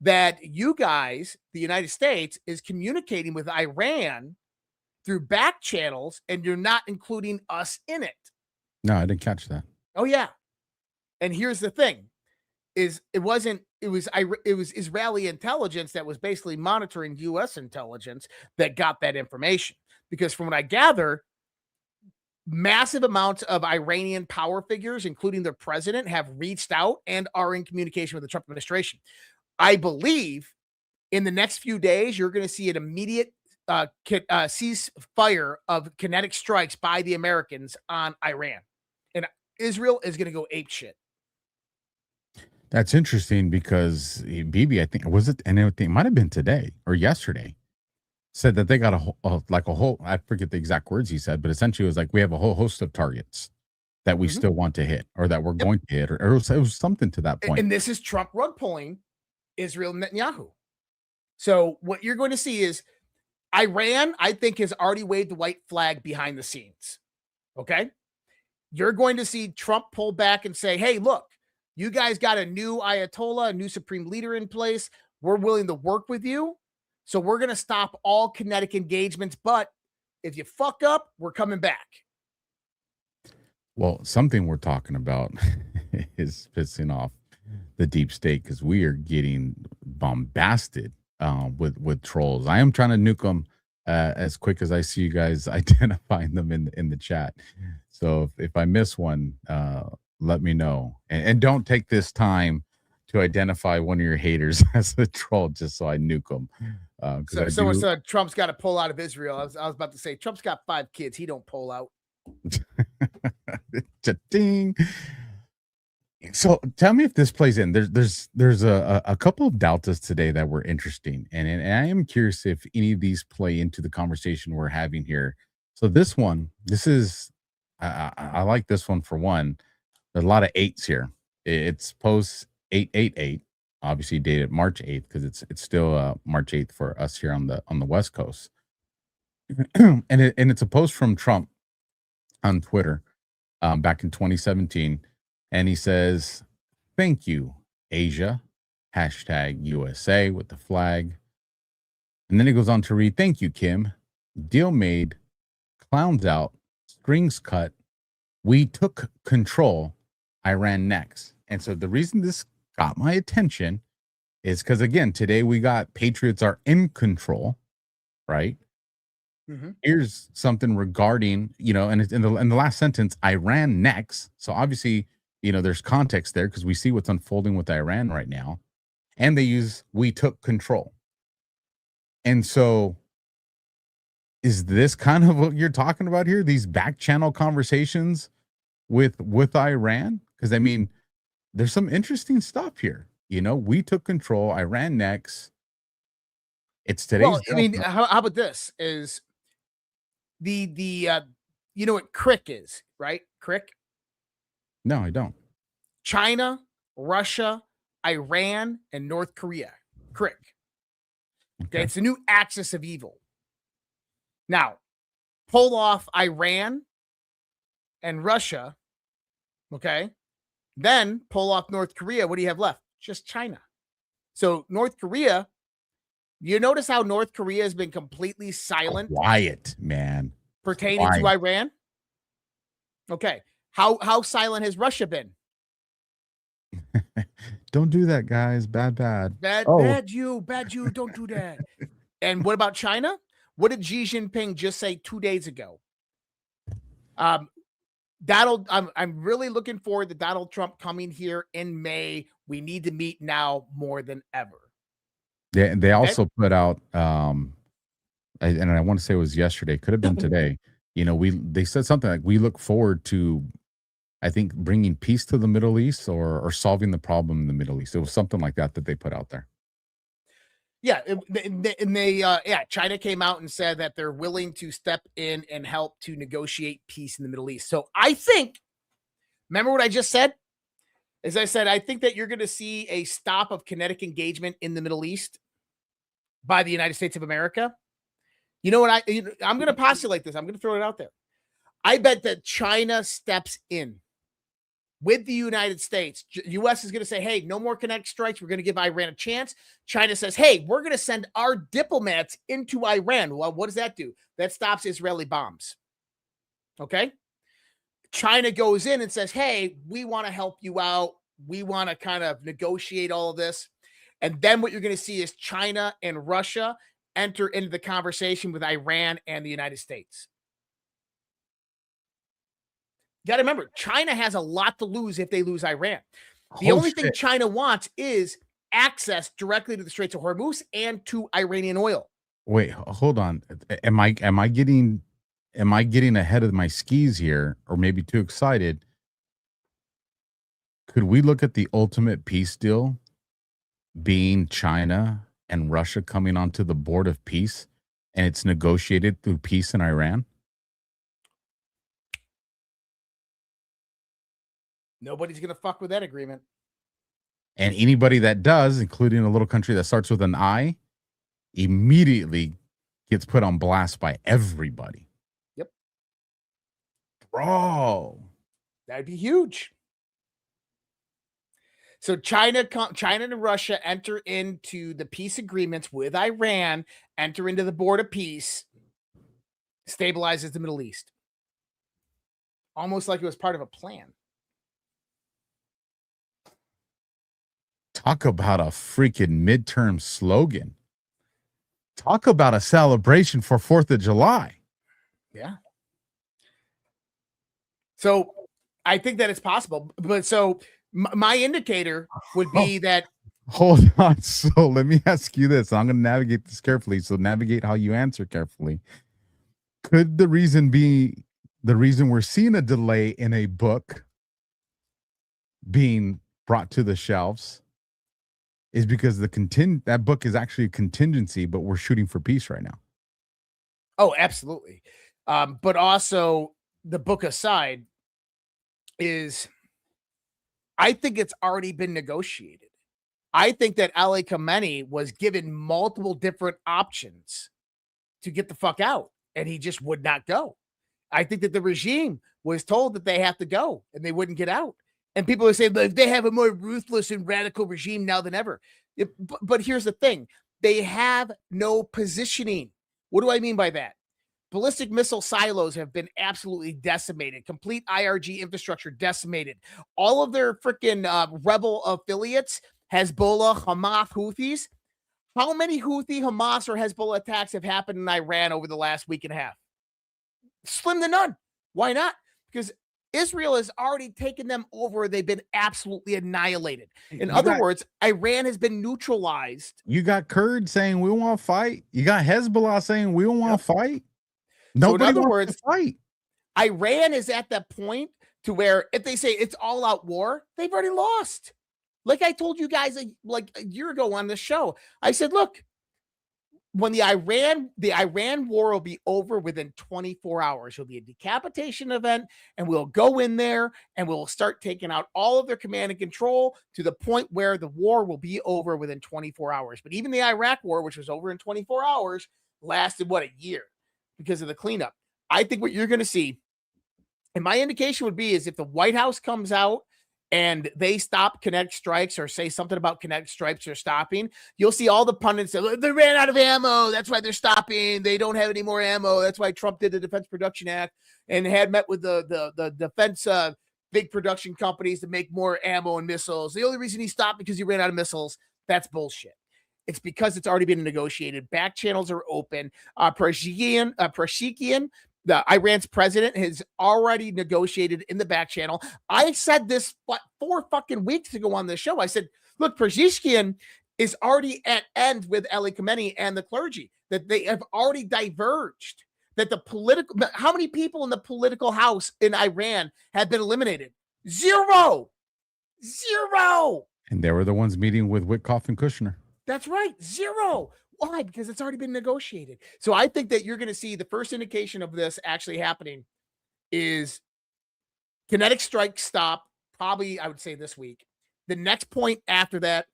that you guys, the United States, is communicating with Iran through back channels, and you're not including us in it. No, I didn't catch that. Oh, yeah. And here's the thing, it was Israeli intelligence that was basically monitoring U.S. intelligence that got that information. Because from what I gather, massive amounts of Iranian power figures, including their president, have reached out and are in communication with the Trump administration. I believe in the next few days, you're going to see an immediate ceasefire of kinetic strikes by the Americans on Iran. And Israel is going to go ape shit. That's interesting because Bibi, I think, it might have been today or yesterday, said that they got a whole, I forget the exact words he said, but essentially it was like, we have a whole host of targets that we still want to hit, or that we're going to hit, or it was something to that point. And this is Trump rug pulling Israel Netanyahu. So what you're going to see is Iran, I think, has already waved the white flag behind the scenes. Okay. You're going to see Trump pull back and say, hey, look, you guys got a new Ayatollah, a new supreme leader in place. We're willing to work with you. So we're going to stop all kinetic engagements. But if you fuck up, we're coming back. Well, something we're talking about is pissing off the deep state, because we are getting bombasted with trolls. I am trying to nuke them as quick as I see you guys identifying them in the chat. So if I miss one, let me know. And don't take this time to identify one of your haters as a troll just so I nuke them. So someone said Trump's got to pull out of Israel. I was about to say, Trump's got 5 kids. He don't pull out. Ding. So tell me if this plays in. There's a couple of deltas today that were interesting, and I am curious if any of these play into the conversation we're having here. So this is I like this one for one. There's a lot of 8s here. It's post 888, obviously dated March 8th, because it's still March 8th for us here on the West Coast. and it's a post from Trump on Twitter back in 2017. And he says, thank you, Asia, #USA with the flag. And then he goes on to read, thank you, Kim. Deal made, clowns out, strings cut. We took control. Iran next. And so the reason this got my attention is because, again, today we got Patriots are in control, right? Mm-hmm. Here's something regarding, and it's in the last sentence, Iran next. So obviously, there's context there because we see what's unfolding with Iran right now. And they use, we took control. And so is this kind of what you're talking about here? These back channel conversations with Iran? Because, I mean, there's some interesting stuff here. We took control. Iran next. It's today's. Well, I mean, how about this? Is the you know what CRIC is, right? CRIC? No, I don't. China, Russia, Iran, and North Korea. CRIC. Okay, it's a new axis of evil. Now, pull off Iran and Russia, okay? Then pull off North Korea. What do you have left? Just China. So North Korea, you notice how North Korea has been completely silent? Quiet, man. Pertaining to Iran? Okay. How silent has Russia been? Don't do that, guys. Bad. Bad you, don't do that. And what about China? What did Xi Jinping just say 2 days ago? I'm really looking forward to Donald Trump coming here in May. We need to meet now more than ever. Yeah, they also put out and I want to say it was yesterday, could have been today. They said something like, we look forward to, I think, bringing peace to the Middle East or solving the problem in the Middle East. It was something like that they put out there. Yeah, China came out and said that they're willing to step in and help to negotiate peace in the Middle East. So I think, remember what I just said? As I said, I think that you're going to see a stop of kinetic engagement in the Middle East by the United States of America. You know what? I'm going to postulate this. I'm going to throw it out there. I bet that China steps in with the United States. U.S. is going to say, hey, no more kinetic strikes. We're going to give Iran a chance. China says, hey, we're going to send our diplomats into Iran. Well, what does that do? That stops Israeli bombs. Okay? China goes in and says, hey, we want to help you out. We want to kind of negotiate all of this. And then what you're going to see is China and Russia enter into the conversation with Iran and the United States. You got to remember, China has a lot to lose if they lose Iran. The only thing China wants is access directly to the Straits of Hormuz and to Iranian oil. Wait, hold on. Am I getting ahead of my skis here, or maybe too excited? Could we look at the ultimate peace deal being China and Russia coming onto the board of peace, and it's negotiated through peace in Iran? Nobody's going to fuck with that agreement. And anybody that does, including a little country that starts with an I, immediately gets put on blast by everybody. Yep. Bro. That'd be huge. So China and Russia enter into the peace agreements with Iran, enter into the board of peace, stabilizes the Middle East. Almost like it was part of a plan. Talk about a freaking midterm slogan. Talk about a celebration for 4th of July. Yeah. So I think that it's possible. But so my indicator would be that. Hold on. So let me ask you this. I'm going to navigate this carefully. So navigate how you answer carefully. Could the reason be the reason we're seeing a delay in a book being brought to the shelves is because that book is actually a contingency, but we're shooting for peace right now? Oh, absolutely. But also the book aside is, I think it's already been negotiated. I think that Ali Khamenei was given multiple different options to get the fuck out, and he just would not go. I think that the regime was told that they have to go, and they wouldn't get out. And people are saying, they have a more ruthless and radical regime now than ever. But here's the thing. They have no positioning. What do I mean by that? Ballistic missile silos have been absolutely decimated. Complete IRG infrastructure decimated. All of their freaking rebel affiliates, Hezbollah, Hamas, Houthis. How many Houthi, Hamas, or Hezbollah attacks have happened in Iran over the last week and a half? Slim to none. Why not? Because Israel has already taken them over. They've been absolutely annihilated. In other words, Iran has been neutralized. You got Kurds saying we want to fight. You got Hezbollah saying we don't want to fight. Nobody in other words, to fight. Iran is at that point to where if they say it's all out war, they've already lost. Like I told you guys like a year ago on the show, I said, look, when the Iran war will be over within 24 hours. It'll be a decapitation event, and we'll go in there and we'll start taking out all of their command and control to the point where the war will be over within 24 hours. But even the Iraq war, which was over in 24 hours, lasted, a year because of the cleanup. I think what you're going to see, and my indication would be, is if the White House comes out and they stop kinetic strikes or say something about kinetic strikes or stopping, you'll see all the pundits say, they ran out of ammo. That's why they're stopping. They don't have any more ammo. That's why Trump did the Defense Production Act and had met with the defense big production companies to make more ammo and missiles. The only reason he stopped because he ran out of missiles. That's bullshit. It's because it's already been negotiated. Back channels are open. Pezeshkian, the Iran's president, has already negotiated in the back channel. I said this 4 fucking weeks ago on the show. I said, look, Pezeshkian is already at end with Ali Khamenei and the clergy, that they have already diverged, that how many people in the political house in Iran have been eliminated? Zero. And they were the ones meeting with Witkoff and Kushner. That's right. Zero. Why? Because it's already been negotiated. So I think that you're going to see the first indication of this actually happening is kinetic strike stop, probably, I would say, this week. The next point after that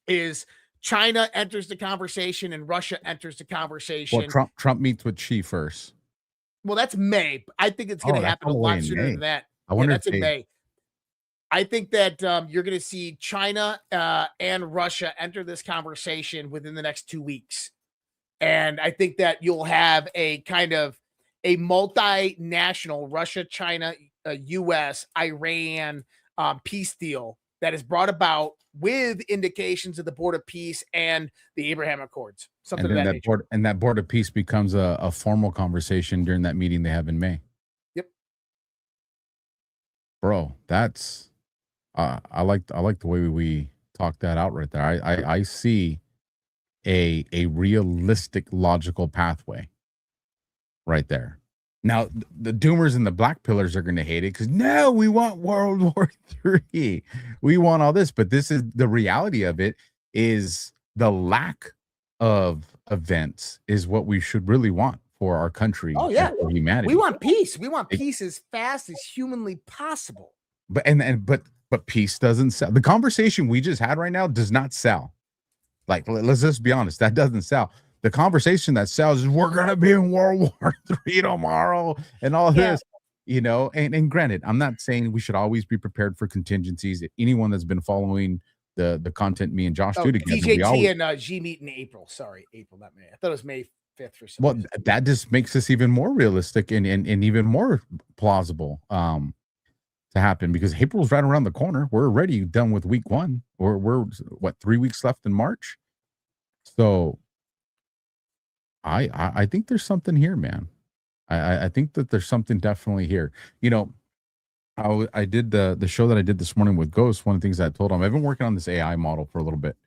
is China enters the conversation and Russia enters the conversation. Well, Trump meets with Xi first. Well, that's May. I think it's going to happen a lot sooner than that. I wonder that's in May. I think that you're going to see China and Russia enter this conversation within the next 2 weeks. And I think that you'll have a kind of a multinational Russia, China, US, Iran peace deal that is brought about with indications of the Board of Peace and the Abraham Accords. Something and of that nature. That Board of Peace becomes a formal conversation during that meeting they have in May. Yep. Bro, that's I like the way we talk that out right there. I see a realistic, logical pathway right there. Now, the doomers and the black pillars are going to hate it because no, we want World War III. We want all this, but this is the reality of it. Is the lack of events is what we should really want for our country. Oh yeah, for humanity. We want peace. We want peace as fast as humanly possible. But peace doesn't sell. The conversation we just had right now does not sell. Like, let's just be honest, that doesn't sell. The conversation that sells is we're gonna be in World War III tomorrow and all this, you know. And granted, I'm not saying we should always be prepared for contingencies. Anyone that's been following the content me and Josh do together, DJT and G meet in April. Sorry, April, not May. I thought it was May 5th for some reason. That just makes this even more realistic and even more plausible to happen, because April's right around the corner. We're already done with week 1, or we're 3 weeks left in March. So I think there's something here, man. I think that there's something definitely here. You know, I did the show that I did this morning with Ghost. One of the things I told him, I've been working on this AI model for a little bit,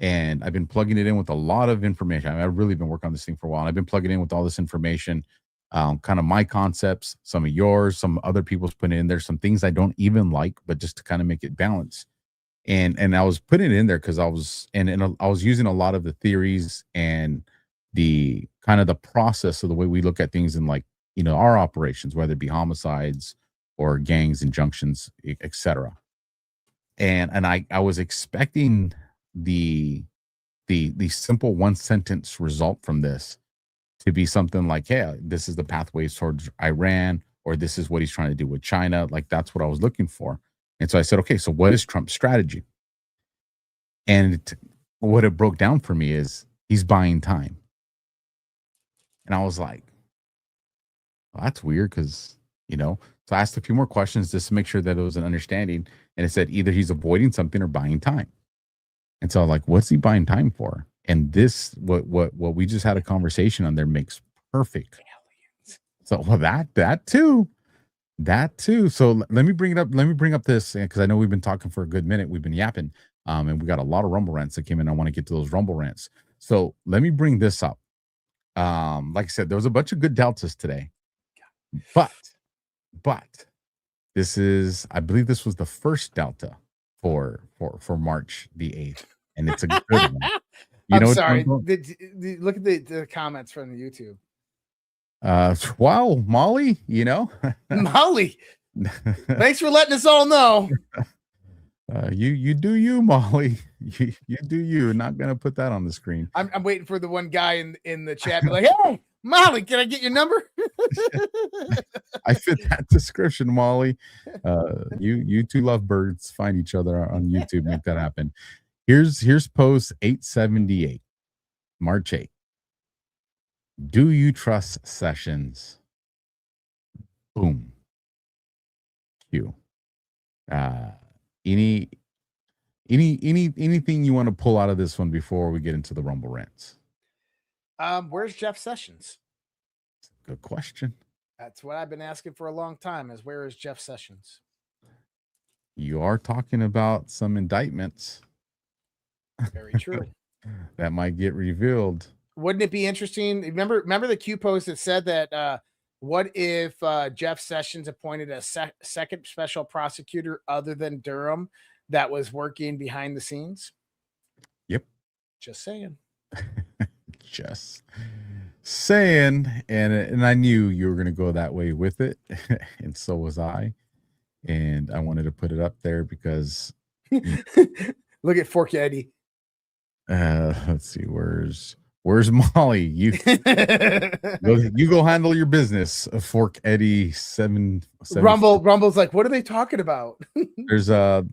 and I've been plugging it in with a lot of information. I've really been working on this thing for a while. And I've been plugging in with all this information, kind of my concepts, some of yours, some other people's putting in. There's some things I don't even like, but just to kind of make it balance. And I was putting it in there because I was using a lot of the theories and the kind of the process of the way we look at things in, like, you know, our operations, whether it be homicides or gangs, injunctions, etc. And I was expecting the simple 1-sentence result from this to be something like, hey, this is the pathways towards Iran, or this is what he's trying to do with China. Like, that's what I was looking for. And so I said, okay, so what is Trump's strategy? And what it broke down for me is he's buying time. And I was like, well, that's weird, because, you know, so I asked a few more questions just to make sure that it was an understanding. And it said either he's avoiding something or buying time. And so I'm like, what's he buying time for? And this, what we just had a conversation on there makes perfect. So, well, that too. So let me bring up this, because I know we've been talking for a good minute. We've been yapping, and we got a lot of Rumble rants that came in. I want to get to those Rumble rants. So let me bring this up. Like I said, there was a bunch of good deltas today, but this is, I believe this was the first delta for March the 8th, and it's a good one. I'm sorry. Look at the comments from the YouTube. Wow, Molly, you know, Molly, thanks for letting us all know. You do you, Molly. You do you. Not gonna put that on the screen. I'm waiting for the one guy in the chat, be like, hey, Molly, can I get your number? I fit that description, Molly. You two lovebirds find each other on YouTube. Make that happen. Here's post 878, March 8th. Do you trust Sessions? Boom. Q. Uh, any anything you want to pull out of this one before we get into the Rumble rants? Where's Jeff Sessions? Good question. That's what I've been asking for a long time, is where is Jeff Sessions? You are talking about some indictments Very true. that might get revealed. Wouldn't it be interesting? Remember the Q post that said that what if Jeff Sessions appointed a second special prosecutor other than Durham that was working behind the scenes? Yep. Just saying. Just saying. And I knew you were going to go that way with it. And so was I. And I wanted to put it up there because look at Fork Eddie. Let's see, where's Molly? You go handle your business. Fork Eddie 7 Rumble's like, what are they talking about? There's a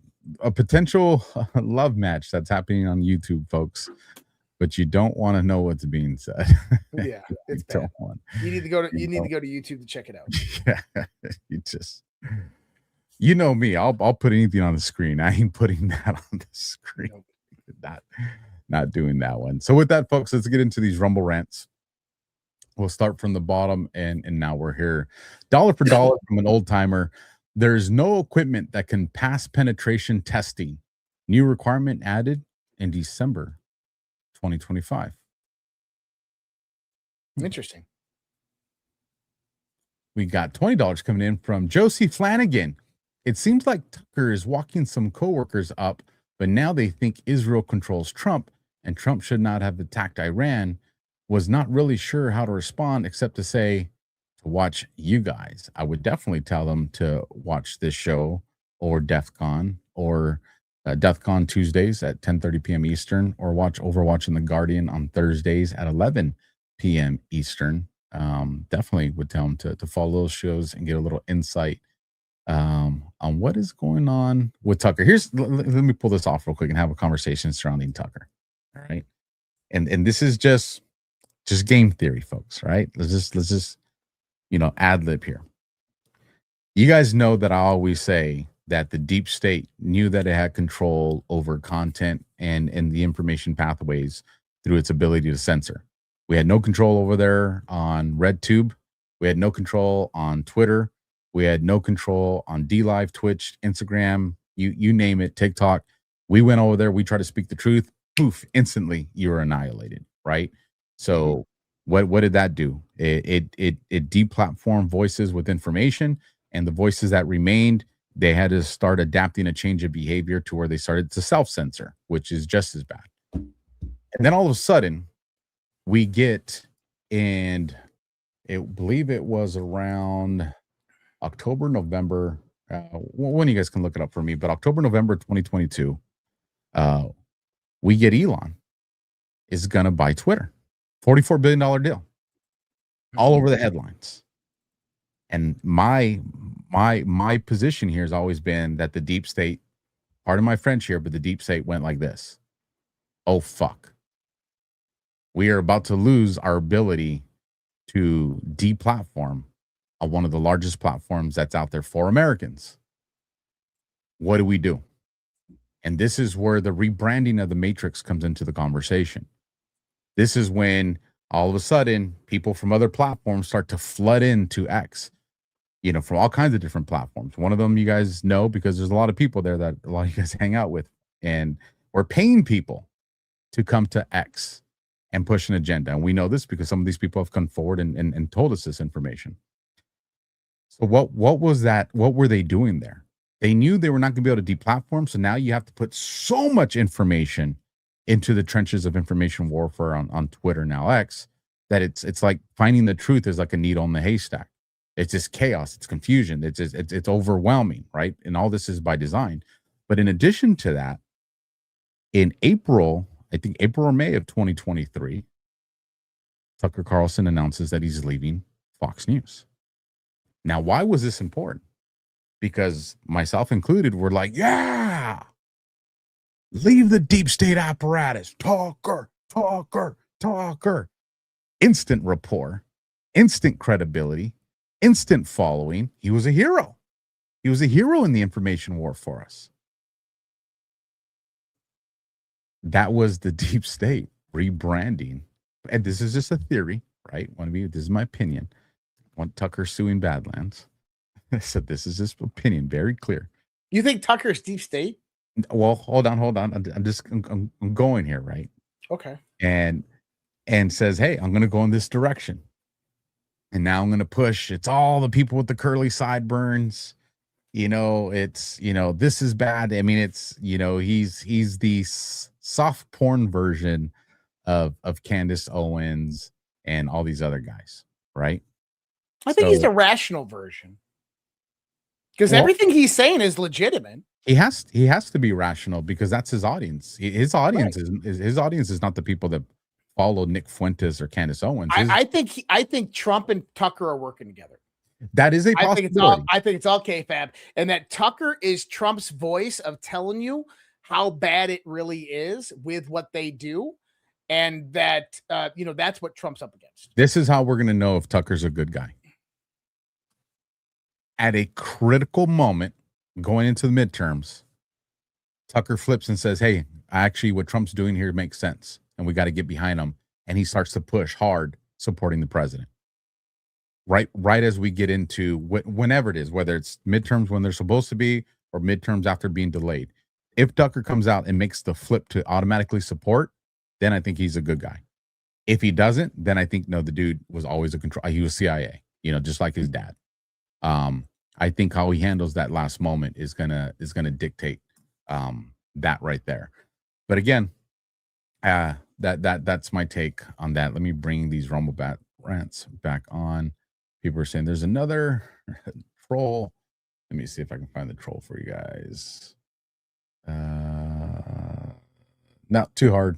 potential love match that's happening on YouTube, folks, but you don't want to know what's being said. Yeah, it's bad. You need to go to YouTube to check it out. Yeah, you know me. I'll put anything on the screen. I ain't putting that on the screen. Nope. Not doing that one. So with that, folks, let's get into these Rumble rants. We'll start from the bottom, and now we're here. Dollar for dollar from an old timer. There's no equipment that can pass penetration testing. New requirement added in December 2025. Interesting. We got $20 coming in from Josie Flanagan. It seems like Tucker is walking some coworkers up, but now they think Israel controls Trump and Trump should not have attacked Iran. Was not really sure how to respond except to say to watch you guys. I would definitely tell them to watch this show or DEF CON or DEF CON Tuesdays at 10:30 p.m. Eastern, or watch Overwatch and The Guardian on Thursdays at 11 p.m. Eastern. Definitely would tell them to follow those shows and get a little insight on what is going on with Tucker. Let me pull this off real quick and have a conversation surrounding Tucker. All right. And this is just game theory, folks, right? Let's just ad lib here. You guys know that I always say that the deep state knew that it had control over content and the information pathways through its ability to censor. We had no control over there on RedTube. We had no control on Twitter. We had no control on DLive, Twitch, Instagram, you name it, TikTok. We went over there. We tried to speak the truth. Poof, instantly you were annihilated, right? So what did that do? It deplatformed voices with information, and the voices that remained, they had to start adapting a change of behavior to where they started to self-censor, which is just as bad. And then all of a sudden, we get, and I believe it was around October, November, when you guys can look it up for me, but October, November 2022, we get Elon is going to buy Twitter. $44 billion deal. All over the headlines. And my position here has always been that the deep state, pardon my French here, but the deep state went like this. Oh, fuck. We are about to lose our ability to deplatform one of the largest platforms that's out there for Americans. What do we do? And this is where the rebranding of the Matrix comes into the conversation. This is when all of a sudden people from other platforms start to flood into X, from all kinds of different platforms. One of them you guys know because there's a lot of people there that a lot of you guys hang out with, and we're paying people to come to X and push an agenda. And we know this because some of these people have come forward and told us this information. So what was that? What were they doing there? They knew they were not going to be able to deplatform. So now you have to put so much information into the trenches of information warfare on Twitter, now X, that it's like finding the truth is like a needle in the haystack. It's just chaos. It's confusion. It's overwhelming, right? And all this is by design. But in addition to that, in April, I think April or May of 2023, Tucker Carlson announces that he's leaving Fox News. Now, why was this important? Because myself included, were like, yeah, leave the deep state apparatus. Tucker. Instant rapport, instant credibility, instant following. He was a hero. He was a hero in the information war for us. That was the deep state rebranding. And this is just a theory, right? This is my opinion. Want Tucker suing Badlands. So this is his opinion, very clear. You think Tucker's deep state? Well, hold on. I'm going here, right? Okay. And says, hey, I'm going to go in this direction. And now I'm going to push. It's all the people with the curly sideburns. This is bad. I mean, he's the soft porn version of Candace Owens and all these other guys, right? I think he's the rational version. Because everything he's saying is legitimate. He has to be rational because that's his audience. His audience is not the people that follow Nick Fuentes or Candace Owens. I think Trump and Tucker are working together. That is a possibility. I think it's all kayfabe, and that Tucker is Trump's voice of telling you how bad it really is with what they do, and that that's what Trump's up against. This is how we're going to know if Tucker's a good guy. At a critical moment going into the midterms, Tucker flips and says, hey, actually what Trump's doing here makes sense and we got to get behind him. And he starts to push hard supporting the president. Right as we get into whenever it is, whether it's midterms when they're supposed to be or midterms after being delayed. If Tucker comes out and makes the flip to automatically support, then I think he's a good guy. If he doesn't, then I think, no, the dude was always a control. He was CIA, just like his dad. I think how he handles that last moment is gonna dictate that right there. But again, that's my take on that. Let me bring these Rumble rants back on. People are saying there's another troll. Let me see if I can find the troll for you guys. Not too hard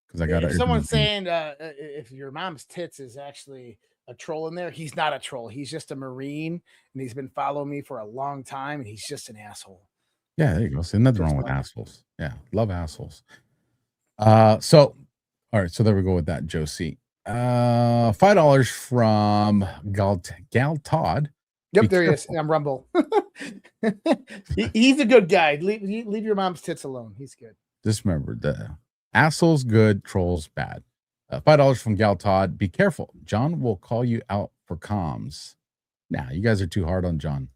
because I got it. Someone's saying if your mom's tits is actually a troll in there, he's not a troll. He's just a Marine, and he's been following me for a long time, and he's just an asshole. Yeah, there you go. So nothing wrong with assholes. Yeah, love assholes. So all right, so there we go with that, Josie. $5 from Gal Todd. Yep, there he is. I'm Rumble. He's a good guy. Leave your mom's tits alone. He's good. Just remember, the assholes good, trolls bad. $5 from Gal Todd. Be careful. John will call you out for comms. Nah, you guys are too hard on John.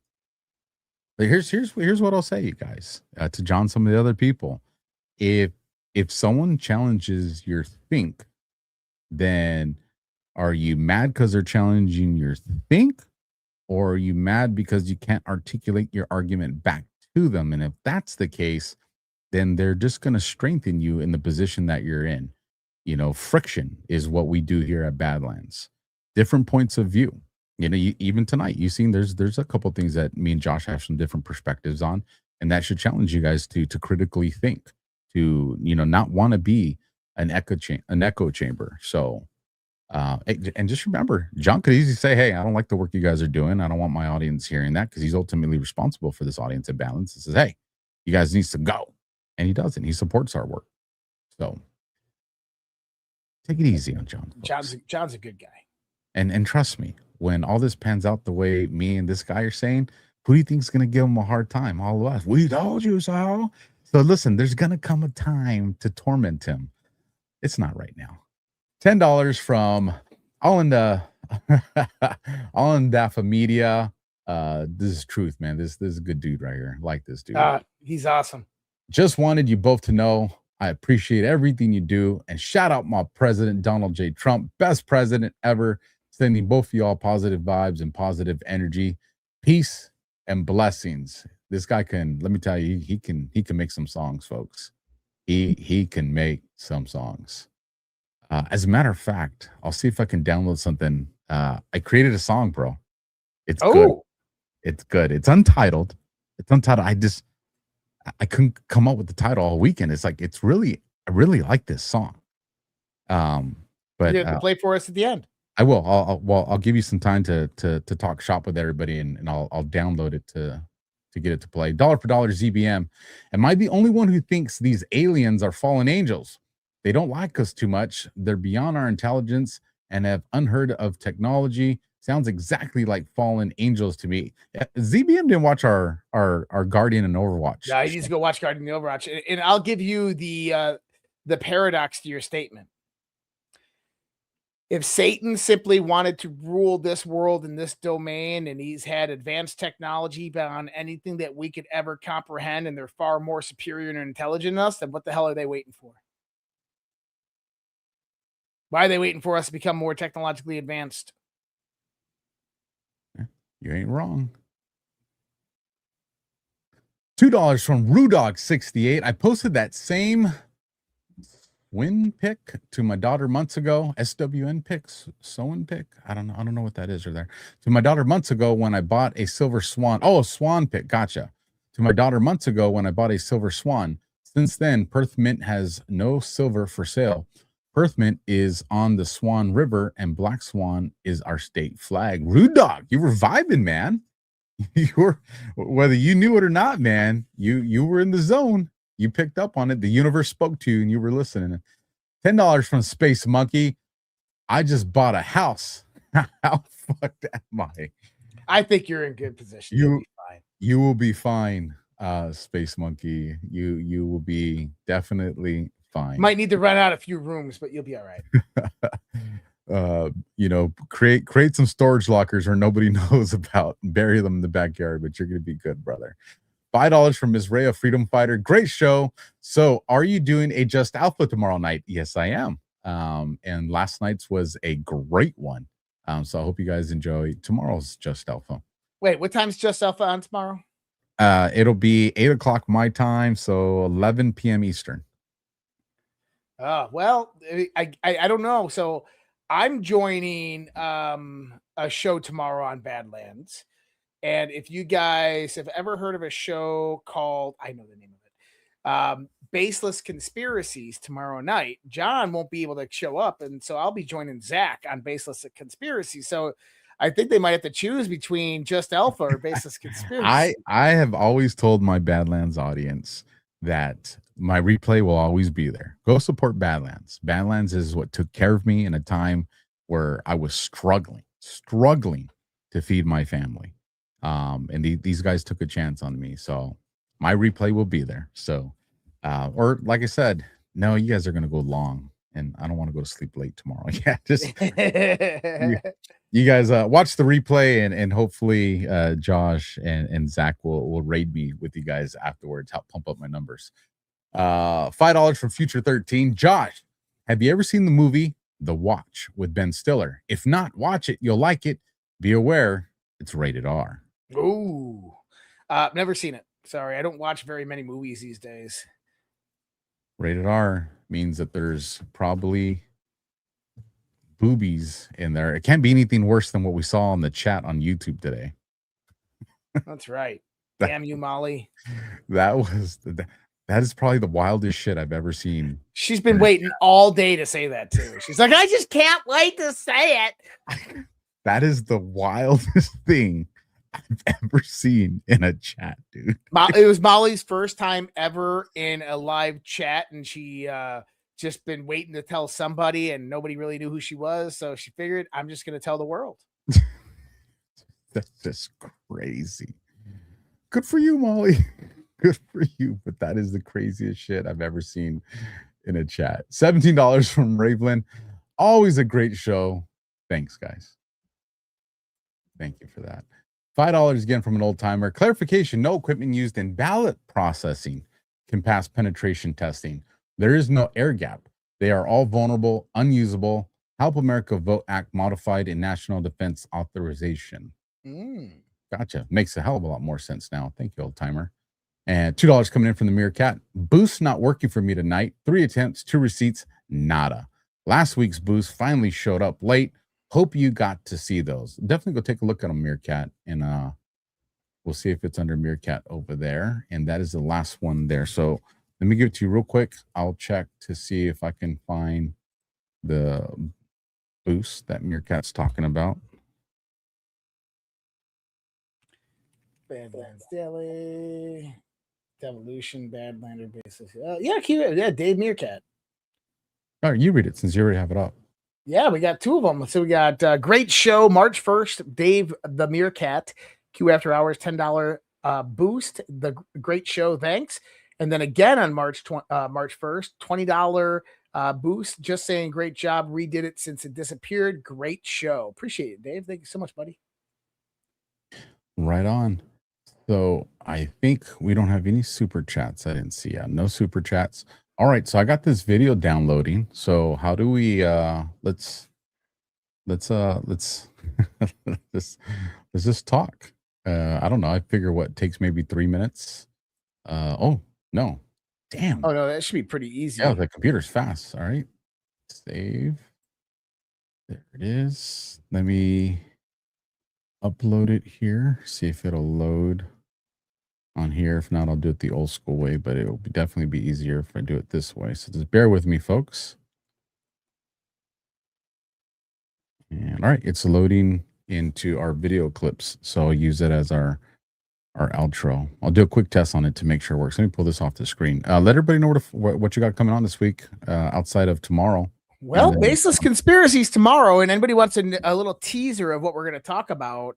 But here's what I'll say, you guys, to John, some of the other people. If someone challenges your think, then are you mad because they're challenging your think, or are you mad because you can't articulate your argument back to them? And if that's the case, then they're just going to strengthen you in the position that you're in. Friction is what we do here at Badlands. Different points of view. Even tonight, you've seen there's a couple of things that me and Josh have some different perspectives on, and that should challenge you guys to critically think, to not want to be an echo chamber. So, and just remember, John could easily say, "Hey, I don't like the work you guys are doing. I don't want my audience hearing that," because he's ultimately responsible for this audience at Balance. He says, "Hey, you guys needs to go," and he doesn't. He supports our work. So, take it easy on John. John's a good guy. And trust me, when all this pans out the way me and this guy are saying, who do you think is going to give him a hard time? All of us. We told you so. So listen, there's going to come a time to torment him. It's not right now. $10 from Dafa Media. This is truth, man. This is a good dude right here. I like this dude. He's awesome. Just wanted you both to know I appreciate everything you do. And shout out my president, Donald J. Trump, best president ever. Sending both of y'all positive vibes and positive energy, peace and blessings. This guy can, let me tell you, he can make some songs, folks. He can make some songs. As a matter of fact, I'll see if I can download something. I created a song, bro. It's good. It's good. It's untitled. I couldn't come up with the title all weekend. It's like, I really like this song. But you have to play for us at the end. I will. I'll give you some time to talk shop with everybody, and I'll download it to get it to play. Dollar for dollar ZBM. Am I the only one who thinks these aliens are fallen angels? They don't like us too much. They're beyond our intelligence and have unheard of technology. Sounds exactly like fallen angels to me. ZBM didn't watch our Guardian and Overwatch. No, he needs to go watch Guardian of the Overwatch. And I'll give you the paradox to your statement. If Satan simply wanted to rule this world and this domain, and he's had advanced technology beyond anything that we could ever comprehend, and they're far more superior and intelligent than us, then what the hell are they waiting for? Why are they waiting for us to become more technologically advanced? You ain't wrong. $2 from Rudog68. I posted that same win pick to my daughter months ago. SWN picks, sewing pick. I don't know what that is or there. To my daughter months ago when I bought a silver swan. Oh, a swan pick. Gotcha. To my daughter months ago when I bought a silver swan. Since then, Perth Mint has no silver for sale. Perth Mint is on the Swan River, and Black Swan is our state flag. Rude Dog, you were vibing, man. You were, whether you knew it or not, man, you were in the zone. You picked up on it. The universe spoke to you, and you were listening. $10 from Space Monkey. I just bought a house. How fucked am I? I think you're in good position. You'll be fine. You will be fine, Space Monkey. You will be definitely fine. Might need to rent out a few rooms, but you'll be all right. Create some storage lockers where nobody knows about. Bury them in the backyard, but you're gonna be good, brother. $5 from Ms. Rhea, Freedom Fighter. Great show. So, are you doing a Just Alpha tomorrow night? Yes, I am. And last night's was a great one. So I hope you guys enjoy tomorrow's Just Alpha. Wait, what time's Just Alpha on tomorrow? It'll be 8:00 my time, so 11 p.m. Eastern. Well, I don't know. So I'm joining a show tomorrow on Badlands. And if you guys have ever heard of a show called, I know the name of it, Baseless Conspiracies tomorrow night, John won't be able to show up. And so I'll be joining Zach on Baseless Conspiracies. So I think they might have to choose between Just Alpha or Baseless Conspiracy. I have always told my Badlands audience that my replay will always be there. Go support Badlands. Badlands is what took care of me in a time where I was struggling to feed my family. And these guys took a chance on me. So my replay will be there. So, or like I said, no, you guys are going to go long and I don't want to go to sleep late tomorrow. Yeah. Just you guys watch the replay and hopefully Josh and Zach will raid me with you guys afterwards, help pump up my numbers. $5 from Future 13. Josh, have you ever seen the movie The Watch with Ben Stiller? If not, watch it. You'll like it. Be aware, it's rated R. Ooh, never seen it. Sorry, I don't watch very many movies these days. Rated R means that there's probably boobies in there. It can't be anything worse than what we saw in the chat on YouTube today. That's right. Damn you, Molly. That is probably the wildest shit I've ever seen. She's been waiting all day to say that too. She's like, I just can't wait to say it. That is the wildest thing I've ever seen in a chat, dude. It was Molly's first time ever in a live chat, and she just been waiting to tell somebody, and nobody really knew who she was. So she figured, I'm just going to tell the world. That's just crazy. Good for you, Molly. Good for you. But that is the craziest shit I've ever seen in a chat. $17 from Ravelin. Always a great show. Thanks, guys. Thank you for that. $5 again from an old timer. Clarification: no equipment used in ballot processing can pass penetration testing. There is no air gap. They are all vulnerable, unusable. Help America Vote Act modified in National Defense Authorization. Gotcha. Makes a hell of a lot more sense now. Thank you, old timer. And $2 coming in from the Meerkat. Boost not working for me tonight. 3 attempts, 2 receipts, nada. Last week's boost finally showed up late. Hope you got to see those. Definitely go take a look at them, Meerkat, and we'll see if it's under Meerkat over there. And that is the last one there. So let me give it to you real quick. I'll check to see if I can find the boost that Meerkat's talking about. Badlands Daily, Devolution, Badlander basis. Yeah, Dave Meerkat. All right, you read it since you already have it up. Yeah, we got two of them. So we got Great Show, March 1st, Dave the Meerkat, Q After Hours, $10 boost. The Great Show, thanks. And then again on March 1st, $20 boost. Just saying, great job. Redid it since it disappeared. Great show. Appreciate it, Dave. Thank you so much, buddy. Right on. So I think we don't have any super chats. I didn't see. No super chats. All right. So I got this video downloading. So how do we let's let's let's just talk. I don't know. I figure what takes maybe 3 minutes. Oh no. Damn. Oh no, that should be pretty easy. Yeah, the computer's fast. All right. Save. There it is. Let me upload it here. See if it'll load on here. If not, I'll do it the old school way, but it will definitely be easier if I do it this way. So just bear with me, folks. And all right, it's loading into our video clips. So I'll use it as our outro. I'll do a quick test on it to make sure it works. Let me pull this off the screen. Let everybody know what you got coming on this week outside of tomorrow. Well, Baseless Conspiracies tomorrow, and anybody wants a little teaser of what we're going to talk about.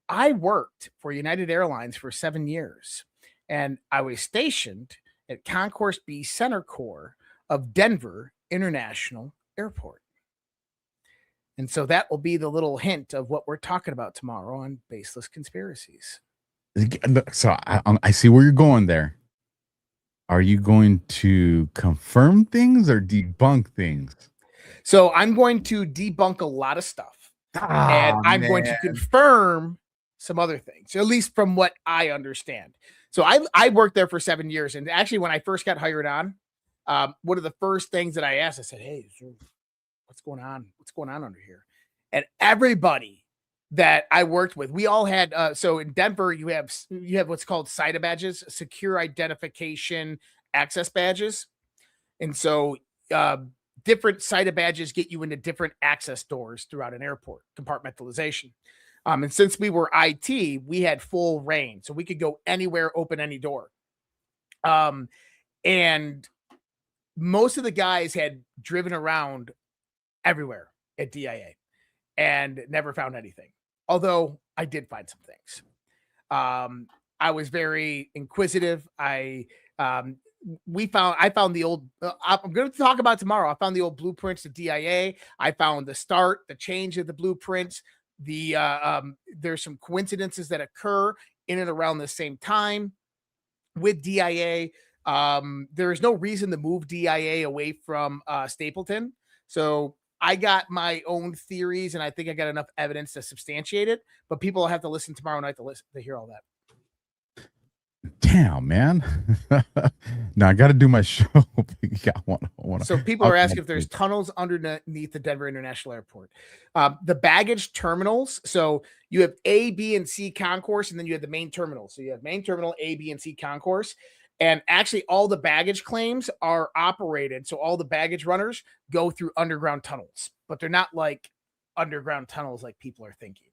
I worked for United Airlines for 7 years, and I was stationed at Concourse B Center Core of Denver International Airport. And so that will be the little hint of what we're talking about tomorrow on Baseless Conspiracies. So I see where you're going there. Are you going to confirm things or debunk things? So I'm going to debunk a lot of stuff. And I'm going to confirm some other things, at least from what I understand. So I worked there for 7 years. And actually, when I first got hired on, one of the first things that I asked, I said, hey, what's going on? What's going on under here? And everybody that I worked with, we all had, so in Denver, you have what's called SIDA badges, secure identification access badges. And so different SIDA badges get you into different access doors throughout an airport, compartmentalization. And since we were IT, we had full reign. So we could go anywhere, open any door. And most of the guys had driven around everywhere at DIA and never found anything. Although I did find some things. I was very inquisitive. I found the old, I'm going to talk about tomorrow. I found the old blueprints of DIA. I found the change of the blueprints. There's some coincidences that occur in and around the same time with DIA. There is no reason to move DIA away from Stapleton. So I got my own theories, and I think I got enough evidence to substantiate it. But people will have to listen tomorrow night to hear all that. Damn, man. Now I got to do my show. So people are asking if there's tunnels underneath the Denver International Airport. The baggage terminals. So you have A, B, and C concourse, and then you have the main terminal. So you have main terminal, A, B, and C concourse. And actually, all the baggage claims are operated. So all the baggage runners go through underground tunnels, but they're not like underground tunnels like people are thinking.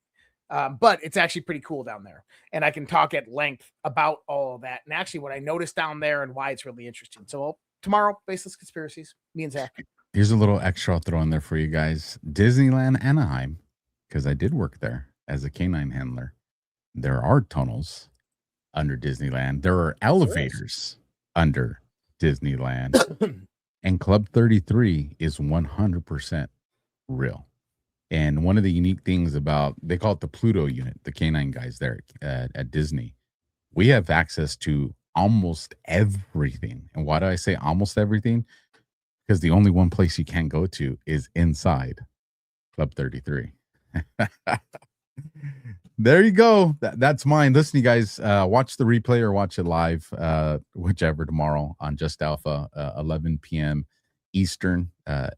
But it's actually pretty cool down there. And I can talk at length about all of that. And actually what I noticed down there and why it's really interesting. So tomorrow, Baseless Conspiracies, me and Zach. Here's a little extra I'll throw in there for you guys. Disneyland Anaheim, because I did work there as a canine handler. There are tunnels under Disneyland. There are elevators under Disneyland. And Club 33 is 100% real. And one of the unique things about, they call it the Pluto unit, the canine guys there at Disney, we have access to almost everything. And why do I say almost everything? Because the only one place you can't go to is inside Club 33. There you go. That's mine. Listen, you guys, watch the replay or watch it live, whichever, tomorrow on Just Alpha, 11 p.m. Eastern,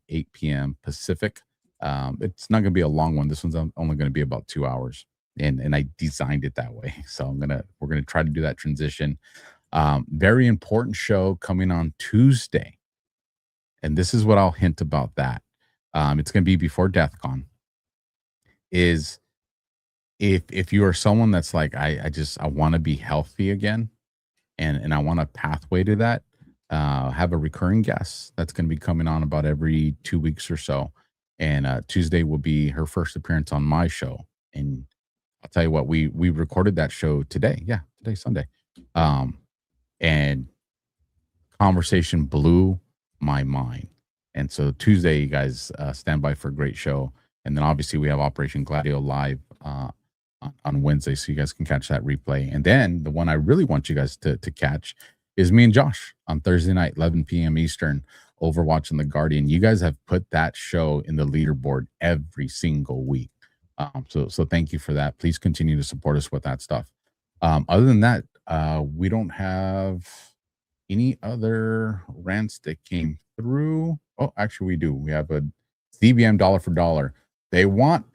8 p.m. Pacific. It's not going to be a long one. This one's only going to be about 2 hours, and I designed it that way. So we're gonna try to do that transition. Very important show coming on Tuesday, and this is what I'll hint about that. It's going to be before DEFCON. Is if you are someone that's like, I want to be healthy again, and I want a pathway to that, have a recurring guest that's going to be coming on about every 2 weeks or so. And Tuesday will be her first appearance on my show. And I'll tell you what, we recorded that show today. Yeah, today's Sunday. And conversation blew my mind. And so Tuesday, you guys stand by for a great show. And then obviously we have Operation Gladio live on Wednesday, so you guys can catch that replay. And then the one I really want you guys to catch is me and Josh on Thursday night, 11 p.m. Eastern, over watching The Guardian. You guys have put that show in the leaderboard every single week. So thank you for that. Please continue to support us with that stuff. Other than that, we don't have any other rants that came through. Oh, actually we do. We have a CBM dollar for dollar. They want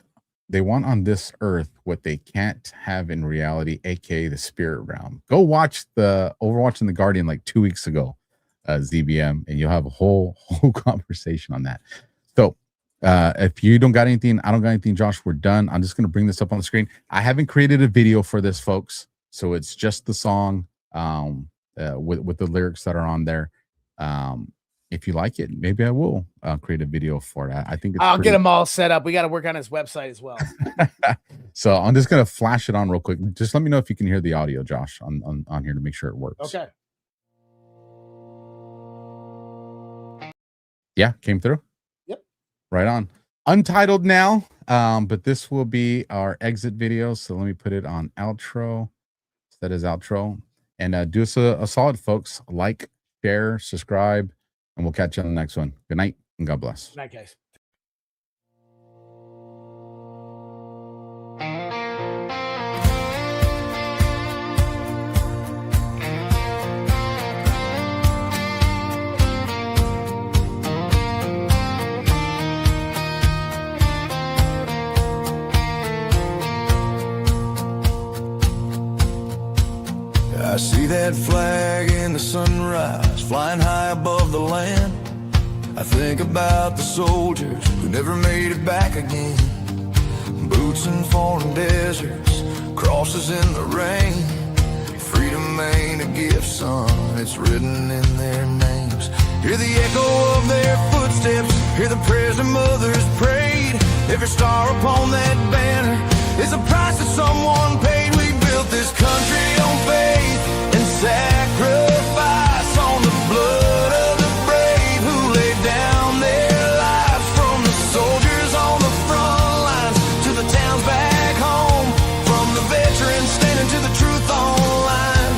on this earth what they can't have in reality, aka the spirit realm. Go watch the Overwatch and The Guardian like 2 weeks ago, ZBM, and you'll have a whole conversation on that. So if you don't got anything, I don't got anything, Josh, we're done. I'm just going to bring this up on the screen. I haven't created a video for this, folks, so it's just the song with the lyrics that are on there. If you like it, maybe I will create a video for it. I think I'll get them all set up. We got to work on his website as well. So I'm just going to flash it on real quick. Just let me know if you can hear the audio, Josh, on here to make sure it works. Okay. Yeah, came through? Yep. Right on. Untitled now, but this will be our exit video. So let me put it on outro. That is outro. And do us a solid, folks. Like, share, subscribe, and we'll catch you on the next one. Good night, and God bless. Good night, guys. I see that flag in the sunrise, flying high above the land. I think about the soldiers who never made it back again. Boots in foreign deserts, crosses in the rain. Freedom ain't a gift, son, it's written in their names. Hear the echo of their footsteps, hear the prayers their mothers prayed. Every star upon that banner is a price that someone paid. We built this country on faith and sacrifice, on the blood of the brave who laid down their lives. From the soldiers on the front lines to the towns back home, from the veterans standing to the truth online.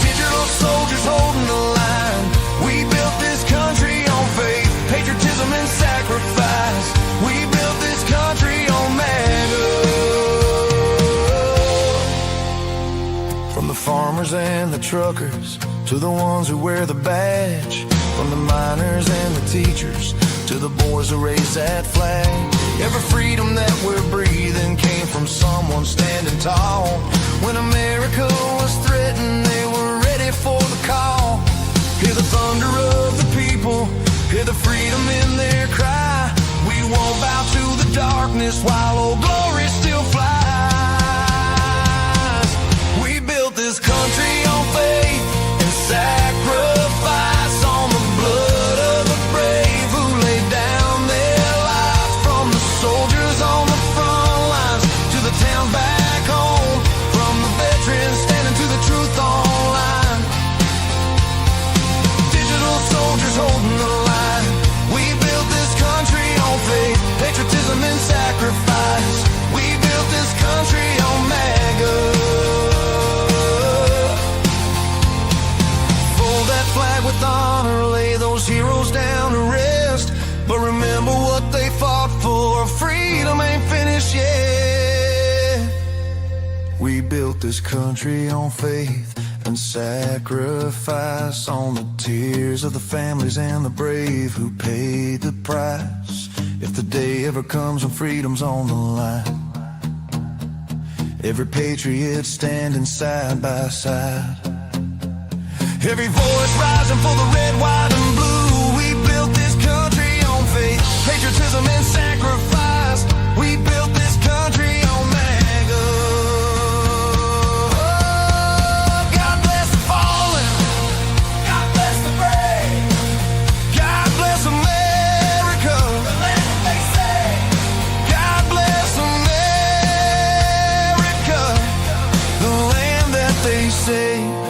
Digital soldiers holding the line. We built this country on faith, patriotism and sacrifice. We built this country on MAGA. From the farmers and the truckers to the ones who wear the badge, from the miners and the teachers to the boys who raise that flag. Every freedom that we're breathing came from someone standing tall. When America was threatened, they were ready for the call. Hear the thunder of the people, hear the freedom in their cry. We won't bow to the darkness while old glory still flies. We built this country on faith and sacrifice, on the blood of the brave who laid down their lives. From the soldiers on the front lines to the town back home, from the veterans standing to the truth online. Digital soldiers holding the line. We built this country on faith, patriotism and sacrifice. We built this country on MAGA. Fold that flag with honor, lay those heroes down to rest. But remember what they fought for, freedom ain't finished yet. We built this country on faith and sacrifice, on the tears of the families and the brave who paid the price. If the day ever comes when freedom's on the line, every patriot standing side by side, every voice rising for the red, white, and blue. We built this country on faith, patriotism and sacrifice. We built this country on MAGA. Oh, God bless the fallen, God bless the brave, God bless America. say